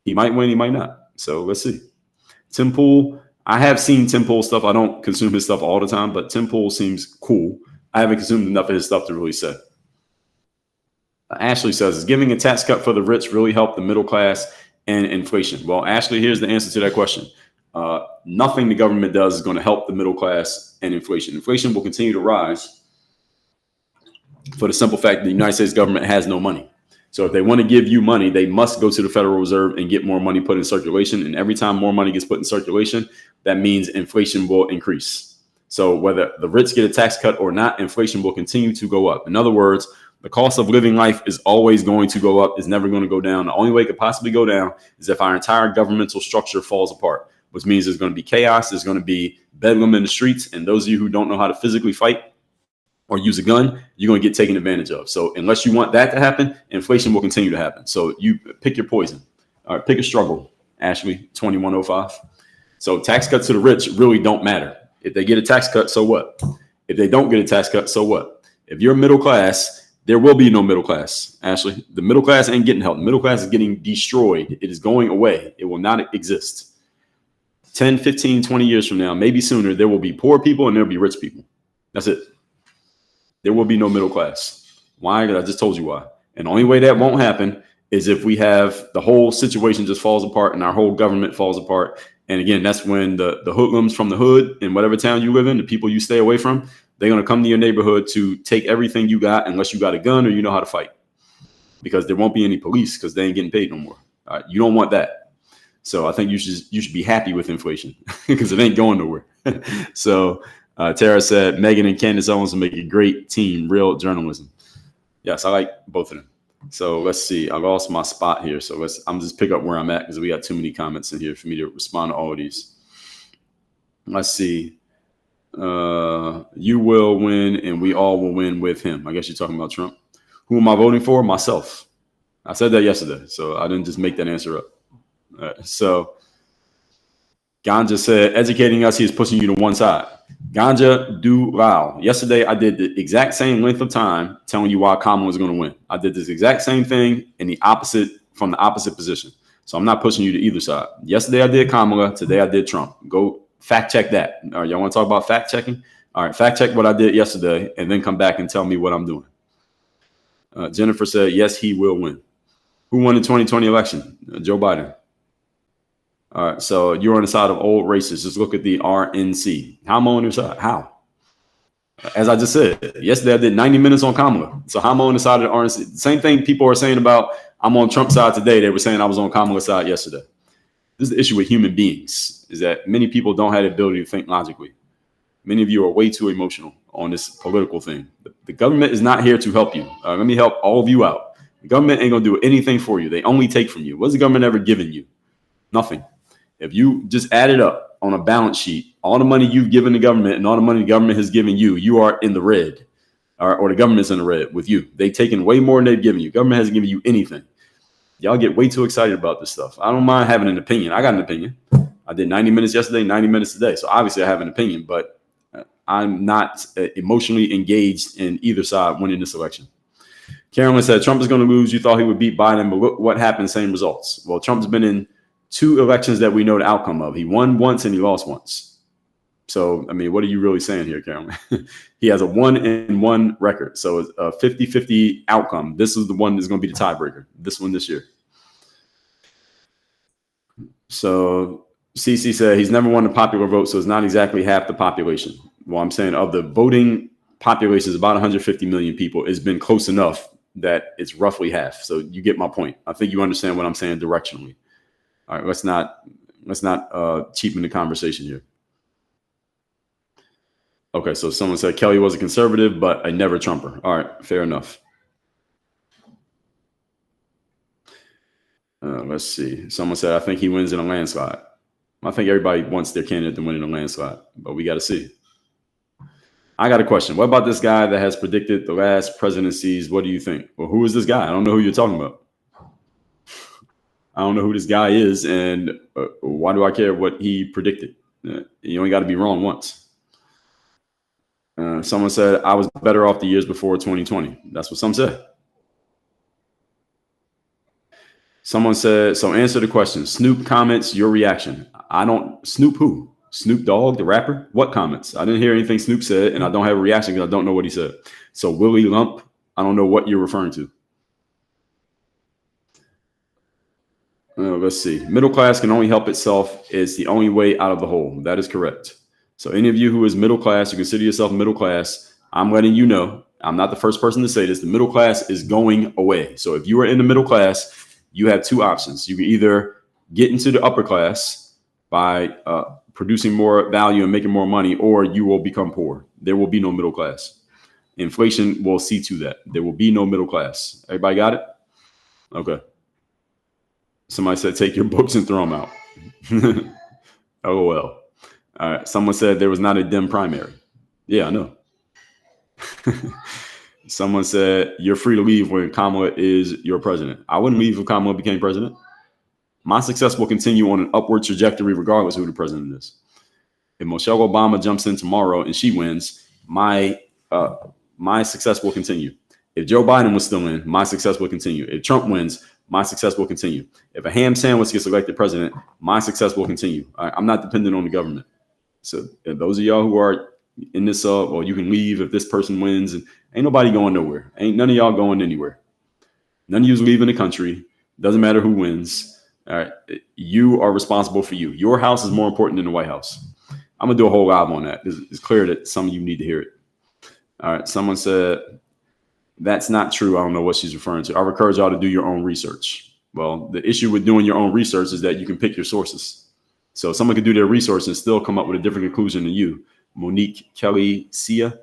He might win, he might not. So let's see. Tim Pool, I have seen Tim Pool stuff. I don't consume his stuff all the time, but Tim Pool seems cool. I haven't consumed enough of his stuff to really say. Ashley says, is giving a tax cut for the rich really help the middle class and inflation? Well, Ashley, here's the answer to that question. Nothing the government does is going to help the middle class and inflation. Inflation will continue to rise for the simple fact that the United States government has no money. So if they want to give you money, they must go to the Federal Reserve and get more money put in circulation. And every time more money gets put in circulation, that means inflation will increase. So whether the rich get a tax cut or not, inflation will continue to go up. In other words, the cost of living life is always going to go up. It's never going to go down. The only way it could possibly go down is if our entire governmental structure falls apart, which means there's going to be chaos. There's going to be bedlam in the streets. And those of you who don't know how to physically fight or use a gun, you're going to get taken advantage of. So unless you want that to happen, inflation will continue to happen. So you pick your poison. All right, pick a struggle, Ashley, 2105. So tax cuts to the rich really don't matter. If they get a tax cut, so what? If they don't get a tax cut, so what? If you're middle class, there will be no middle class, Ashley. The middle class ain't getting help. The middle class is getting destroyed. It is going away. It will not exist. 10, 15, 20 years from now, maybe sooner, there will be poor people and there'll be rich people. That's it. There will be no middle class. Why? I just told you why. And the only way that won't happen is if we have the whole situation just falls apart and our whole government falls apart. And again, that's when the hoodlums from the hood in whatever town you live in, the people you stay away from, they're going to come to your neighborhood to take everything you got unless you got a gun or you know how to fight. Because there won't be any police because they ain't getting paid no more. All right, you don't want that. So I think you should be happy with inflation because it ain't going nowhere. So Tara said, Megyn and Candace Owens will make a great team, real journalism. Yes, I like both of them. So let's see. I lost my spot here. So I'm just pick up where I'm at because we got too many comments in here for me to respond to all of these. Let's see. You will win and we all will win with him. I guess you're talking about Trump. Who am I voting for? Myself. I said that yesterday. So I didn't just make that answer up. So Ganja said, educating us, he is pushing you to one side. Ganja do wow. Yesterday, I did the exact same length of time telling you why Kamala was going to win. I did this exact same thing in the opposite from the opposite position. So I'm not pushing you to either side. Yesterday, I did Kamala. Today, I did Trump. Go fact check that. All right, y'all want to talk about fact checking? All right, fact check what I did yesterday and then come back and tell me what I'm doing. Jennifer said, yes, he will win. Who won the 2020 election? Joe Biden. All right, so you're on the side of old racists. Just look at the RNC. How am I on your side? How? As I just said, yesterday I did 90 minutes on Kamala. So how am I on the side of the RNC? Same thing people are saying about I'm on Trump's side today. They were saying I was on Kamala's side yesterday. This is the issue with human beings, is that many people don't have the ability to think logically. Many of you are way too emotional on this political thing. The government is not here to help you. Let me help all of you out. The government ain't going to do anything for you. They only take from you. What's the government ever given you? Nothing. If you just add it up on a balance sheet, all the money you've given the government and all the money the government has given you, you are in the red, or the government's in the red with you. They've taken way more than they've given you. Government hasn't given you anything. Y'all get way too excited about this stuff. I don't mind having an opinion. I got an opinion. I did 90 minutes yesterday, 90 minutes today. So obviously I have an opinion, but I'm not emotionally engaged in either side winning this election. Carolyn said Trump is going to lose. You thought he would beat Biden, but look what happened, same results. Well, Trump's been in 2 elections that we know the outcome of. He won once and he lost once. So, I mean, what are you really saying here, Carolyn? He has a 1-1 record. So it's a 50-50 outcome. This is the one that's going to be the tiebreaker, this one this year. So CC said he's never won the popular vote, so it's not exactly half the population. Well, I'm saying of the voting population is about 150 million people. It's been close enough that it's roughly half. So you get my point. I think you understand what I'm saying directionally. All right, let's not cheapen the conversation here. Okay, so someone said Kelly was a conservative, but a never Trumper. All right, fair enough. Let's see. Someone said, I think he wins in a landslide. I think everybody wants their candidate to win in a landslide, but we got to see. I got a question. What about this guy that has predicted the last presidencies? What do you think? Well, who is this guy? I don't know who you're talking about. I don't know who this guy is, and why do I care what he predicted? You only got to be wrong once. Someone said I was better off the years before 2020. That's what some said. Someone said, so answer the question. Snoop comments, your reaction. I don't, Snoop who? Snoop Dogg, the rapper? What comments? I didn't hear anything Snoop said, and I don't have a reaction because I don't know what he said. So Willie Lump, I don't know what you're referring to. Let's see. Middle class can only help itself. It's the only way out of the hole. That is correct. So any of you who is middle class, you consider yourself middle class, I'm letting you know, I'm not the first person to say this. The middle class is going away. So if you are in the middle class, you have 2 options. You can either get into the upper class by producing more value and making more money, or you will become poor. There will be no middle class. Inflation will see to that. There will be no middle class. Everybody got it? Okay. Somebody said, take your books and throw them out. LOL. All right. Someone said there was not a Dem primary. Yeah, I know. Someone said you're free to leave when Kamala is your president. I wouldn't leave if Kamala became president. My success will continue on an upward trajectory regardless of who the president is. If Michelle Obama jumps in tomorrow and she wins, my success will continue. If Joe Biden was still in, my success will continue. If Trump wins, my success will continue. If a ham sandwich gets elected president, my success will continue. I'm not dependent on the government. So if those of y'all who are in this, well, you can leave if this person wins, and ain't nobody going nowhere. Ain't none of y'all going anywhere. None of you's leaving the country. Doesn't matter who wins. All right. You are responsible for you. Your house is more important than the White House. I'm going to do a whole live on that. It's clear that some of you need to hear it. All right. Someone said, that's not true. I don't know what she's referring to. I would encourage y'all to do your own research. Well, the issue with doing your own research is that you can pick your sources. So someone could do their research and still come up with a different conclusion than you. Monique Kelly Sia.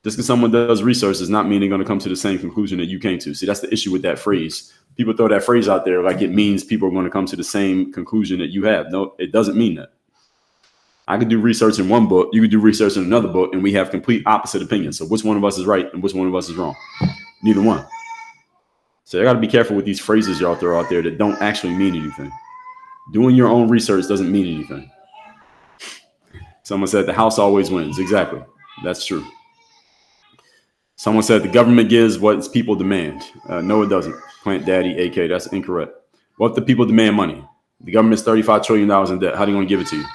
Just because someone does research does not mean they're going to come to the same conclusion that you came to. See, that's the issue with that phrase. People throw that phrase out there like it means people are going to come to the same conclusion that you have. No, it doesn't mean that. I could do research in one book, you could do research in another book, and we have complete opposite opinions. So which one of us is right and which one of us is wrong? Neither one. So I got to be careful with these phrases y'all throw out there that don't actually mean anything. Doing your own research doesn't mean anything. Someone said the House always wins. Exactly. That's true. Someone said the government gives what its people demand. No, it doesn't. Plant Daddy, AK, that's incorrect. What if the people demand money? The government's $35 trillion in debt. How are they going to give it to you?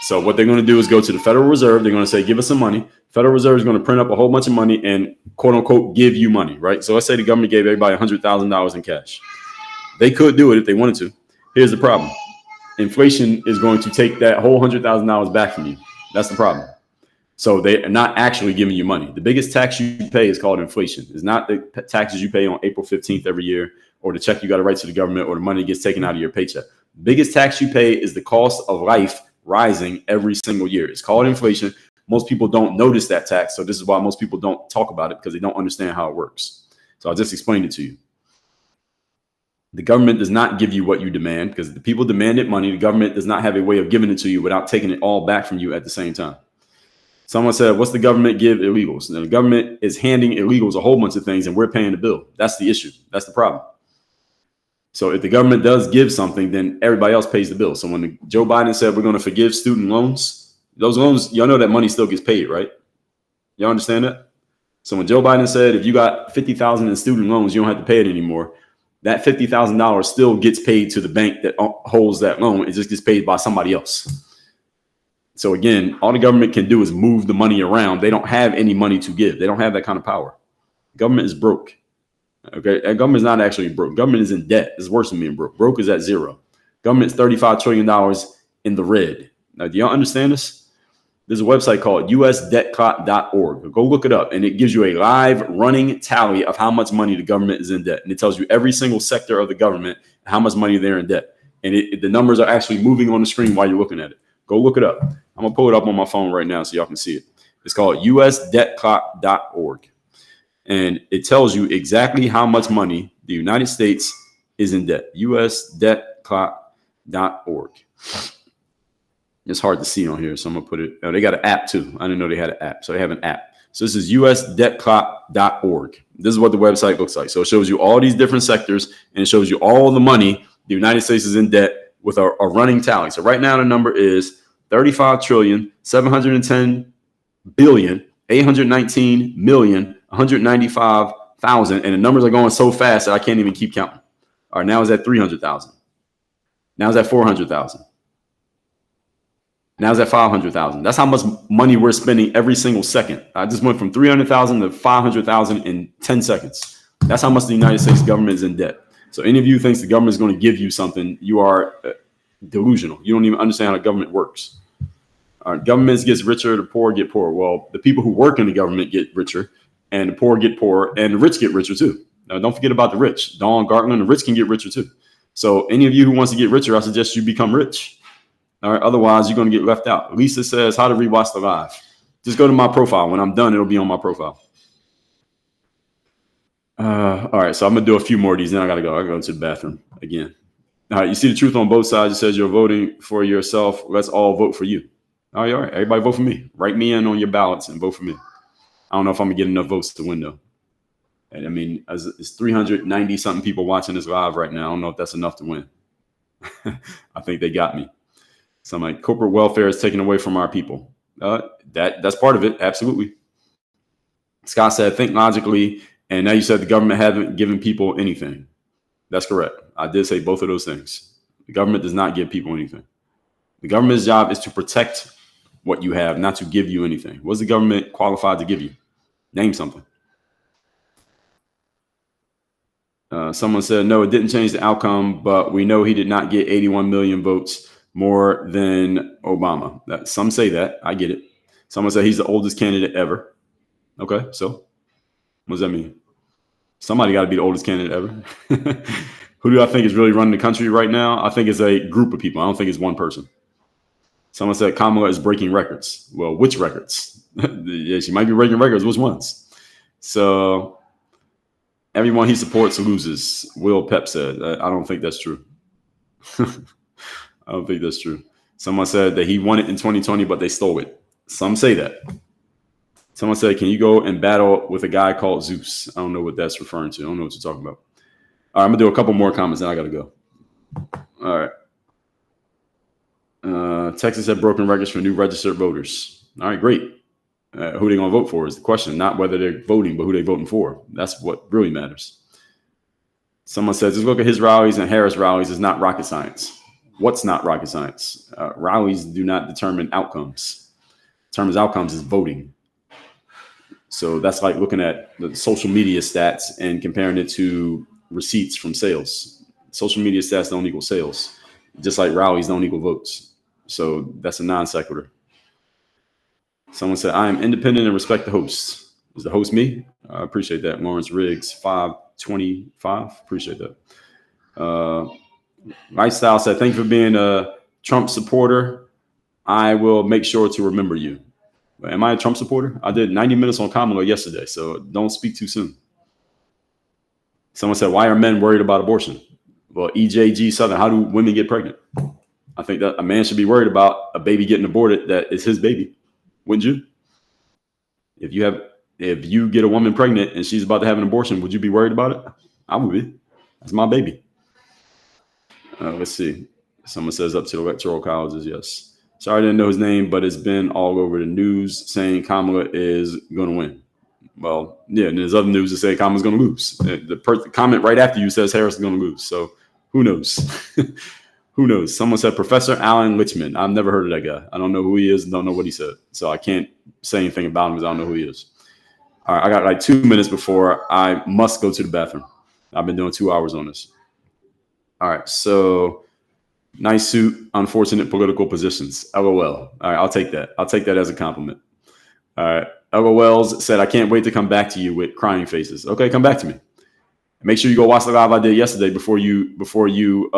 So what they're going to do is go to the Federal Reserve. They're going to say, give us some money. Federal Reserve is going to print up a whole bunch of money and quote unquote give you money, right? So let's say the government gave everybody $100,000 in cash. They could do it if they wanted to. Here's the problem. inflation is going to take that whole $100,000 back from you. That's the problem. So they are not actually giving you money. The biggest tax you pay is called inflation. It's not the taxes you pay on April 15th every year, or the check you got to write to the government, or the money gets taken out of your paycheck. The biggest tax you pay is the cost of life rising every single year. It's called inflation. Most people don't notice that tax. So this is why most people don't talk about it, because they don't understand how it works. So I'll just explain it to you. The government does not give you what you demand, because the people demanded money. The government does not have a way of giving it to you without taking it all back from you at the same time. Someone said, what's the government give illegals? Now, the government is handing illegals a whole bunch of things, and we're paying the bill. That's the issue. That's the problem. So if the government does give something, then everybody else pays the bill. So when Joe Biden said we're going to forgive student loans, those loans, y'all know that money still gets paid, right? Y'all understand that? So when Joe Biden said, if you got $50,000 in student loans, you don't have to pay it anymore, that $50,000 still gets paid to the bank that holds that loan. It just gets paid by somebody else. So again, all the government can do is move the money around. They don't have any money to give. They don't have that kind of power. Government is broke. Okay, and government is not actually broke. Government is in debt. It's worse than being broke. Broke is at zero. Government is $35 trillion in the red. Now, do y'all understand this? There's a website called usdebtclock.org. Go look it up, and it gives you a live running tally of how much money the government is in debt. And it tells you every single sector of the government, how much money they're in debt. And the numbers are actually moving on the screen while you're looking at it. Go look it up. I'm going to pull it up on my phone right now so y'all can see it. It's called usdebtclock.org. And it tells you exactly how much money the United States is in debt. usdebtclock.org. It's hard to see on here, so I'm going to put it. Oh, they got an app too. I didn't know they had an app. So they have an app. So this is usdebtclock.org. This is what the website looks like. So it shows you all these different sectors, and it shows you all the money the United States is in debt with a running tally. So right now the number is $35,710,819,195,000, and the numbers are going so fast that I can't even keep counting. All right, now it's at 300,000. Now it's at 400,000. Now it's at 500,000. That's how much money we're spending every single second. I just went from 300,000 to 500,000 in 10 seconds. That's how much the United States government is in debt. So any of you thinks the government is going to give you something, you are delusional. You don't even understand how the government works. All right, government gets richer, the poor get poorer. Well, the people who work in the government get richer, and the poor get poorer, and the rich get richer too. Now, don't forget about the rich. Don Gartland, the rich can get richer too. So any of you who wants to get richer, I suggest you become rich. All right, otherwise you're going to get left out. Lisa says how to rewatch the live. Just go to my profile. When I'm done, it'll be on my profile. All right, so I'm gonna do a few more of these. Then I gotta go. I go to the bathroom again. All right, you see the truth on both sides. It says you're voting for yourself. Let's all vote for you. All right, everybody vote for me. Write me in on your ballots and vote for me. I don't know if I'm gonna get enough votes to win though. And I mean, it's 390 something people watching this live right now. I don't know if that's enough to win. I think they got me. So I'm like, corporate welfare is taken away from our people. That's part of it. Absolutely. Scott said, think logically. And now you said the government haven't given people anything. That's correct. I did say both of those things. The government does not give people anything. The government's job is to protect what you have, not to give you anything. What's the government qualified to give you? Name something. Someone said, no, it didn't change the outcome, but we know he did not get 81 million votes more than Obama. Some say that. I get it. Someone said he's the oldest candidate ever. Okay, so what does that mean? Somebody got to be the oldest candidate ever. Who do I think is really running the country right now? I think it's a group of people. I don't think it's one person. Someone said Kamala is breaking records. Well, which records? Yeah, she might be breaking records. Which ones? So everyone he supports loses. Will Pep said. I don't think that's true. I don't think that's true. Someone said that he won it in 2020, but they stole it. Some say that. Someone said, can you go and battle with a guy called Zeus? I don't know what that's referring to. I don't know what you're talking about. All right, I'm going to do a couple more comments, then I got to go. All right. Texas had broken records for new registered voters. All right, great. Who are they going to vote for is the question, not whether they're voting, but who they're voting for. That's what really matters. Someone says, just look at his rallies and Harris rallies. It's not rocket science. What's not rocket science? Rallies do not determine outcomes. Determines outcomes is voting. So that's like looking at the social media stats and comparing it to receipts from sales. Social media stats don't equal sales. just like rallies don't equal votes. So that's a non sequitur. Someone said, I am independent and respect the host. Is the host me? I appreciate that. Lawrence Riggs, 525. Appreciate that. Lifestyle said, thank you for being a Trump supporter. I will make sure to remember you. Am I a Trump supporter? I did 90 minutes on Kamala yesterday, so don't speak too soon. Someone said, why are men worried about abortion? Well, EJG Southern, how do women get pregnant? I think that a man should be worried about a baby getting aborted that is his baby. Wouldn't you? If you get a woman pregnant and she's about to have an abortion, would you be worried about it? I would be. That's my baby. Let's see. Someone says up to the electoral colleges. Yes. Sorry, I didn't know his name, but it's been all over the news saying Kamala is going to win. Well, yeah, and there's other news that say Kamala's going to lose. The comment right after you says Harris is going to lose. So who knows? Who knows? Someone said Professor Alan Lichtman. I've never heard of that guy. I don't know who he is and don't know what he said. So I can't say anything about him because I don't know who he is. All right, I got like 2 minutes before I must go to the bathroom. I've been doing 2 hours on this. All right, so nice suit, unfortunate political positions. LOL. All right, I'll take that. I'll take that as a compliment. All right. LOLs said, I can't wait to come back to you with crying faces. Okay, come back to me. Make sure you go watch the live I did yesterday before you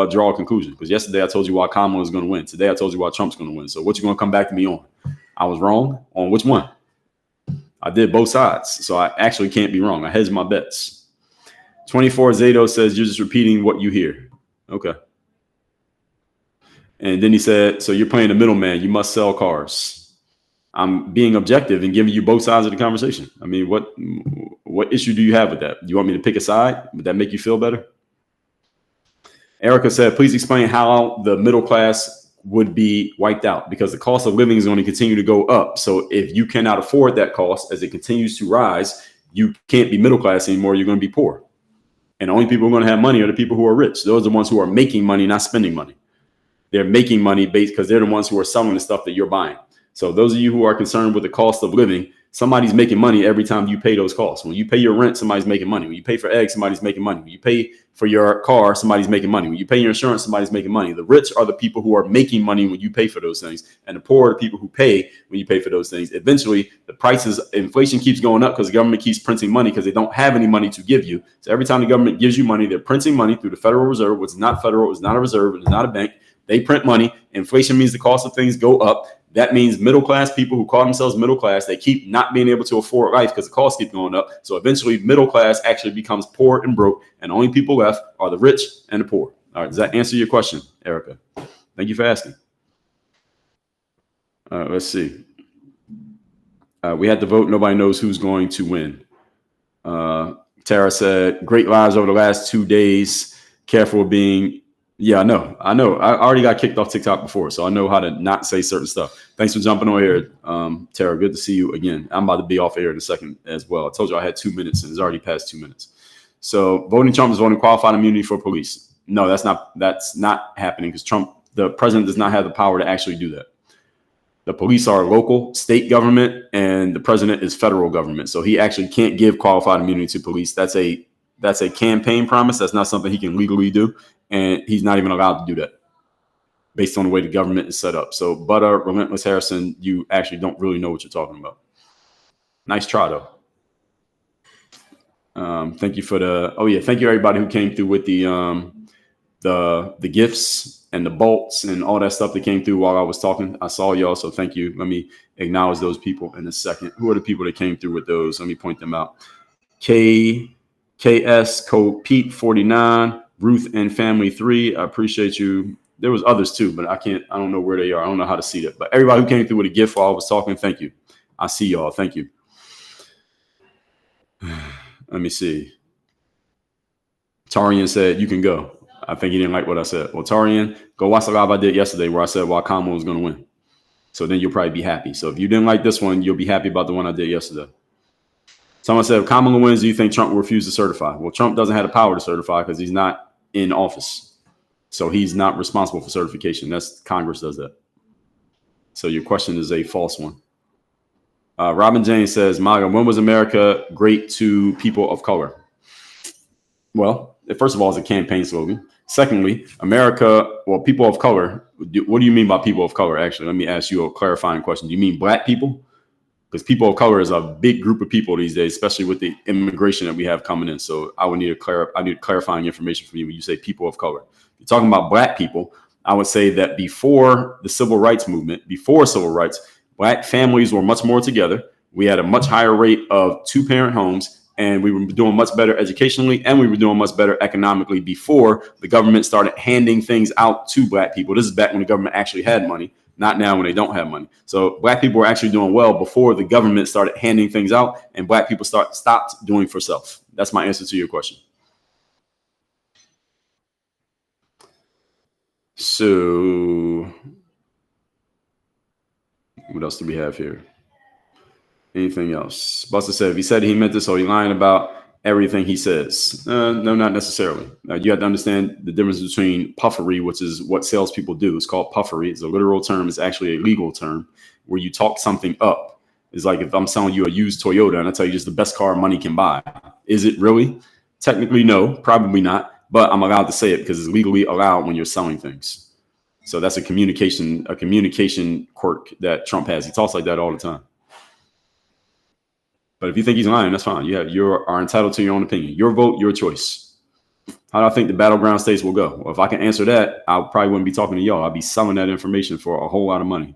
draw a conclusion. Because yesterday I told you why Kamala is going to win. Today I told you why Trump's going to win. So what you going to come back to me on? I was wrong on which one? I did both sides. So I actually can't be wrong. I hedged my bets. 24 Zato says, you're just repeating what you hear. Okay. And then he said, so you're playing the middleman. You must sell cars. I'm being objective and giving you both sides of the conversation. I mean, what issue do you have with that? Do you want me to pick a side? Would that make you feel better? Erica said, please explain how the middle class would be wiped out because the cost of living is going to continue to go up. So if you cannot afford that cost as it continues to rise, you can't be middle class anymore. You're going to be poor. And the only people who are going to have money are the people who are rich. Those are the ones who are making money, not spending money. They're making money based because they're the ones who are selling the stuff that you're buying. So those of you who are concerned with the cost of living, somebody's making money every time you pay those costs. When you pay your rent, somebody's making money. When you pay for eggs, somebody's making money. When you pay for your car, somebody's making money. When you pay your insurance, somebody's making money. The rich are the people who are making money when you pay for those things. And the poor are the people who pay when you pay for those things. Eventually, the prices, inflation keeps going up because the government keeps printing money because they don't have any money to give you. So every time the government gives you money, they're printing money through the Federal Reserve, which is not federal, it's not a reserve, it's not a bank. They print money. Inflation means the cost of things go up. That means middle class people who call themselves middle class, they keep not being able to afford life because the costs keep going up. So eventually middle class actually becomes poor and broke. And the only people left are the rich and the poor. All right. Does that answer your question, Erica? Thank you for asking. Let's see. We had to vote. Nobody knows who's going to win. Tara said, great lives over the last 2 days. Careful of being. Yeah, I know. I already got kicked off TikTok before, so I know how to not say certain stuff. Thanks for jumping on here, Tara. Good to see you again. I'm about to be off air in a second as well. I told you I had 2 minutes, and it's already past 2 minutes. So voting Trump is voting qualified immunity for police. No, that's not happening because the president does not have the power to actually do that. The police are local, state government, and the president is federal government. So he actually can't give qualified immunity to police. That's a campaign promise. That's not something he can legally do. And he's not even allowed to do that based on the way the government is set up. So, Relentless Harrison, you actually don't really know what you're talking about. Nice try, though. Thank you for thank you everybody who came through with the gifts and the bolts and all that stuff that came through while I was talking. I saw y'all, so thank you. Let me acknowledge those people in a second. Who are the people that came through with those? Let me point them out. KS code Pete 49. Ruth and Family 3, I appreciate you. There was others too, but I don't know where they are. I don't know how to see that. But everybody who came through with a gift while I was talking, thank you. I see y'all. Thank you. Let me see. Tarian said, you can go. I think he didn't like what I said. Well, Tarian, go watch the live I did yesterday where I said why Kamala was going to win. So then you'll probably be happy. So if you didn't like this one, you'll be happy about the one I did yesterday. Someone said, if Kamala wins, do you think Trump will refuse to certify? Well, Trump doesn't have the power to certify because he's not in office. So he's not responsible for certification. Congress does that. So your question is a false one. Robin James says, MAGA, when was America great to people of color? Well, first of all, it's a campaign slogan. Secondly, America, well, people of color. What do you mean by people of color? Actually, let me ask you a clarifying question. Do you mean black people? Because people of color is a big group of people these days, especially with the immigration that we have coming in. So I would need clarifying information from you when you say people of color. If you're talking about black people, I would say that before the civil rights movement, before civil rights, black families were much more together. We had a much higher rate of two-parent homes, and we were doing much better educationally, and we were doing much better economically before the government started handing things out to black people. This is back when the government actually had money, not now when they don't have money. So black people were actually doing well before the government started handing things out, and black people stopped doing for self. That's my answer to your question. So what else do we have here? Anything else? Buster said, if he said he meant this, so he lying about everything he says. No, not necessarily. You have to understand the difference between puffery, which is what salespeople do. It's called puffery. It's a literal term. It's actually a legal term where you talk something up. It's like if I'm selling you a used Toyota and I tell you it's the best car money can buy. Is it really? Technically, no, probably not. But I'm allowed to say it because it's legally allowed when you're selling things. So that's a communication quirk that Trump has. He talks like that all the time. But if you think he's lying, that's fine. You are entitled to your own opinion. Your vote, your choice. How do I think the battleground states will go? Well, if I can answer that, I probably wouldn't be talking to y'all. I'd be selling that information for a whole lot of money.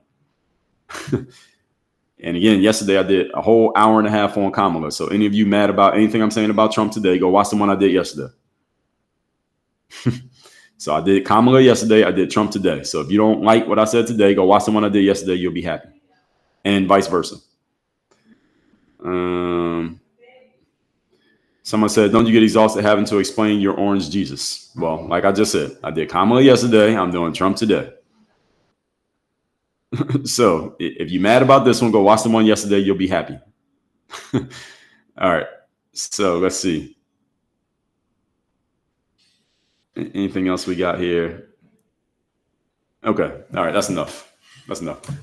And again, yesterday I did a whole hour and a half on Kamala. So any of you mad about anything I'm saying about Trump today, go watch the one I did yesterday. So I did Kamala yesterday. I did Trump today. So if you don't like what I said today, go watch the one I did yesterday. You'll be happy. And vice versa. Someone said, don't you get exhausted having to explain your orange Jesus? Well, like I just said, I did Kamala yesterday. I'm doing Trump today. So if you're mad about this one, go watch the one yesterday. You'll be happy. All right. So let's see. Anything else we got here? Okay. All right. That's enough.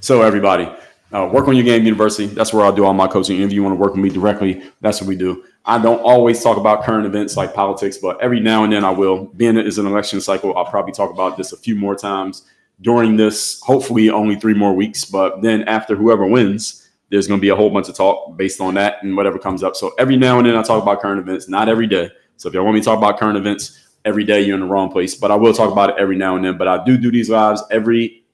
So everybody, work on your game university. That's where I'll do all my coaching. And if you want to work with me directly, that's what we do. I don't always talk about current events like politics, but every now and then I will. Being it is an election cycle, I'll probably talk about this a few more times during this, hopefully only 3 more weeks. But then after whoever wins, there's going to be a whole bunch of talk based on that and whatever comes up. So every now and then I talk about current events, not every day. So if y'all want me to talk about current events every day, you're in the wrong place. But I will talk about it every now and then. But I do these lives every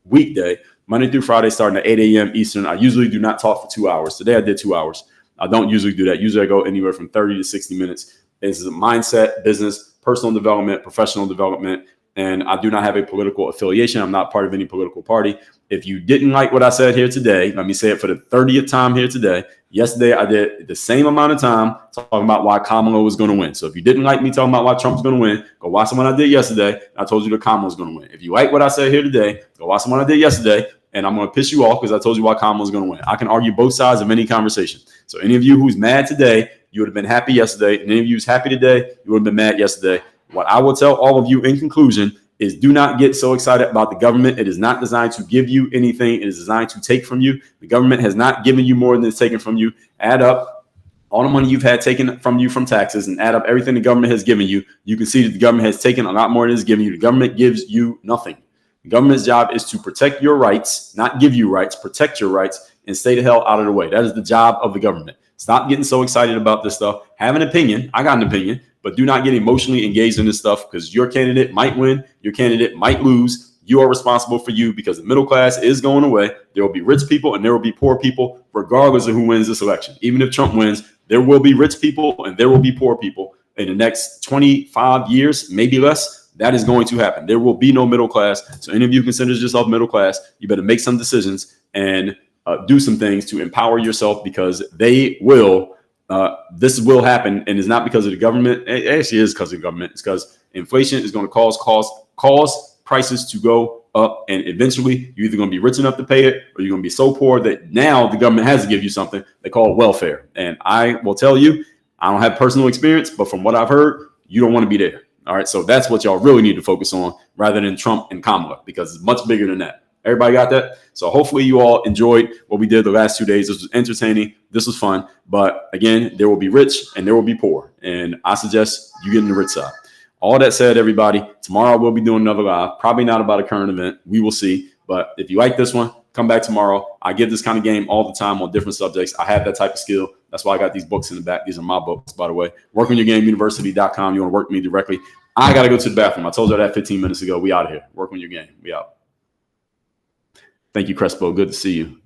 weekday, Monday through Friday, starting at 8 a.m. Eastern. I usually do not talk for 2 hours. Today I did 2 hours. I don't usually do that. Usually I go anywhere from 30 to 60 minutes. This is a mindset, business, personal development, professional development. And I do not have a political affiliation. I'm not part of any political party. If you didn't like what I said here today, let me say it for the 30th time here today. Yesterday, I did the same amount of time talking about why Kamala was going to win. So if you didn't like me talking about why Trump's going to win, go watch the one I did yesterday. I told you that Kamala was going to win. If you like what I said here today, go watch the one I did yesterday. And I'm going to piss you off because I told you why Kamala was going to win. I can argue both sides of any conversation. So any of you who's mad today, you would have been happy yesterday. And any of you who's happy today, you would have been mad yesterday. What I will tell all of you in conclusion is do not get so excited about the government. It is not designed to give you anything. It is designed to take from you. The government has not given you more than it's taken from you. Add up all the money you've had taken from you from taxes and add up everything the government has given you. You can see that the government has taken a lot more than it's given you. The government gives you nothing. The government's job is to protect your rights, not give you rights, protect your rights, and stay the hell out of the way. That is the job of the government. Stop getting so excited about this stuff. Have an opinion. I got an opinion, but do not get emotionally engaged in this stuff because your candidate might win. Your candidate might lose. You are responsible for you because the middle class is going away. There will be rich people and there will be poor people, regardless of who wins this election. Even if Trump wins, there will be rich people and there will be poor people in the next 25 years, maybe less. That is going to happen. There will be no middle class. So any of you consider yourself middle class, you better make some decisions and do some things to empower yourself because they will. This will happen, and it's not because of the government. It actually is because of the government. It's because inflation is going to cause prices to go up, and eventually you're either going to be rich enough to pay it, or you're going to be so poor that now the government has to give you something they call welfare. And I will tell you, I don't have personal experience, but from what I've heard, you don't want to be there. All right, so that's what y'all really need to focus on rather than Trump and Kamala because it's much bigger than that. Everybody got that? So hopefully you all enjoyed what we did the last 2 days. This was entertaining. This was fun. But again, there will be rich and there will be poor. And I suggest you get in the rich side. All that said, everybody, tomorrow we'll be doing another live. Probably not about a current event. We will see. But if you like this one, come back tomorrow. I give this kind of game all the time on different subjects. I have that type of skill. That's why I got these books in the back. These are my books, by the way. WorkOnYourGameUniversity.com. You want to work with me directly. I got to go to the bathroom. I told you that 15 minutes ago. We out of here. Work on your game. We out. Thank you, Crespo. Good to see you.